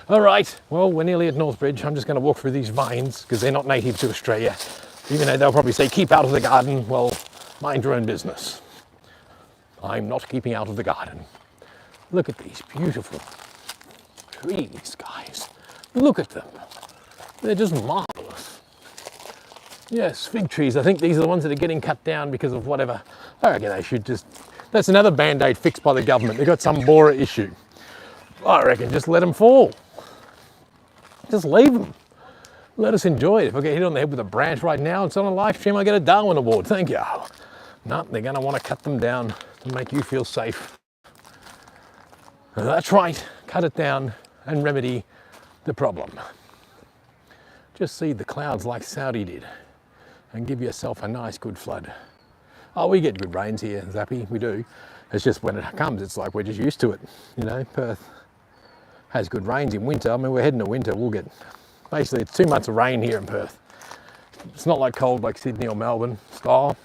Speaker 1: All right, well, we're nearly at Northbridge. I'm just going to walk through these vines because they're not native to Australia. Even though they'll probably say, keep out of the garden. Well, mind your own business. I'm not keeping out of the garden. Look at these beautiful trees, guys. Look at them. They're just marvellous. Yes, fig trees. I think these are the ones that are getting cut down because of whatever. I reckon they should just... That's another band-aid fixed by the government. They've got some Bora issue. I reckon just let them fall. Just leave them. Let us enjoy it. If I get hit on the head with a branch right now, it's on a live stream, I get a Darwin Award. Thank you. No, they're going to want to cut them down to make you feel safe. That's right. Cut it down and remedy the problem. Just seed the clouds like Saudi did and give yourself a nice good flood. Oh, we get good rains here, Zappy, we do. It's just when it comes, it's like we're just used to it. You know, Perth has good rains in winter. I mean, we're heading to winter, we'll get, basically it's 2 months of rain here in Perth. It's not like cold like Sydney or Melbourne style.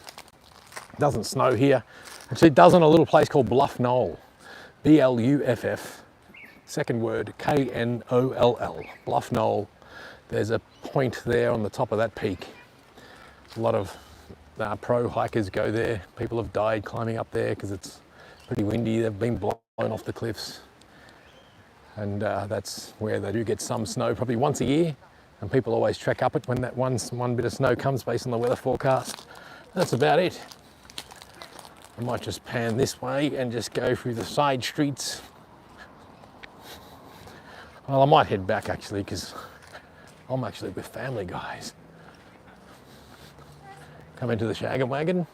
Speaker 1: It doesn't snow here. Actually, it does on a little place called Bluff Knoll. B-L-U-F-F. Second word, K-N-O-L-L. Bluff Knoll. There's a point there on the top of that peak. A lot of pro hikers go there. People have died climbing up there because it's pretty windy. They've been blown off the cliffs. And that's where they do get some snow, probably once a year. And people always trek up it when that one bit of snow comes based on the weather forecast. That's about it. I might just pan this way and just go through the side streets. Well, I might head back actually because I'm actually with family, guys. Come into the Shag and Wagon.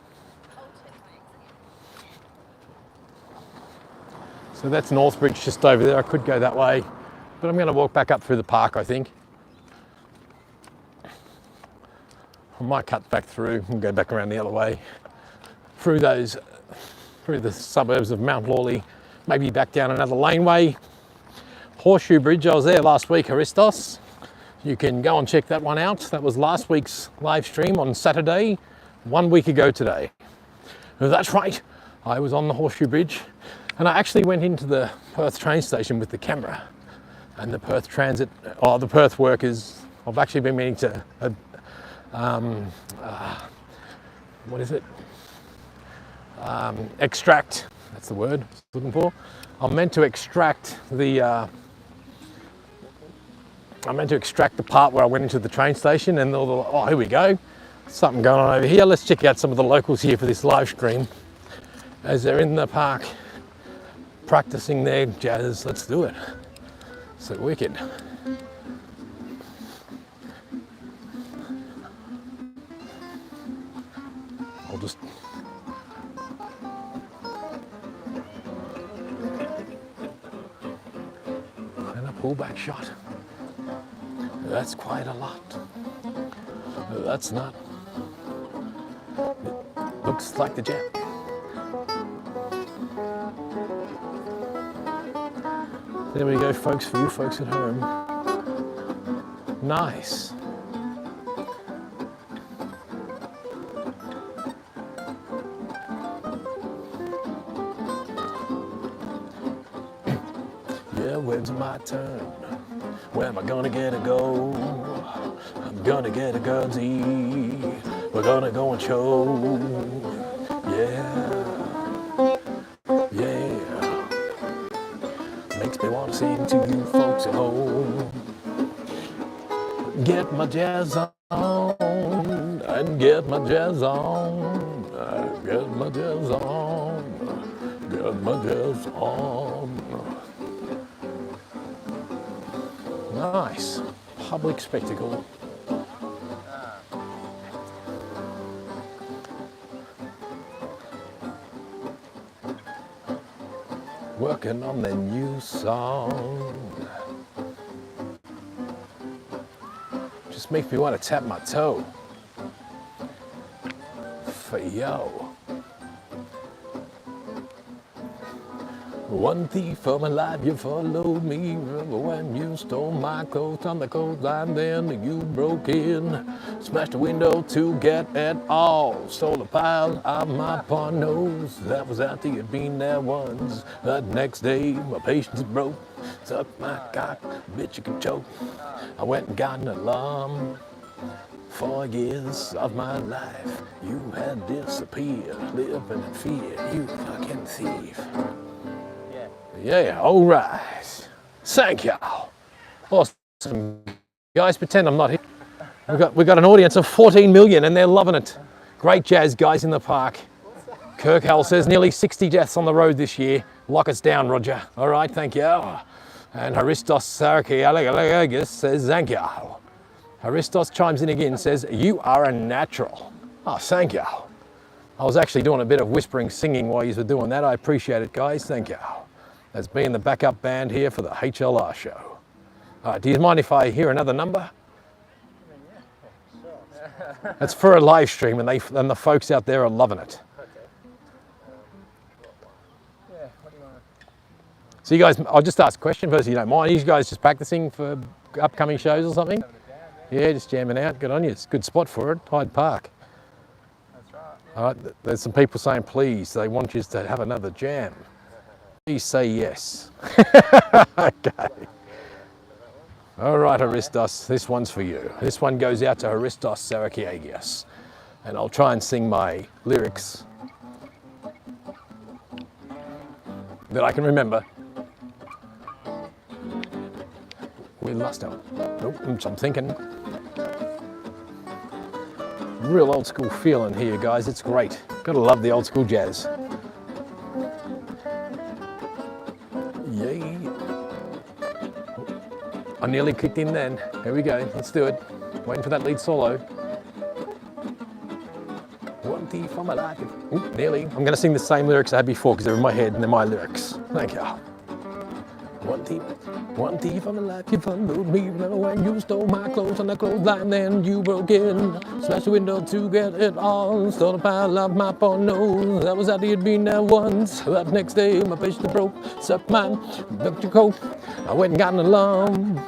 Speaker 1: So that's Northbridge just over there. I could go that way, but I'm going to walk back up through the park, I think. I might cut back through and go back around the other way. Through the suburbs of Mount Lawley, maybe back down another laneway. Horseshoe Bridge, I was there last week, Haristos. You can go and check that one out. That was last week's live stream on Saturday, 1 week ago today. That's right, I was on the Horseshoe Bridge and I actually went into the Perth train station with the camera and the Perth Transit, the Perth workers. I've actually been meaning to, what is it? Extract, that's the word I was looking for. I'm meant to extract the part where I went into the train station and oh, here we go. Something going on over here. Let's check out some of the locals here for this live stream as they're in the park practicing their jazz. Let's do it. So wicked. pull back shot. That's quite a lot. That's not. It looks like the jet. There we go, folks, for you folks at home. Nice. Yeah, when's my turn? Where am I gonna get a go? I'm gonna get a gunsy. We're gonna go and show. Yeah. Yeah. Makes me want to sing to you folks at home. Get my jazz on and get my jazz on. Get my jazz on. Get my jazz on. Nice. Public spectacle. Working on the new song. Just makes me want to tap my toe. For yo. One thief of my life, you followed me. Remember when you stole my coat on the clothesline, then you broke in, smashed the window to get it all, stole a pile of my pornos. That was after you'd been there once. The next day, my patience broke. Suck my cock, bitch you can choke. I went and got an alarm. 4 years of my life, you had disappeared, living in fear, you fucking thief. Yeah, all right. Thank y'all. Awesome. Guys, pretend I'm not here. We've got an audience of 14 million and they're loving it. Great jazz, guys, in the park. Kirk Hall says nearly 60 deaths on the road this year. Lock us down, Roger. All right, thank you. And Haristos Saraki says thank you. Haristos chimes in again, says you are a natural. Oh, thank you. I was actually doing a bit of whispering singing while you were doing that. I appreciate it, guys. Thank you. That's being the backup band here for the HLR show. All right, do you mind if I hear another number? It's for a live stream and the folks out there are loving it. So you guys, I'll just ask a question first if you don't mind. Are you guys just practicing for upcoming shows or something? Yeah, just jamming out. Good on you. It's a good spot for it, Hyde Park.
Speaker 3: That's right.
Speaker 1: All right, there's some people saying please, they want you to have another jam. Please say yes. Okay. All right, Haristos, this one's for you. This one goes out to Haristos Sarakiagios. And I'll try and sing my lyrics that I can remember. We lost out. Nope, I'm thinking. Real old school feeling here, guys. It's great. Gotta love the old school jazz. Yay. I nearly kicked in then. Here we go. Let's do it. Waiting for that lead solo. One thief on my life. Ooh, nearly. I'm going to sing the same lyrics I had before because they're in my head and they're my lyrics. Thank you. One thief on my life, you followed me. Remember when you stole my clothes on the clothesline, then you broke in, smashed the window to get it all, stole a pile of my pornos. That was after you'd been there once. That next day, my patience broke, sucked mine, ducked your coat. I went and got an alarm.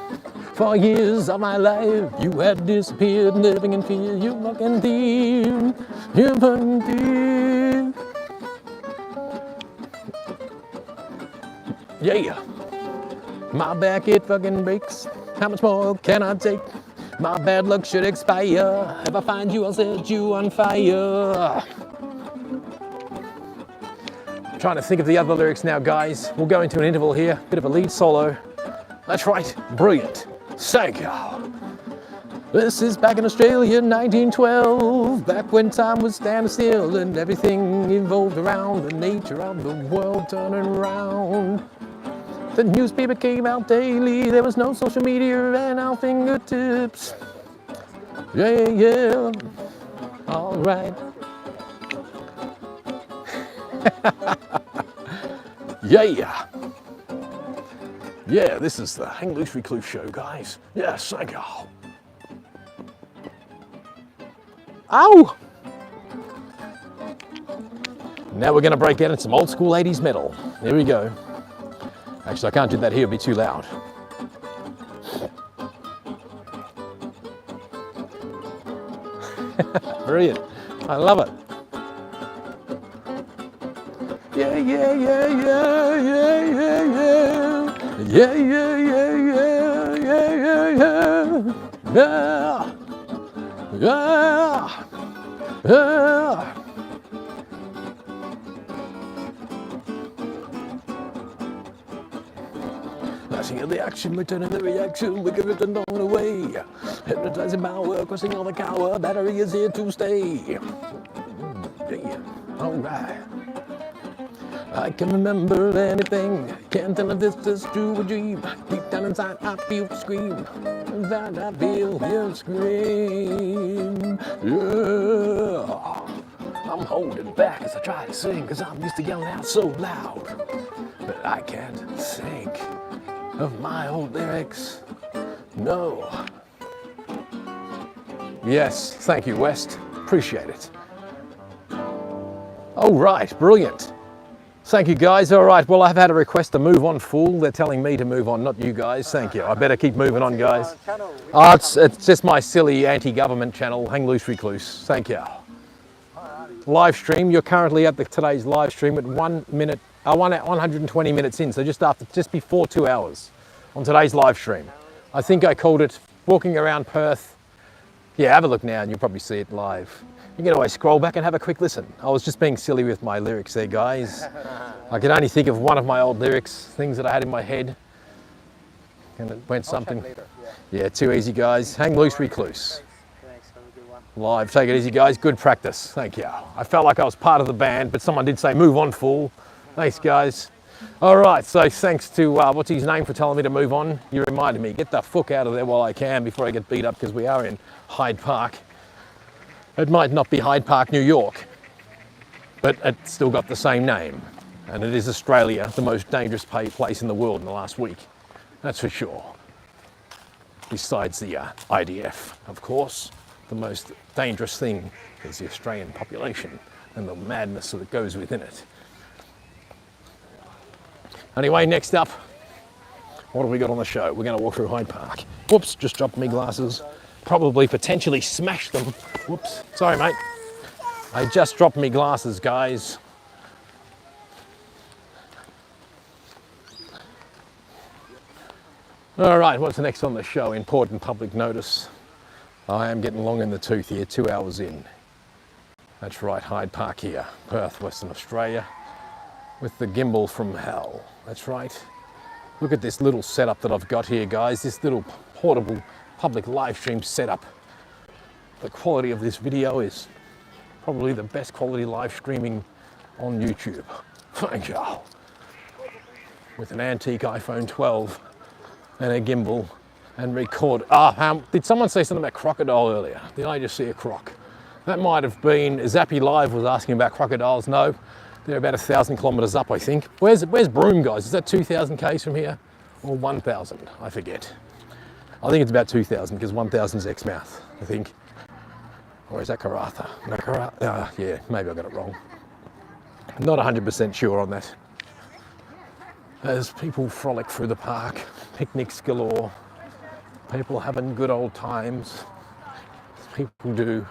Speaker 1: 4 years of my life, you had disappeared, living in fear. You fucking thief, you fucking thief. Yeah. My back, it fucking breaks. How much more can I take? My bad luck should expire. If I find you, I'll set you on fire. I'm trying to think of the other lyrics now, guys. We'll go into an interval here. Bit of a lead solo. That's right. Brilliant. Thank you. This is back in Australia, 1912. Back when time was standing still and everything evolved around the nature of the world turning around. The newspaper came out daily, there was no social media at our fingertips. Yeah, yeah, all right. Yeah. Yeah, this is the Hang Loose Recluse show, guys. Yes, thank you. Ow! Now we're going to break out in some old school 80s metal. Here we go. Actually, I can't do that here, it'll be too loud. Brilliant. I love it. Yeah, yeah, yeah, yeah, yeah, yeah, yeah. Yeah, yeah, yeah, yeah, yeah, yeah, yeah. Yeah. Yeah. Yeah. Flashing in the action, returning the reaction, we give it and on away. Hypnotizing power, crossing all the cower, battery is here to stay. Yeah. All right. I can remember anything, can't tell if this is true or dream. Deep down inside I feel the scream, inside I feel you scream. Yeah. I'm holding back as I try to sing, cause I'm used to yelling out so loud. But I can't think of my old lyrics, no. Yes, thank you, West, appreciate it. All right, brilliant. Thank you, guys. All right, well, I've had a request to move on, fool. They're telling me to move on, not you guys. Thank you. I better keep moving on, guys. Oh, it's just my silly anti-government channel, Hang Loose Recluse. Thank you. Live stream. You're currently at today's live stream at 120 minutes in, so just before 2 hours on today's live stream. I think I called it Walking Around Perth. Yeah, have a look now and you'll probably see it live. You can always scroll back and have a quick listen. I was just being silly with my lyrics there, guys. I can only think of one of my old lyrics, things that I had in my head. And it went something. Yeah, too easy, guys. Hang Loose Recluse.
Speaker 3: Thanks. Have a good one.
Speaker 1: Live, take it easy, guys. Good practice. Thank you. I felt like I was part of the band, but someone did say, move on, fool. Thanks, guys. All right, so thanks to, what's his name for telling me to move on. You reminded me, get the fuck out of there while I can before I get beat up, because we are in Hyde Park. It might not be Hyde Park, New York, but it's still got the same name. And it is Australia, the most dangerous place in the world in the last week. That's for sure. Besides the IDF, of course, the most dangerous thing is the Australian population and the madness that goes within it. Anyway, next up, what have we got on the show? We're going to walk through Hyde Park. Whoops, just dropped me glasses. Probably potentially smashed them. Whoops, sorry mate. I just dropped me glasses, guys. All right, what's next on the show? Important public notice. I am getting long in the tooth here, 2 hours in. That's right, Hyde Park here, Perth, Western Australia, with the gimbal from hell. That's right. Look at this little setup that I've got here, guys. This little portable public live stream setup. The quality of this video is probably the best quality live streaming on YouTube. Thank you. With an antique iPhone 12 and a gimbal and record. Did someone say something about crocodile earlier? Did I just see a croc? That might have been, Zappy Live was asking about crocodiles. No, they're about 1,000 kilometers up, I think. Where's Broome, guys? Is that 2,000 k's from here? Or 1,000? I forget. I think it's about 2,000 because 1,000 is Exmouth, I think. Or is that Karratha? No, Karratha. Yeah, maybe I got it wrong. Not 100% sure on that. As people frolic through the park, picnics galore, people having good old times, as people do,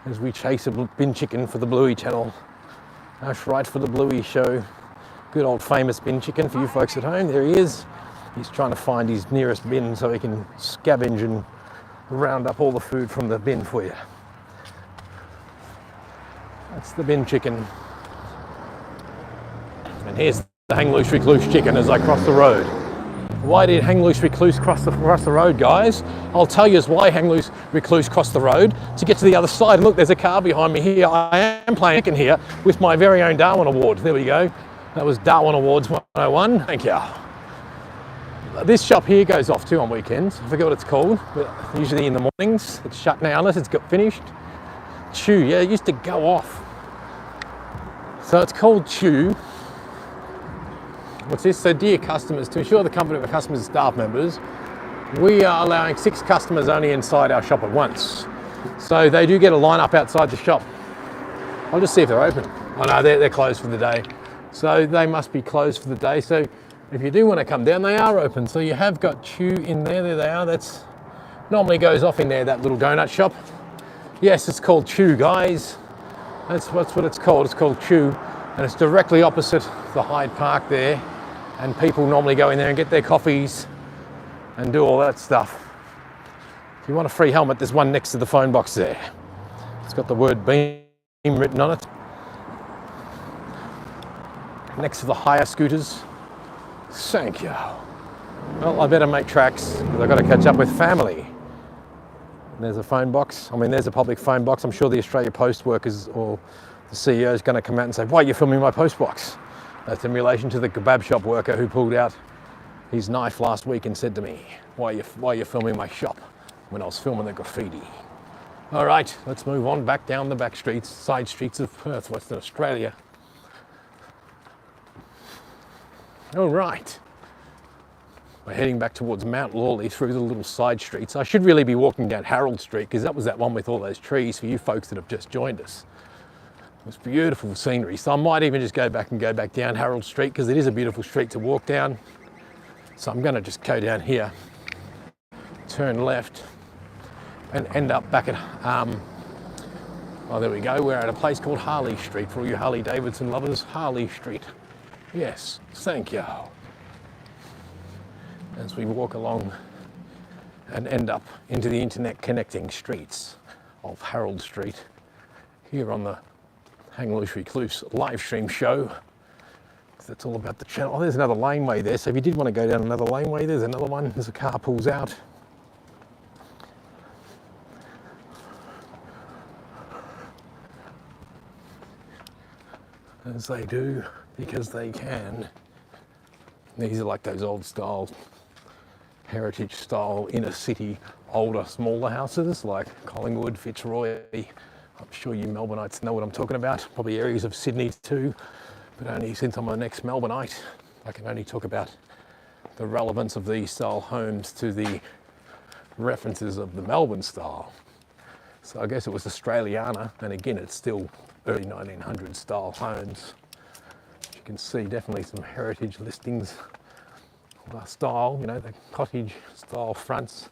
Speaker 1: as we chase a bin chicken for the Bluey channel. That's right, for the Bluey show. Good old famous bin chicken for you folks at home. There he is. He's trying to find his nearest bin so he can scavenge and round up all the food from the bin for you. That's the bin chicken. And here's the Hang Loose Recluse chicken as I cross the road. Why did Hang Loose Recluse cross the road, guys? I'll tell you why Hang Loose Recluse crossed the road. To get to the other side, and look, there's a car behind me here. I am playing chicken here with my very own Darwin Award. There we go. That was Darwin Awards 101. Thank you. This shop here goes off too on weekends. I forget what it's called, but usually in the mornings. It's shut now unless it's got finished. Chew, yeah, it used to go off. So it's called Chew. what's this? So dear customers, to ensure the comfort of our customers and staff members, we are allowing 6 customers only inside our shop at once. So they do get a line up outside the shop. I'll just see if they're open. Oh no, they're closed for the day. So they must be closed for the day. So if you do want to come down, they are open. So you have got Chew in there. There they are. That's normally goes off in there, that little donut shop. Yes, it's called Chew, guys. That's what it's called. It's called Chew. And it's directly opposite the Hyde Park there. And people normally go in there and get their coffees and do all that stuff. If you want a free helmet, there's one next to the phone box there. It's got the word Beam written on it. Next to the hire scooters. Thank you. Well, I better make tracks because I've got to catch up with family. And there's a phone box. I mean, there's a public phone box. I'm sure the Australia Post workers or the CEO is going to come out and say, why are you filming my post box? That's in relation to the kebab shop worker who pulled out his knife last week and said to me, why are you filming my shop when I was filming the graffiti? All right, let's move on back down the back streets, side streets of Perth, Western Australia. All right. We're heading back towards Mount Lawley through the little side streets. I should really be walking down Harold Street because that was that one with all those trees for you folks that have just joined us. It was beautiful scenery. So I might even just go back down Harold Street because it is a beautiful street to walk down. So I'm going to just go down here, turn left and end up back at, oh, there we go. We're at a place called Harley Street for all you Harley Davidson lovers. Harley Street. Yes, thank you. As we walk along and end up into the internet connecting streets of Harold Street here on the Hang Loose Recluse live stream show. That's all about the channel. Oh, there's another laneway there. So if you did want to go down another laneway, there's another one. There's a car pulls out. As they do, because they can. These are like those old style, heritage style inner city, older, smaller houses like Collingwood, Fitzroy. I'm sure you Melbourneites know what I'm talking about. Probably areas of Sydney too, but only since I'm an ex-Melbourneite, I can only talk about the relevance of these style homes to the references of the Melbourne style. So I guess it was Australiana, and again, it's still early 1900s style homes. You can see definitely some heritage listings style, you know, the cottage style fronts.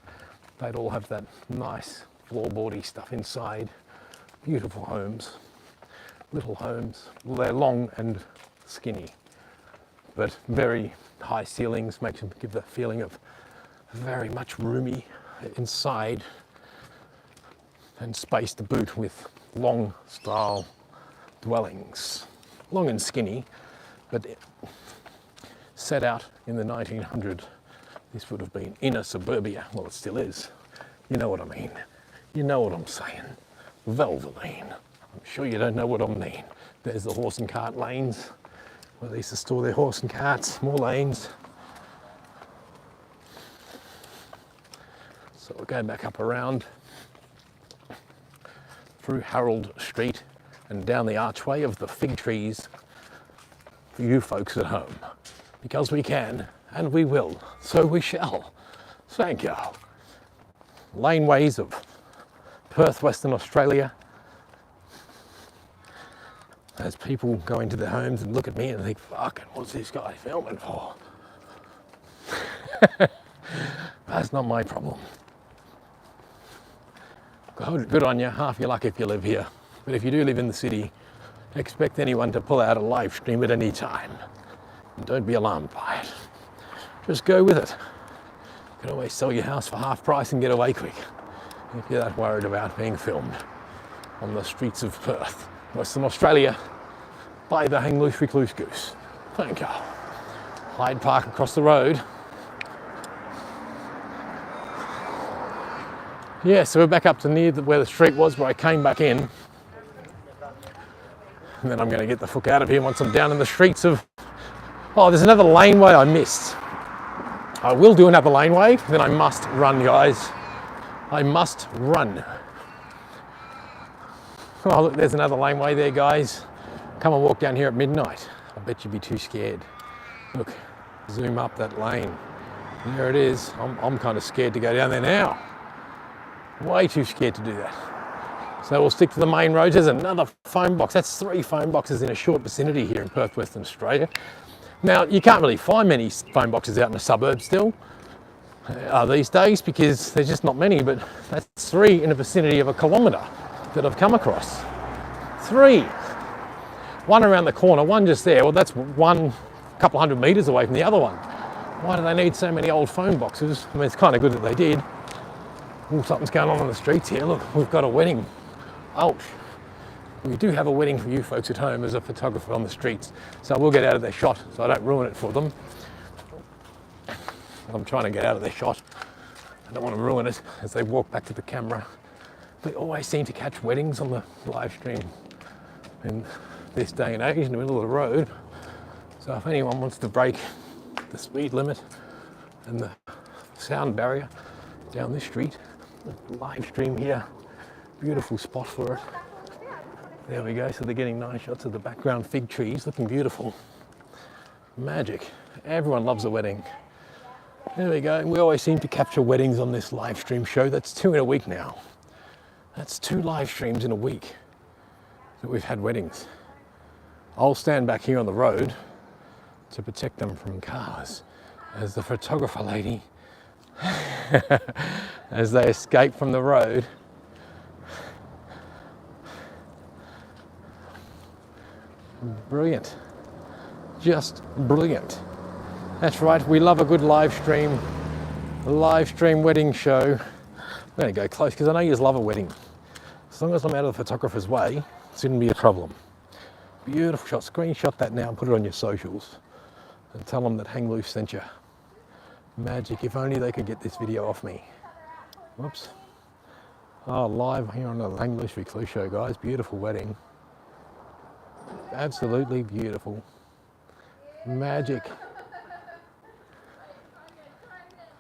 Speaker 1: They'd all have that nice floorboardy stuff inside. Beautiful homes, little homes. Well, they're long and skinny, but very high ceilings, makes them give the feeling of very much roomy inside and space to boot with long style dwellings. Long and skinny, but set out in the 1900s. This would have been inner suburbia. Well, it still is. You know what I mean. You know what I'm saying. Valvoline. I'm sure you don't know what I mean. There's the horse and cart lanes where they used to store their horse and carts. More lanes. So we're going back up around through Harold Street and down the archway of the fig trees for you folks at home. Because we can, and we will, so we shall. Thank you. Laneways of Perth, Western Australia. As people go into their homes and look at me and think, fucking, what's this guy filming for? That's not my problem. Good on you, half your luck if you live here. But if you do live in the city, expect anyone to pull out a live stream at any time. And don't be alarmed by it. Just go with it. You can always sell your house for half price and get away quick if you're that worried about being filmed on the streets of Perth, Western Australia, by the Hang Loose Recluse Goose. Thank you. Hyde Park across the road. Yeah, so we're back up to near where the street was, where I came back in. And then I'm going to get the fuck out of here once I'm down in the streets of... Oh, there's another laneway I missed. I will do another laneway, then I must run, guys. I must run. Oh, look, there's another laneway there, guys. Come and walk down here at midnight. I bet you'd be too scared. Look. Zoom up that lane. There it is. I'm kind of scared to go down there now. Way too scared to do that. So we'll stick to the main roads. There's another phone box. That's 3 phone boxes in a short vicinity here in Perth, Western Australia. Now, you can't really find many phone boxes out in the suburbs still these days because there's just not many, but that's 3 in a vicinity of a kilometre that I've come across. 3. One around the corner, one just there. Well, that's one couple hundred metres away from the other one. Why do they need so many old phone boxes? I mean, it's kind of good that they did. Oh, something's going on the streets here. Look, we've got a wedding. Ouch. We do have a wedding for you folks at home as a photographer on the streets. So we'll get out of their shot so I don't ruin it for them. I'm trying to get out of their shot. I don't want to ruin it as they walk back to the camera. We always seem to catch weddings on the live stream in this day and age in the middle of the road. So if anyone wants to break the speed limit and the sound barrier down this street, live stream here, beautiful spot for it. There we go, so they're getting nice shots of the background fig trees, looking beautiful. Magic. Everyone loves a wedding. There we go. We always seem to capture weddings on this live stream show. That's 2 in a week now. That's 2 live streams in a week that we've had weddings. I'll stand back here on the road to protect them from cars as the photographer lady, as they escape from the road. Brilliant. Just brilliant. That's right, we love a good live stream wedding show. I'm going to go close because I know you just love a wedding. As long as I'm out of the photographer's way, it shouldn't be a problem. Beautiful shot. Screenshot that now and put it on your socials and tell them that Hang Loose sent you. Magic. If only they could get this video off me. Whoops. Oh, live here on the Hang Loose Recluse show, guys. Beautiful wedding. Absolutely beautiful. Magic.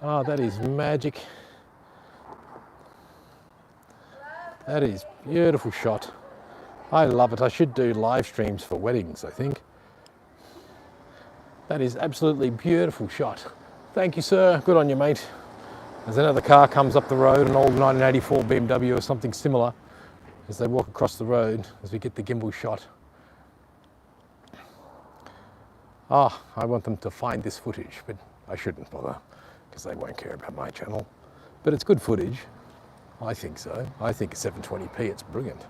Speaker 1: Oh, that is magic. That is beautiful shot. I love it. I should do live streams for weddings, I think. That is absolutely beautiful shot. Thank you, sir. Good on you, mate. As another car comes up the road, an old 1984 BMW or something similar, as they walk across the road, as we get the gimbal shot. Ah, I want them to find this footage, but I shouldn't bother because they won't care about my channel. But it's good footage. I think so. I think 720p, it's brilliant.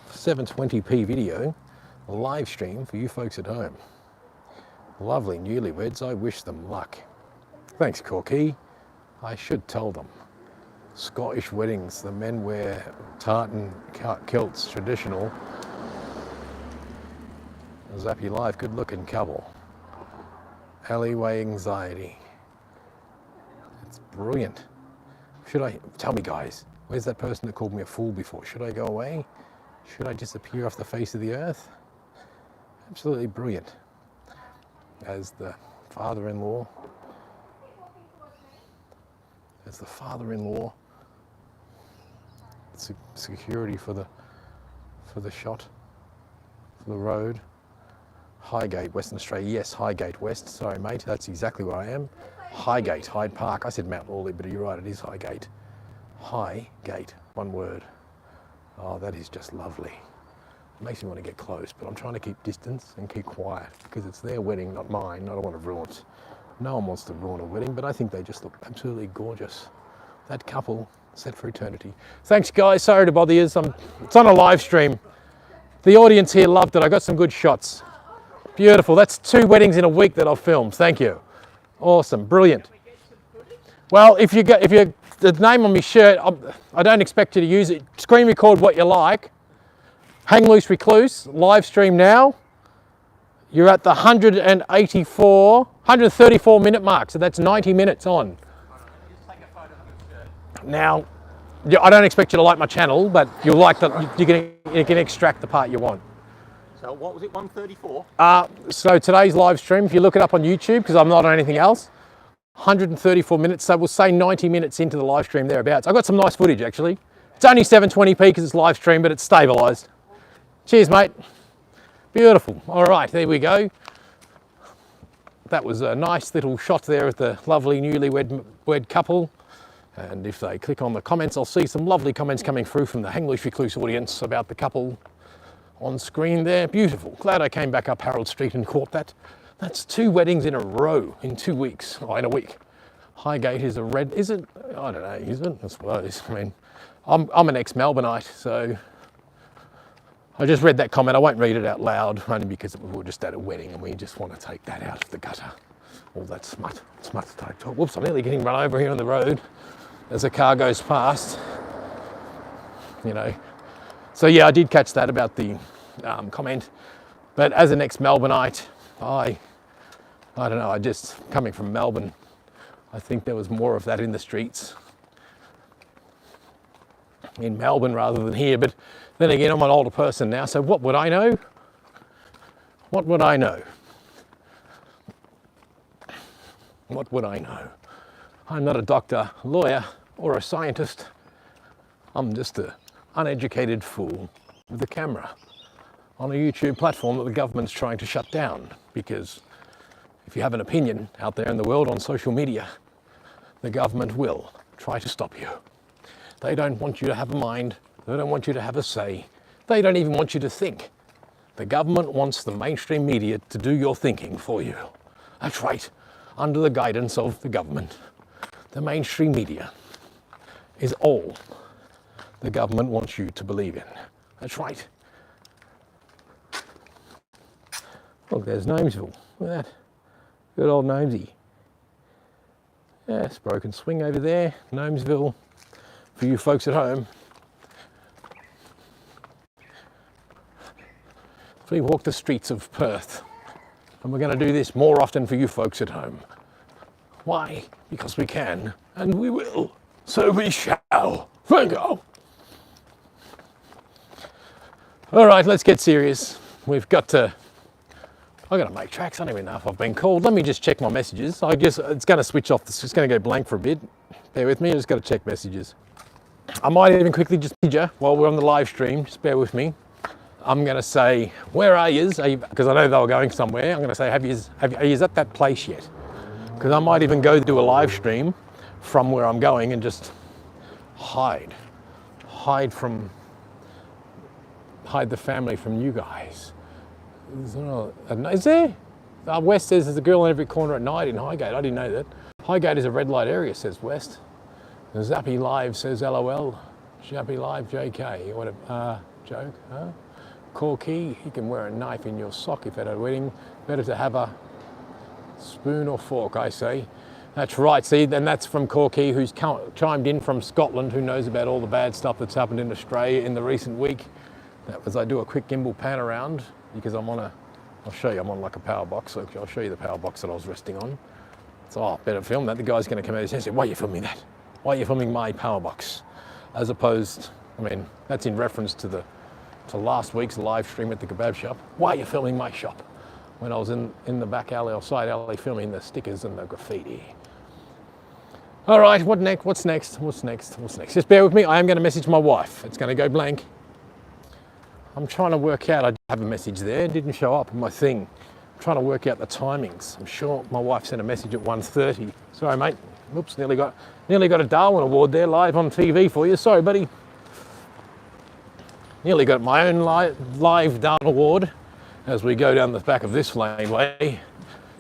Speaker 1: 720p video, a live stream for you folks at home. Lovely newlyweds, I wish them luck. Thanks, Corky. I should tell them. Scottish weddings, the men wear tartan kilts, traditional. Zappy Live, good looking couple. Alleyway anxiety. It's brilliant. Should I, tell me guys, where's that person that called me a fool before? Should I go away? Should I disappear off the face of the earth? Absolutely brilliant. As the father-in-law, security for the shot, for the road. Highgate, Western Australia. Yes, Highgate West. Sorry, mate, that's exactly where I am. Highgate, Hyde Park. I said Mount Lawley, but you're right, it is Highgate. Highgate, one word. Oh, that is just lovely. It makes me want to get close, but I'm trying to keep distance and keep quiet because it's their wedding, not mine. I don't want to ruin it. No one wants to ruin a wedding, but I think they just look absolutely gorgeous. That couple set for eternity. Thanks, guys. Sorry to bother you. It's on a live stream. The audience here loved it. I got some good shots. Beautiful. That's 2 weddings in a week that I've filmed. Thank you. Awesome. Brilliant. Well, if you the name on my shirt, I don't expect you to use it. Screen record what you like. Hang Loose Recluse, live stream now. You're at the 134 minute mark, so that's 90 minutes on. Now, I don't expect you to like my channel, but you'll like you can extract the part you want.
Speaker 3: So what was it, 134?
Speaker 1: So today's live stream, if you look it up on YouTube, because I'm not on anything else, 134 minutes, so we'll say 90 minutes into the live stream thereabouts. I've got some nice footage actually. It's only 720p because it's live stream, but it's stabilised. Cheers, mate. Beautiful. All right, there we go. that was a nice little shot there of the lovely newlywed couple. And if they click on the comments, I'll see some lovely comments coming through from the English Recluse audience about the couple on screen there. Beautiful. Glad I came back up Harold Street and caught that. That's 2 weddings in a row in 2 weeks, or in a week. Highgate is a red, is it? I don't know, is it? I suppose. I mean, I'm an ex-Melbourneite, so I just read that comment. I won't read it out loud, only because we were just at a wedding and we just want to take that out of the gutter. All that smut type talk. Whoops, I'm nearly getting run over here on the road as a car goes past, you know. So yeah, I did catch that about the comment. But as an ex-Melbourneite, I don't know, I just, coming from Melbourne, I think there was more of that in the streets in Melbourne rather than here. But then again, I'm an older person now, so what would I know? What would I know? What would I know? I'm not a doctor, lawyer, or a scientist. I'm just an uneducated fool with a camera on a YouTube platform that the government's trying to shut down, because if you have an opinion out there in the world on social media, the government will try to stop you. They don't want you to have a mind. They don't want you to have a say. They don't even want you to think. The government wants the mainstream media to do your thinking for you. That's right, under the guidance of the government. The mainstream media is all the government wants you to believe in. That's right. Look, there's Gnomesville. Look at that. Good old Gnomesy. Yes, Broken Swing over there. Gnomesville. For you folks at home. We walk the streets of Perth, and we're going to do this more often for you folks at home. Why? Because we can, and we will. So we shall. Bingo! All right, let's get serious. I've got to make tracks. I don't even know if I've been called. Let me just check my messages. It's going to switch off. It's just going to go blank for a bit. Bear with me. I just got to check messages. I might even quickly just message you while we're on the live stream. Just bear with me. I'm going to say, where are yous? Because I know they were going somewhere. I'm going to say, are yous at that place yet? Because I might even go do a live stream from where I'm going and just hide the family from you guys. Is there? West says there's a girl in every corner at night in Highgate. I didn't know that. Highgate is a red light area, says West. And Zappy Live says LOL. Zappy Live JK. What a joke, huh? Corky, he can wear a knife in your sock if at a wedding. Better to have a spoon or fork, I say. That's right, see, and that's from Corky, who's chimed in from Scotland, who knows about all the bad stuff that's happened in Australia in the recent week. That was, I do a quick gimbal pan around, because I'll show you, I'm on like a power box, so I'll show you the power box that I was resting on. So, better film that. The guy's going to come out and say, why are you filming that? Why are you filming my power box? As opposed, I mean, that's in reference to last week's live stream at the kebab shop. Why are you filming my shop? When I was in the back alley or side alley filming the stickers and the graffiti. All right, what's next? Just bear with me. I am going to message my wife. It's going to go blank. I'm trying to work out, I did have a message there. It didn't show up on my thing. I'm trying to work out the timings. I'm sure my wife sent a message at 1:30. Sorry, mate. Oops, nearly got a Darwin Award there live on TV for you. Sorry, buddy. Nearly got my own live Darwin Award as we go down the back of this laneway.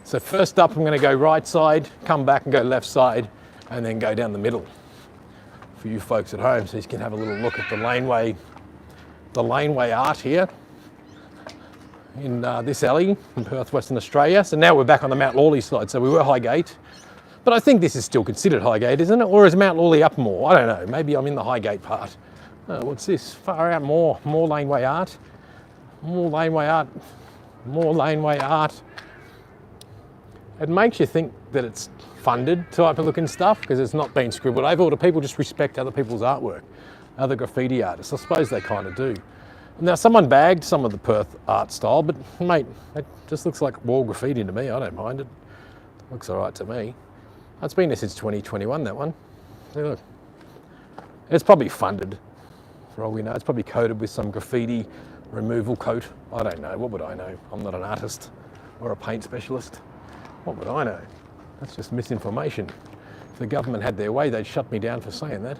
Speaker 1: So first up, I'm going to go right side, come back and go left side, and then go down the middle for you folks at home, so you can have a little look at the laneway art here in this alley in Perth, Western Australia. So now we're back on the Mount Lawley side. So we were Highgate, but I think this is still considered Highgate, isn't it? Or is Mount Lawley up more? I don't know. Maybe I'm in the Highgate part. What's this? Far out, more laneway art. More laneway art. It makes you think that it's funded type of looking stuff, because it's not been scribbled over, or do people just respect other people's artwork? Other graffiti artists, I suppose they kind of do. Now, someone bagged some of the Perth art style, but mate, it just looks like wall graffiti to me. I don't mind it. Looks all right to me. It's been there since 2021, that one. See, look. It's probably funded, for all we know. It's probably coated with some graffiti removal coat. I don't know. What would I know? I'm not an artist or a paint specialist. What would I know? That's just misinformation. If the government had their way, they'd shut me down for saying that.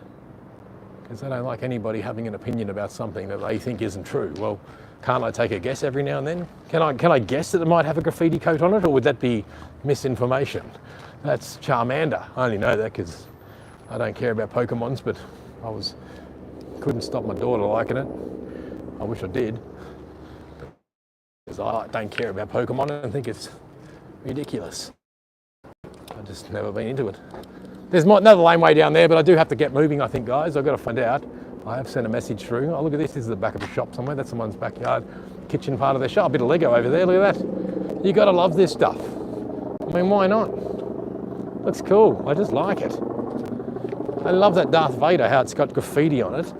Speaker 1: Because they don't like anybody having an opinion about something that they think isn't true. Well, can't I take a guess every now and then? Can I guess that it might have a graffiti coat on it, or would that be misinformation? That's Charmander. I only know that because I don't care about Pokemons, but couldn't stop my daughter liking it. I wish I did. Because I don't care about Pokemon and think it's ridiculous. I've just never been into it. There's another laneway down there, but I do have to get moving, I think, guys. I've got to find out. I have sent a message through. Oh, look at this. This is the back of a shop somewhere. That's someone's backyard kitchen part of their shop. A bit of Lego over there. Look at that. You got to love this stuff. I mean, why not? Looks cool. I just like it. I love that Darth Vader, how it's got graffiti on it.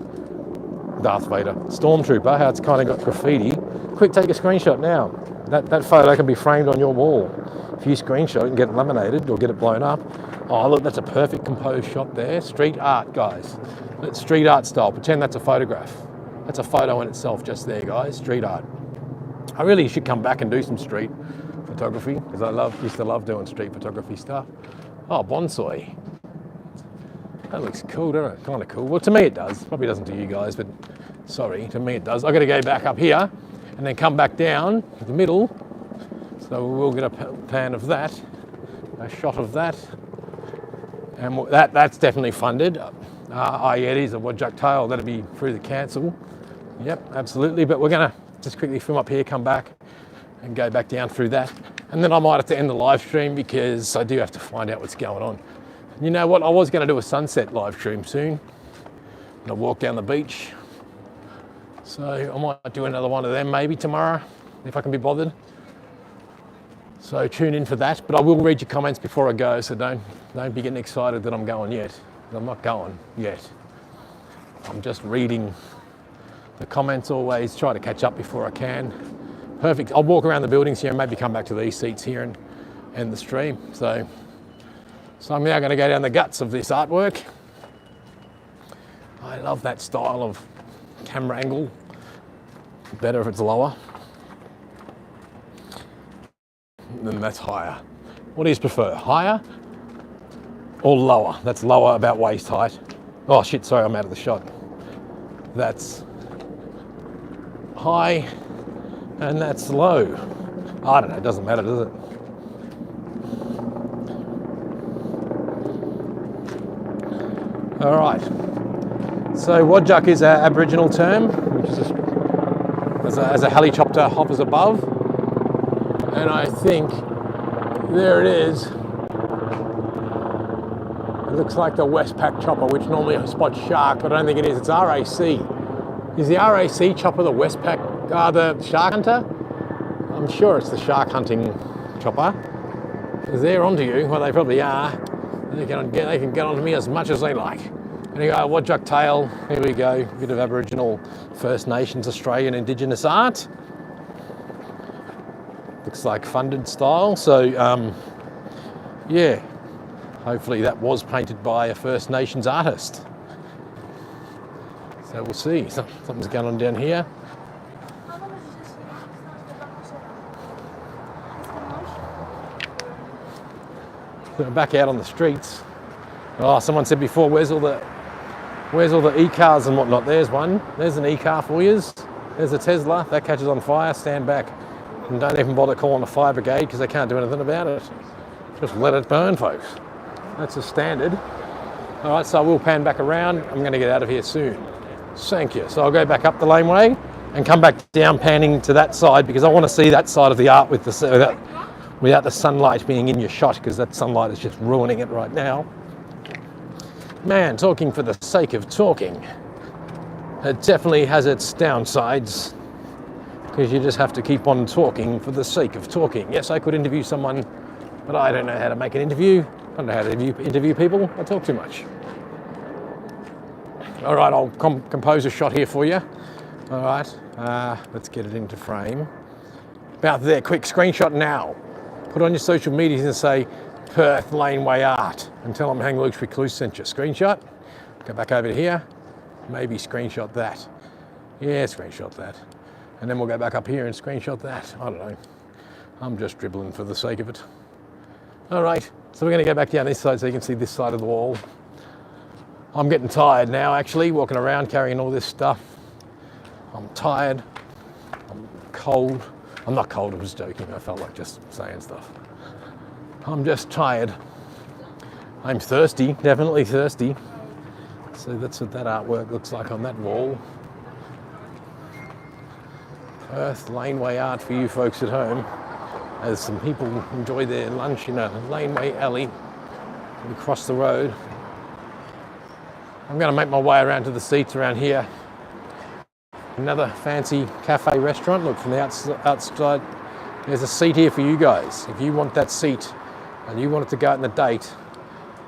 Speaker 1: Darth Vader. Stormtrooper, how it's kind of got graffiti. Quick, take a screenshot now. That photo can be framed on your wall. If you screenshot it and get it laminated or get it blown up. Oh, look, that's a perfect composed shot there. Street art, guys. It's street art style. Pretend that's a photograph. That's a photo in itself just there, guys. Street art. I really should come back and do some street photography because I used to love doing street photography stuff. Oh, bonsai. That looks cool, doesn't it? Kind of cool. Well, to me it does. Probably doesn't to you guys, but sorry, to me it does. I've got to go back up here and then come back down to the middle. So we'll get a pan of that, a shot of that. And that's definitely funded. Yetis, a Wodjuk tail, that'll be through the council. Yep, absolutely. But we're going to just quickly film up here, come back and go back down through that. And then I might have to end the live stream because I do have to find out what's going on. You know what? I was going to do a sunset live stream soon. And I'll walk down the beach. So I might do another one of them maybe tomorrow if I can be bothered. So tune in for that, but I will read your comments before I go, so don't be getting excited that I'm going yet. I'm not going yet. I'm just reading the comments always, try to catch up before I can. Perfect. I'll walk around the buildings here and maybe come back to these seats here and end the stream. So I'm now going to go down the guts of this artwork. I love that style of camera angle. Better if it's lower. Then that's higher. What do you prefer, higher or lower? That's lower about waist height. Oh shit, sorry, I'm out of the shot. That's high and that's low. I don't know, it doesn't matter, does it? All right, so Wodjuk is an Aboriginal term, which is as a helicopter hovers above. And I think, there it is. It looks like the Westpac chopper, which normally spots shark, but I don't think it is. It's RAC. Is the RAC chopper the Westpac, the shark hunter? I'm sure it's the shark hunting chopper. Because they're onto you, well they probably are. They can get onto me as much as they like. Anyway, Wodjuk tail, here we go. A bit of Aboriginal, First Nations, Australian Indigenous art. Looks like funded style, so yeah, hopefully that was painted by a First Nations artist. So we'll see, something's going on down here. So we're back out on the streets. Oh, someone said before, where's all the e-cars and whatnot? There's one, there's an e-car for you. There's a Tesla, that catches on fire, stand back. And don't even bother calling the fire brigade because they can't do anything about it. Just let it burn, folks. That's a standard. All right, so I will pan back around. I'm going to get out of here soon. Thank you. So I'll go back up the laneway and come back down panning to that side because I want to see that side of the art with without the sunlight being in your shot because that sunlight is just ruining it right now. Man, talking for the sake of talking. It definitely has its downsides. Because you just have to keep on talking for the sake of talking. Yes, I could interview someone, but I don't know how to make an interview. I don't know how to interview people. I talk too much. All right, I'll compose a shot here for you. All right, let's get it into frame. About there, quick screenshot now. Put on your social medias and say, Perth Laneway Art, and tell them Hang Luke's Recluse sent you. Screenshot, go back over to here, maybe screenshot that. Yeah, screenshot that. And then we'll go back up here and screenshot that. I don't know. I'm just dribbling for the sake of it. All right, so we're going to go back down this side so you can see this side of the wall. I'm getting tired now, actually, walking around carrying all this stuff. I'm tired. I'm cold. I'm not cold, I was joking. I felt like just saying stuff. I'm just tired. I'm thirsty, definitely thirsty. So that's what that artwork looks like on that wall. Perth laneway art for you folks at home. As some people enjoy their lunch in a laneway alley. We cross the road. I'm going to make my way around to the seats around here. Another fancy cafe restaurant. Look, from the outside, there's a seat here for you guys. If you want that seat and you want it to go out on the date,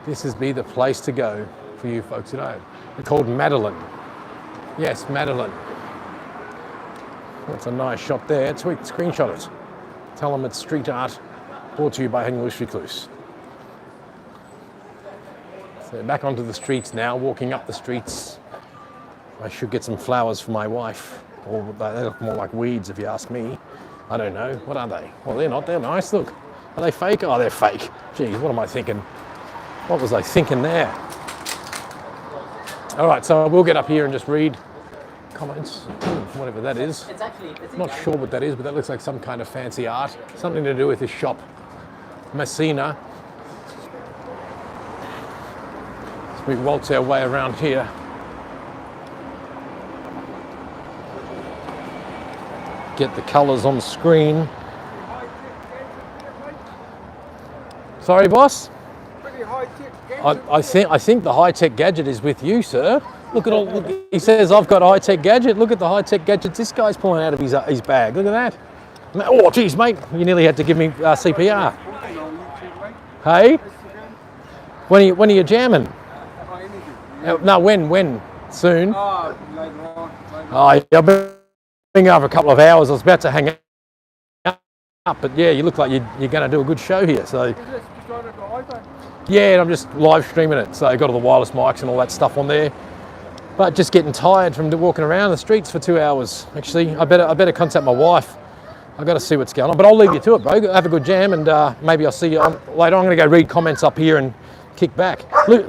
Speaker 1: this is the place to go for you folks at home. It's called Madeline. Yes, Madeline. That's a nice shot there. Sweet, screenshot it. Tell them it's street art, brought to you by English Recluse. So back onto the streets now, walking up the streets. I should get some flowers for my wife. Or they look more like weeds if you ask me. I don't know. What are they? Well, they're not. They're nice. Look. Are they fake? Oh, they're fake. Geez, what am I thinking? What was I thinking there? All right, so I will get up here and just read comments, whatever that is. I'm not sure what that is, but that looks like some kind of fancy art. Something to do with this shop. Messina. So we waltz our way around here. Get the colours on screen. Sorry, boss? I think the high-tech gadget is with you, sir. Look at all. Look, he says I've got a high-tech gadget. Look at the high-tech gadgets this guy's pulling out of his bag. Look at that. Oh, geez, mate, you nearly had to give me CPR. Hey, when are you jamming? No, when? Soon.
Speaker 4: Oh, later on.
Speaker 1: Oh, I've been over a couple of hours. I was about to hang up, but yeah, you look like you're going to do a good show here. So. Yeah, and I'm just live streaming it. So I got all the wireless mics and all that stuff on there. But just getting tired from walking around the streets for 2 hours. Actually, I better contact my wife. I've got to see what's going on. But I'll leave you to it, bro. Have a good jam, and maybe I'll see you later. I'm going to go read comments up here and kick back.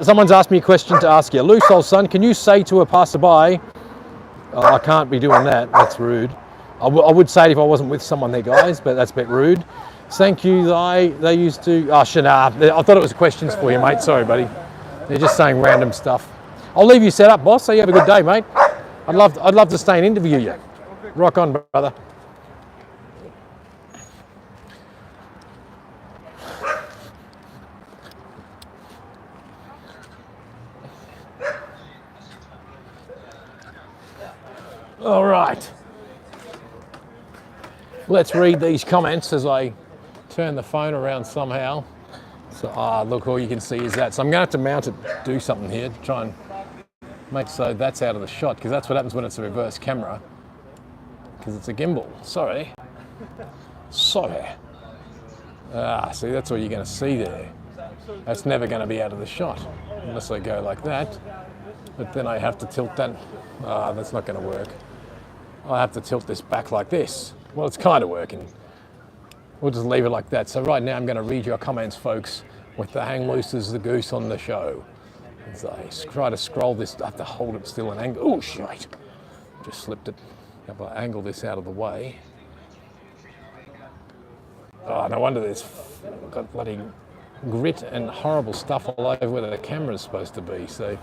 Speaker 1: Someone's asked me a question to ask you. Loose old son, can you say to a passerby, oh, I can't be doing that. That's rude. I would say it if I wasn't with someone there, guys, but that's a bit rude. Thank you, they used to... Oh, Shana, I thought it was questions for you, mate. Sorry, buddy. They're just saying random stuff. I'll leave you set up, boss, so you have a good day, mate. I'd love to stay and interview you. Rock on, brother. All right. Let's read these comments as I turn the phone around somehow. So, look, all you can see is that. So I'm going to have to mount it, do something here to try and make so that's out of the shot, because that's what happens when it's a reverse camera, because it's a gimbal. Sorry. See, that's all you're going to see there. That's never going to be out of the shot, unless I go like that. But then I have to tilt that. That's not going to work. I have to tilt this back like this. Well, it's kind of working. We'll just leave it like that. So right now I'm going to read your comments, folks, with the hang loose as the goose on the show. As I try to scroll this, I have to hold it still and angle. Oh, shite. Just slipped it. If I angle this out of the way. Oh, no wonder there's got bloody grit and horrible stuff all over where the camera's supposed to be. So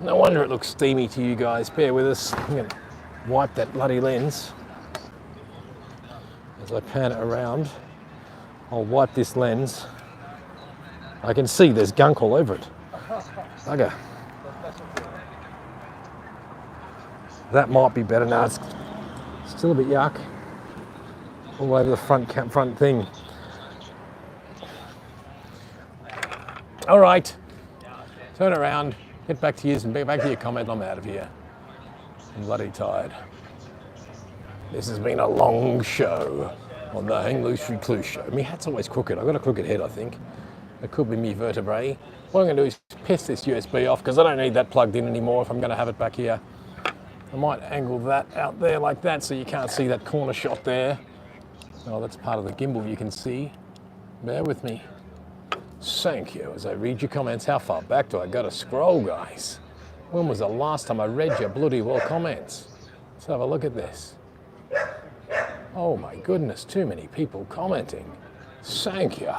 Speaker 1: no wonder it looks steamy to you guys. Bear with us. I'm going to wipe that bloody lens. As I pan it around, I'll wipe this lens. I can see there's gunk all over it. Bugger. That might be better now. It's still a bit yuck. All over the front thing. All right. Turn around. Get back to you and back to your comment. I'm out of here. I'm bloody tired. This has been a long show on the Hang Loose Recluse show. My hat's always crooked. I've got a crooked head, I think. It could be me vertebrae. What I'm going to do is piss this USB off, because I don't need that plugged in anymore if I'm going to have it back here. I might angle that out there like that so you can't see that corner shot there. Oh, that's part of the gimbal you can see. Bear with me. Thank you. As I read your comments, how far back do I got to scroll, guys? When was the last time I read your bloody well comments? Let's have a look at this. Oh my goodness, too many people commenting. Thank you.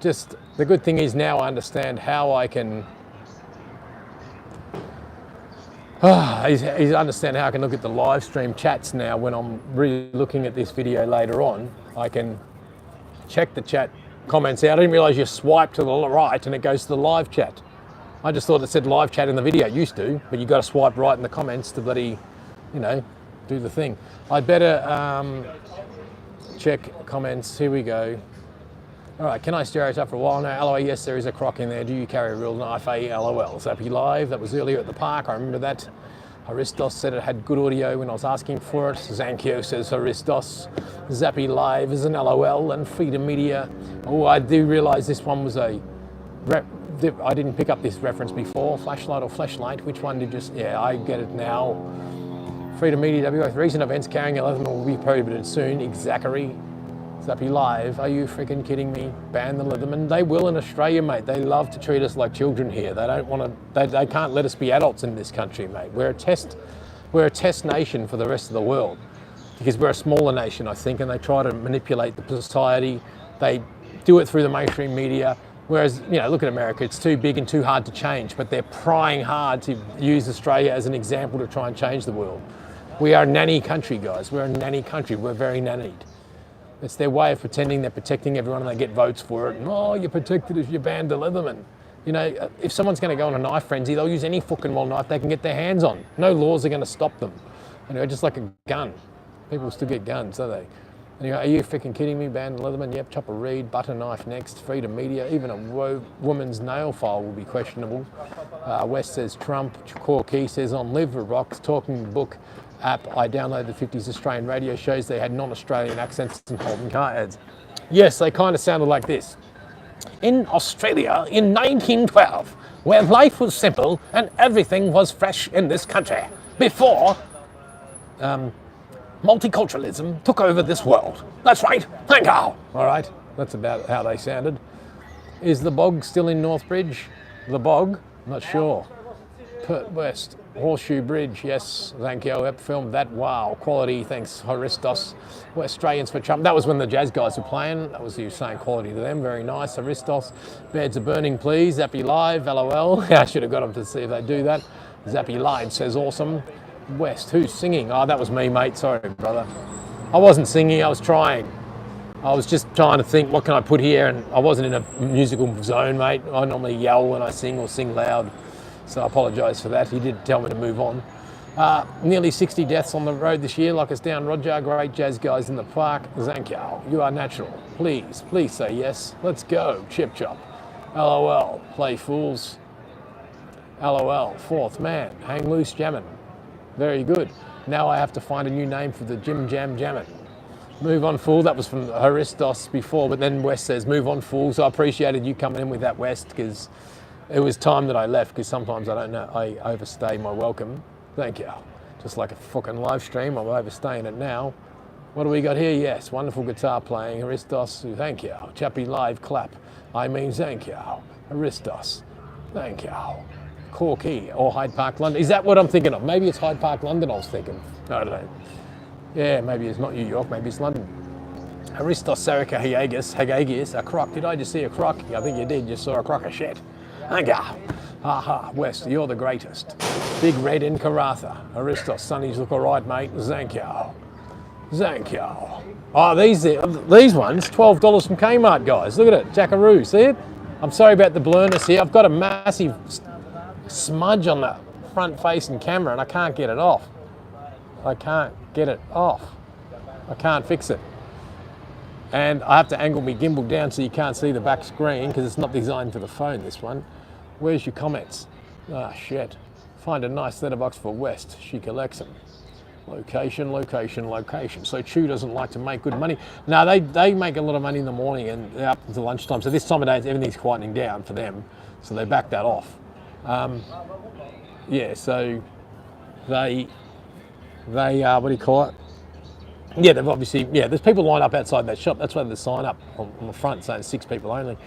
Speaker 1: Just, the good thing is now I understand how I can... I understand how I can look at the live stream chats now when I'm really looking at this video later on. I can check the chat comments out. I didn't realise you swipe to the right and it goes to the live chat. I just thought it said live chat in the video. It used to, but you've got to swipe right in the comments to bloody, you know, do the thing. I better check comments. Here we go. All right, can I stereotype for a while now? LOL, yes, there is a croc in there. Do you carry a real knife? LOL. Zappy Live, that was earlier at the park. I remember that. Aristos said it had good audio when I was asking for it. Zankyo says Aristos. Zappy Live is an LOL. And Freedom Media. Oh, I do realise this one was a... I didn't pick up this reference before. Flashlight or flashlight? Which one did you... Yeah, I get it now. Freedom Media WF. Recent events carrying 11 will be prohibited soon. Exactly. Zappy Live, are you freaking kidding me? Ban the Leatherman. They will in Australia, mate. They love to treat us like children here. They don't want to, they can't let us be adults in this country, mate. We're a test nation for the rest of the world because we're a smaller nation, I think, and they try to manipulate the society. They do it through the mainstream media. Whereas, you know, look at America, it's too big and too hard to change, but they're prying hard to use Australia as an example to try and change the world. We are a nanny country, guys. We're a nanny country. We're very nannied. It's their way of pretending they're protecting everyone and they get votes for it. And, oh, you're protected if you banned the Leatherman. You know, if someone's going to go on a knife frenzy, they'll use any fucking well knife they can get their hands on. No laws are going to stop them. Anyway, just like a gun. People still get guns, don't they? Anyway, are you freaking kidding me? Ban the Leatherman? Yep, chop a reed, butter knife next, Freedom Media. Even a woman's nail file will be questionable. West says Trump. Corkey says on Live Rocks, talking book app, I downloaded 50s Australian radio shows. They had non-Australian accents and holding car ads. Yes, they kind of sounded like this. In Australia in 1912, where life was simple and everything was fresh in this country, before multiculturalism took over this world. That's right, thank you. All right, that's about how they sounded. Is the bog still in Northbridge? The bog? Not sure. Perth West. Horseshoe Bridge, yes, thank you. Yep, filmed that. Wow, quality, thanks, Aristos. We're Australians for Trump. That was when the jazz guys were playing. That was you saying quality to them. Very nice, Aristos. Beds are burning, please. Zappy Live, LOL. I should have got them to see if they do that. Zappy Live says awesome. West, who's singing? Oh, that was me, mate. Sorry, brother. I wasn't singing, I was trying. I was just trying to think, what can I put here? And I wasn't in a musical zone, mate. I normally yell when I sing or sing loud. So I apologise for that. He did tell me to move on. Nearly 60 deaths on the road this year. Like us down, Roger. Great jazz guys in the park. Zankyao, you are natural. Please, please say yes. Let's go. Chip chop. LOL. Play fools. LOL. Fourth man. Hang loose jammin'. Very good. Now I have to find a new name for the Jim Jam Jammin'. Move on, fool. That was from Aristos before, but then West says move on, fool. So I appreciated you coming in with that, West, because it was time that I left, because sometimes I don't know, I overstay my welcome. Thank you. Just like a fucking live stream, I'm overstaying it now. What do we got here? Yes, wonderful guitar playing. Aristos, thank you. Chappy Live clap. I mean, thank you. Aristos, thank you. Corkey or Hyde Park, London. Is that what I'm thinking of? Maybe it's Hyde Park, London I was thinking. I don't know. Yeah, maybe it's not New York, maybe it's London. Aristos Sarika Hagagis, a croc. Did I just see a croc? I think you did, you saw a croc of shit. Thank you. Haha, West, you're the greatest. Big Red in Karatha. Aristos, Sunnies look all right, mate. Thank you. Thank you. Oh, these ones, $12 from Kmart, guys. Look at it, Jackaroo, see it? I'm sorry about the blurriness here. I've got a massive smudge on the front facing camera and I can't get it off. I can't get it off. I can't fix it. And I have to angle my gimbal down so you can't see the back screen because it's not designed for the phone, this one. Where's your comments? Ah, shit. Find a nice letterbox for West. She collects them. Location, location, location. So Chew doesn't like to make good money. No, they make a lot of money in the morning and up until lunchtime. So this time of day, everything's quietening down for them. So they back that off. Yeah, so they what do you call it? Yeah, they've obviously, yeah, there's people lined up outside that shop. That's why there's a sign up on the front saying 6 people only.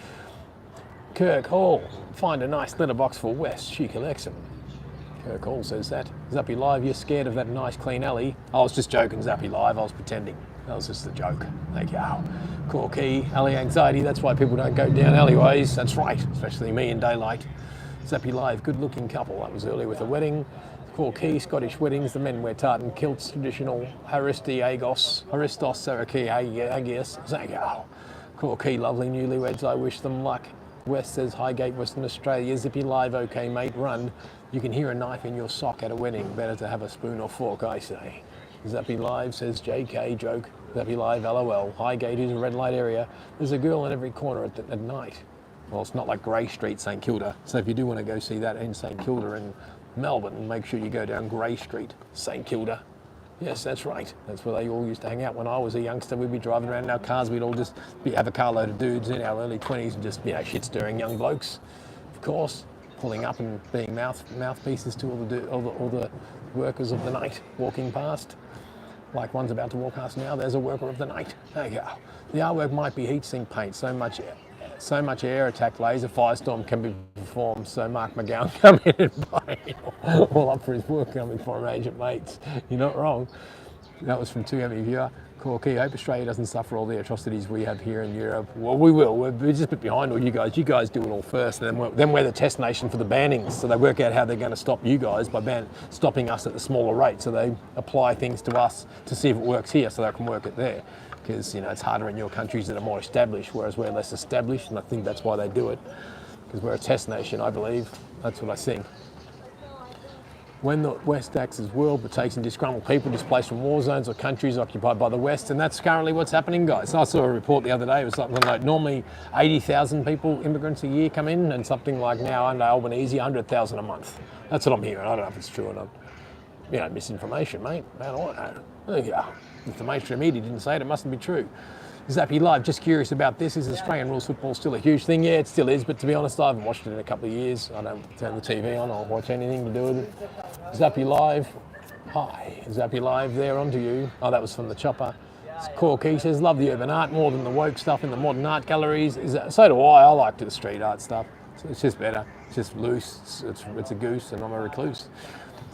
Speaker 1: Kirk Hall, find a nice letterbox for West. She collects them. Kirk Hall says that. Zappy Live, you're scared of that nice clean alley. I was just joking, Zappy Live. I was pretending. That was just a joke. Thank you. Corky, alley anxiety. That's why people don't go down alleyways. That's right, especially me in daylight. Zappy Live, good looking couple. That was earlier with a wedding. Corky, Scottish weddings. The men wear tartan kilts, traditional Haristos, Saraki, Hagias. Zango. Corky, lovely newlyweds. I wish them luck. West says Highgate, Western Australia. Zippy Live, okay, mate, run. You can hear a knife in your sock at a wedding. Better to have a spoon or fork, I say. Zappy Live says JK, joke. Zappy Live, LOL. Highgate is a red light area. There's a girl in every corner at night. Well, it's not like Grey Street, St Kilda. So if you do want to go see that in St Kilda in Melbourne, make sure you go down Grey Street, St Kilda. Yes, that's right. That's where they all used to hang out when I was a youngster. We'd be driving around in our cars. We'd all just have a carload of dudes in our early 20s and just, shit-stirring young blokes, of course, pulling up and being mouthpieces to all the workers of the night walking past. Like one's about to walk past now, there's a worker of the night. There you go. The artwork might be heat sink paint. So much air attack laser firestorm can be performed. So Mark McGowan come in and buy it all up for his work coming from agent mates. You're not wrong. That was from 2ME Viewer. Corky, hope Australia doesn't suffer all the atrocities we have here in Europe. Well, we will. We're just a bit behind all you guys. You guys do it all first, and then we're the test nation for the bannings. So they work out how they're going to stop you guys by stopping us at the smaller rate. So they apply things to us to see if it works here, so they can work it there. Because it's harder in your countries that are more established, whereas we're less established, and I think that's why they do it. Because we're a test nation, I believe. That's what I think. When the West acts as world but takes in disgruntled people displaced from war zones or countries occupied by the West, and that's currently what's happening, guys. I saw a report the other day. It was something like normally 80,000 people, immigrants a year come in, and something like now under Albanese, 100,000 a month. That's what I'm hearing. I don't know if it's true or not. Misinformation, mate. Man, I don't know. Yeah. If the mainstream media didn't say it, it mustn't be true. Zappy Live, just curious about this. Is Australian rules football still a huge thing? Yeah, it still is, but to be honest, I haven't watched it in a couple of years. I don't turn the TV on or watch anything to do with it. Zappy Live, hi. Zappy Live, there onto you. Oh, that was from the chopper. Corky says, love the urban art more than the woke stuff in the modern art galleries. So do I. I like the street art stuff. It's just better. It's just loose. It's a goose and I'm a recluse.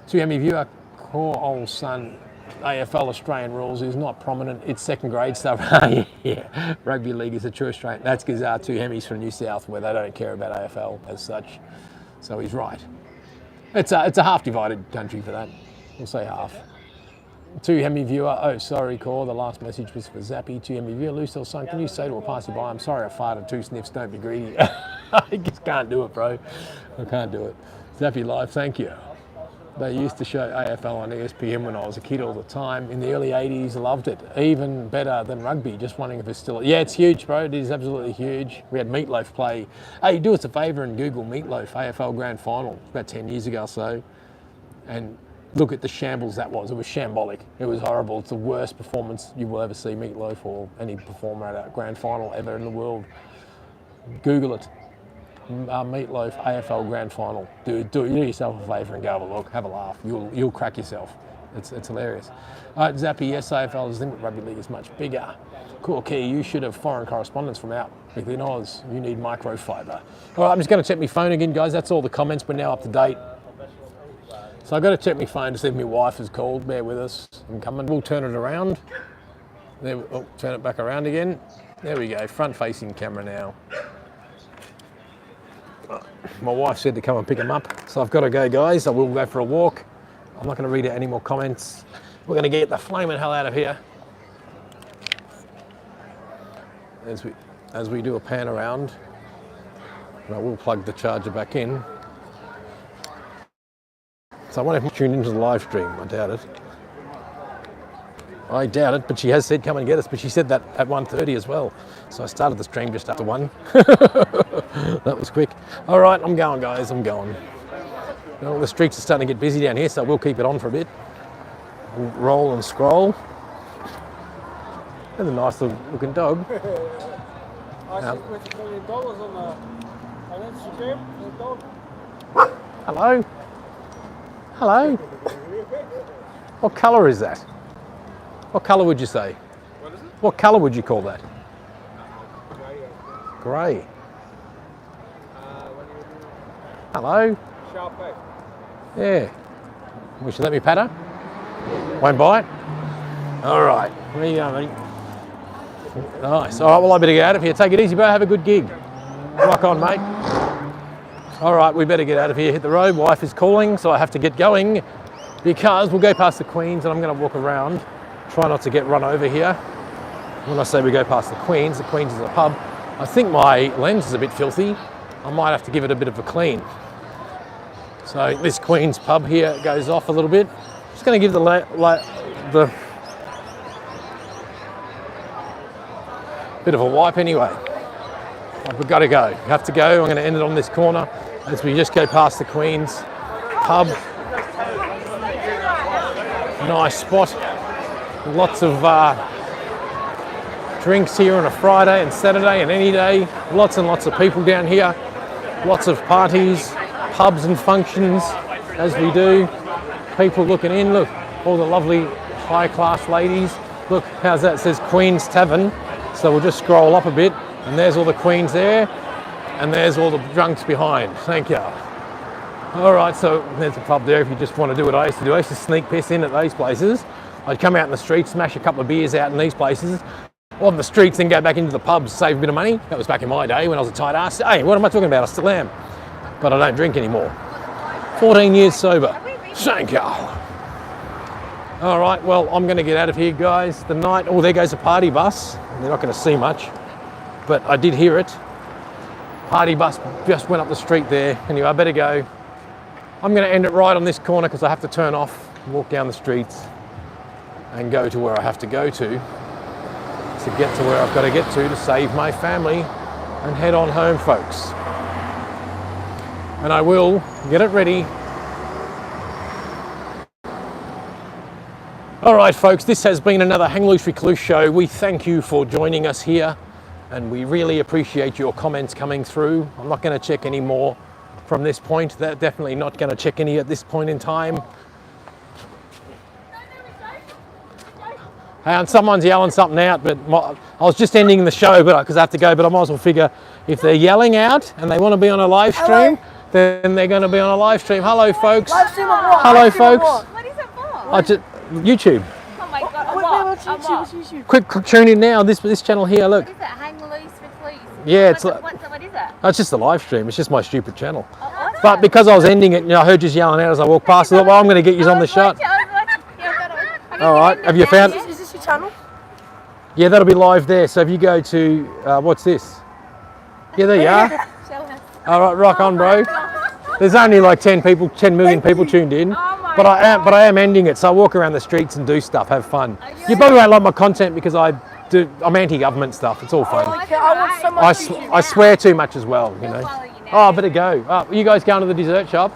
Speaker 1: 2ME Viewer, poor old son. AFL Australian rules is not prominent. It's second grade stuff. Yeah, rugby league is a true Australian. That's because our 2 Hemis from New South where they don't care about AFL as such. So he's right. It's a half divided country for that. We'll say half. 2 Hemi Viewer. Oh, sorry, Core. The last message was for Zappy. 2 Hemi Viewer. Lucille son, can you say to a passerby, I'm sorry I farted 2 sniffs, don't be greedy. I just can't do it, bro. I can't do it. Zappy Live, thank you. They used to show AFL on ESPN when I was a kid all the time. In the early 80s, I loved it. Even better than rugby. Just wondering if it's still... Yeah, it's huge, bro. It is absolutely huge. We had Meatloaf play. Hey, do us a favour and Google Meatloaf AFL Grand Final about 10 years ago or so. And look at the shambles that was. It was shambolic. It was horrible. It's the worst performance you will ever see Meatloaf or any performer at a Grand Final ever in the world. Google it. Meatloaf AFL Grand Final. Do yourself a favour and go have a look, have a laugh. You'll crack yourself. It's hilarious. All right, Zappy, yes, AFL is linked with rugby league is much bigger. Cool, Key, you should have foreign correspondence from out within Oz. You need microfiber. All right, I'm just going to check my phone again, guys. That's all the comments. We're now up to date. So I've got to check my phone to see if my wife has called. Bear with us. I'm coming. We'll turn it around. There, turn it back around again. There we go. Front-facing camera now. My wife said to come and pick him up, so I've got to go, guys. I will go for a walk. I'm not going to read out any more comments. We're going to get the flaming hell out of here as we do a pan around. And I will plug the charger back in. So I wonder if you tuned into the live stream. I doubt it, but she has said come and get us, but she said that at 1:30 as well. So I started the stream just after 1. That was quick. All right, I'm going, guys, I'm going. Well, the streets are starting to get busy down here, so we'll keep it on for a bit. We'll roll and scroll. That's a nice looking dog.
Speaker 4: I spent $20 million on Instagram, the dog.
Speaker 1: Hello? Hello? What colour is that? What colour would you say?
Speaker 4: What is it?
Speaker 1: What colour would you call that?
Speaker 4: Grey.
Speaker 1: Grey.
Speaker 4: What do you do?
Speaker 1: Hello.
Speaker 4: Sharp egg.
Speaker 1: Yeah. Will you let me pat her? Won't bite? All right. There you go, mate. Nice. All right, well, I better get out of here. Take it easy, bro. Have a good gig. Rock on, mate. All right, we better get out of here. Hit the road. Wife is calling, so I have to get going because we'll go past the Queens and I'm going to walk around. Try not to get run over here. When I say we go past the Queens is a pub. I think my lens is a bit filthy. I might have to give it a bit of a clean. So this Queen's pub here goes off a little bit. Just going to give the bit of a wipe anyway. We've got to go. We have to go. I'm going to end it on this corner as we just go past the Queen's pub. Nice spot. Lots of drinks here on a Friday and Saturday and any day. Lots and lots of people down here. Lots of parties, pubs and functions as we do. People looking in. Look, all the lovely high-class ladies. Look, how's that? It says Queen's Tavern. So we'll just scroll up a bit, and there's all the Queens there, and there's all the drunks behind. Thank you. All right, so there's a pub there if you just want to do what I used to do. I used to sneak piss in at those places. I'd come out in the street, smash a couple of beers out in these places, on the streets, then go back into the pubs, save a bit of money. That was back in my day when I was a tight ass. Hey, what am I talking about? I still am, but I don't drink anymore. 14 years sober. Thank you. All right, well, I'm going to get out of here, guys. The night, oh, there goes a party bus. They're not going to see much, but I did hear it. Party bus just went up the street there. Anyway, I better go. I'm going to end it right on this corner because I have to turn off, walk down the streets, and go to where I have to go to get to where I've got to get to save my family and head on home, folks. And I will get it ready. All right, folks, this has been another Hang Loose Recluse show. We thank you for joining us here, and we really appreciate your comments coming through. I'm not going to check any more from this point. They're definitely not going to check any at this point in time. And someone's yelling something out, but I was just ending the show, but because I have to go. But I might as well figure if they're yelling out and they want to be on a live stream, then they're going to be on a live stream. Hello, folks.
Speaker 5: Live stream of what?
Speaker 1: Hello, folks.
Speaker 5: What is it for?
Speaker 1: YouTube.
Speaker 5: Oh my god,
Speaker 2: What's
Speaker 5: YouTube?
Speaker 1: Quick, tune in now. This channel here. Look.
Speaker 5: What is it? Hang Loose Recluse?
Speaker 1: Yeah,
Speaker 5: What is it?
Speaker 1: it's just a live stream. It's just my stupid channel.
Speaker 5: Oh, awesome.
Speaker 1: But because I was ending it, I heard you yelling out as I walked past. I thought, well, I'm going to get you on the shot. All right. Have you found?
Speaker 5: Is this your channel?
Speaker 1: Yeah, that'll be live there. So if you go to what's this? Yeah, there you are. All right, rock on, bro. There's only like 10 million people tuned in. But I am ending it. So I walk around the streets and do stuff, have fun. You probably won't like my content because I'm anti-government stuff. It's all fun. I swear too much as well, you know. Oh, I better go. Oh, you guys going to the dessert shop?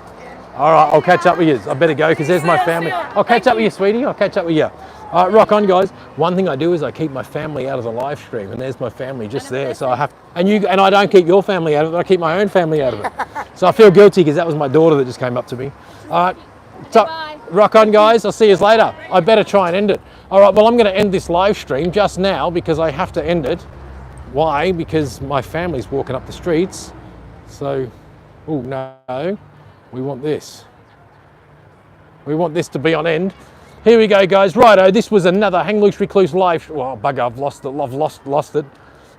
Speaker 1: All right, I'll catch up with you. I better go because there's my family. I'll catch up with you, sweetie. I'll catch up with you. All right, rock on, guys. One thing I do is I keep my family out of the live stream, and there's my family just there. So I have, and I don't keep your family out of it. I keep my own family out of it. So I feel guilty because that was my daughter that just came up to me. All right, so rock on, guys. I'll see you later. I better try and end it. All right, well, I'm going to end this live stream just now because I have to end it. Why? Because my family's walking up the streets. So, oh no, we want this. We want this to be on end. Here we go, guys. Righto, this was another Hang Loose Recluse live. Well, bugger, I've lost it. I've lost it.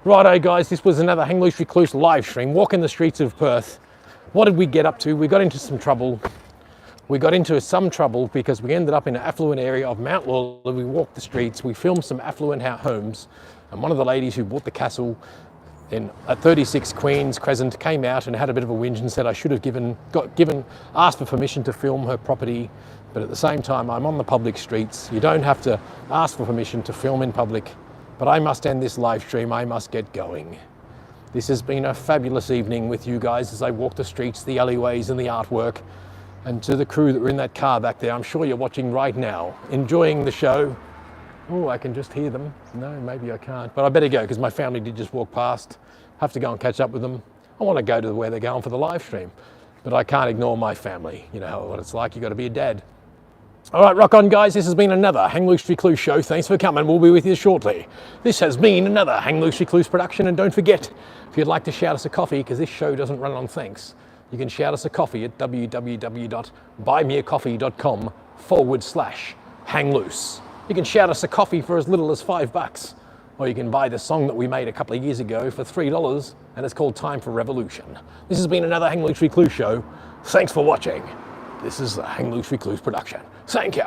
Speaker 1: Righto, guys, this was another Hang Loose Recluse live stream. Walking the streets of Perth. What did we get up to? We got into some trouble. We got into some trouble because we ended up in an affluent area of Mount Lawler. We walked the streets. We filmed some affluent homes, and one of the ladies who bought the castle at 36 Queens Crescent came out and had a bit of a whinge and said I should have asked for permission to film her property. But at the same time, I'm on the public streets. You don't have to ask for permission to film in public, but I must end this live stream. I must get going. This has been a fabulous evening with you guys as I walk the streets, the alleyways and the artwork. And to the crew that were in that car back there, I'm sure you're watching right now, enjoying the show. Oh, I can just hear them. No, maybe I can't, but I better go because my family did just walk past. Have to go and catch up with them. I want to go to where they're going for the live stream, but I can't ignore my family. You know what it's like. You got to be a dad. All right, rock on, guys. This has been another Hang Loose Recluse show. Thanks for coming. We'll be with you shortly. This has been another Hang Loose Recluse production. And don't forget, if you'd like to shout us a coffee, because this show doesn't run on thanks, you can shout us a coffee at www.buymeacoffee.com/hang loose. You can shout us a coffee for as little as $5, or you can buy the song that we made a couple of years ago for $3, and it's called Time for Revolution. This has been another Hang Loose Recluse show. Thanks for watching. This is a Hang Loose Recluse production. Thank you.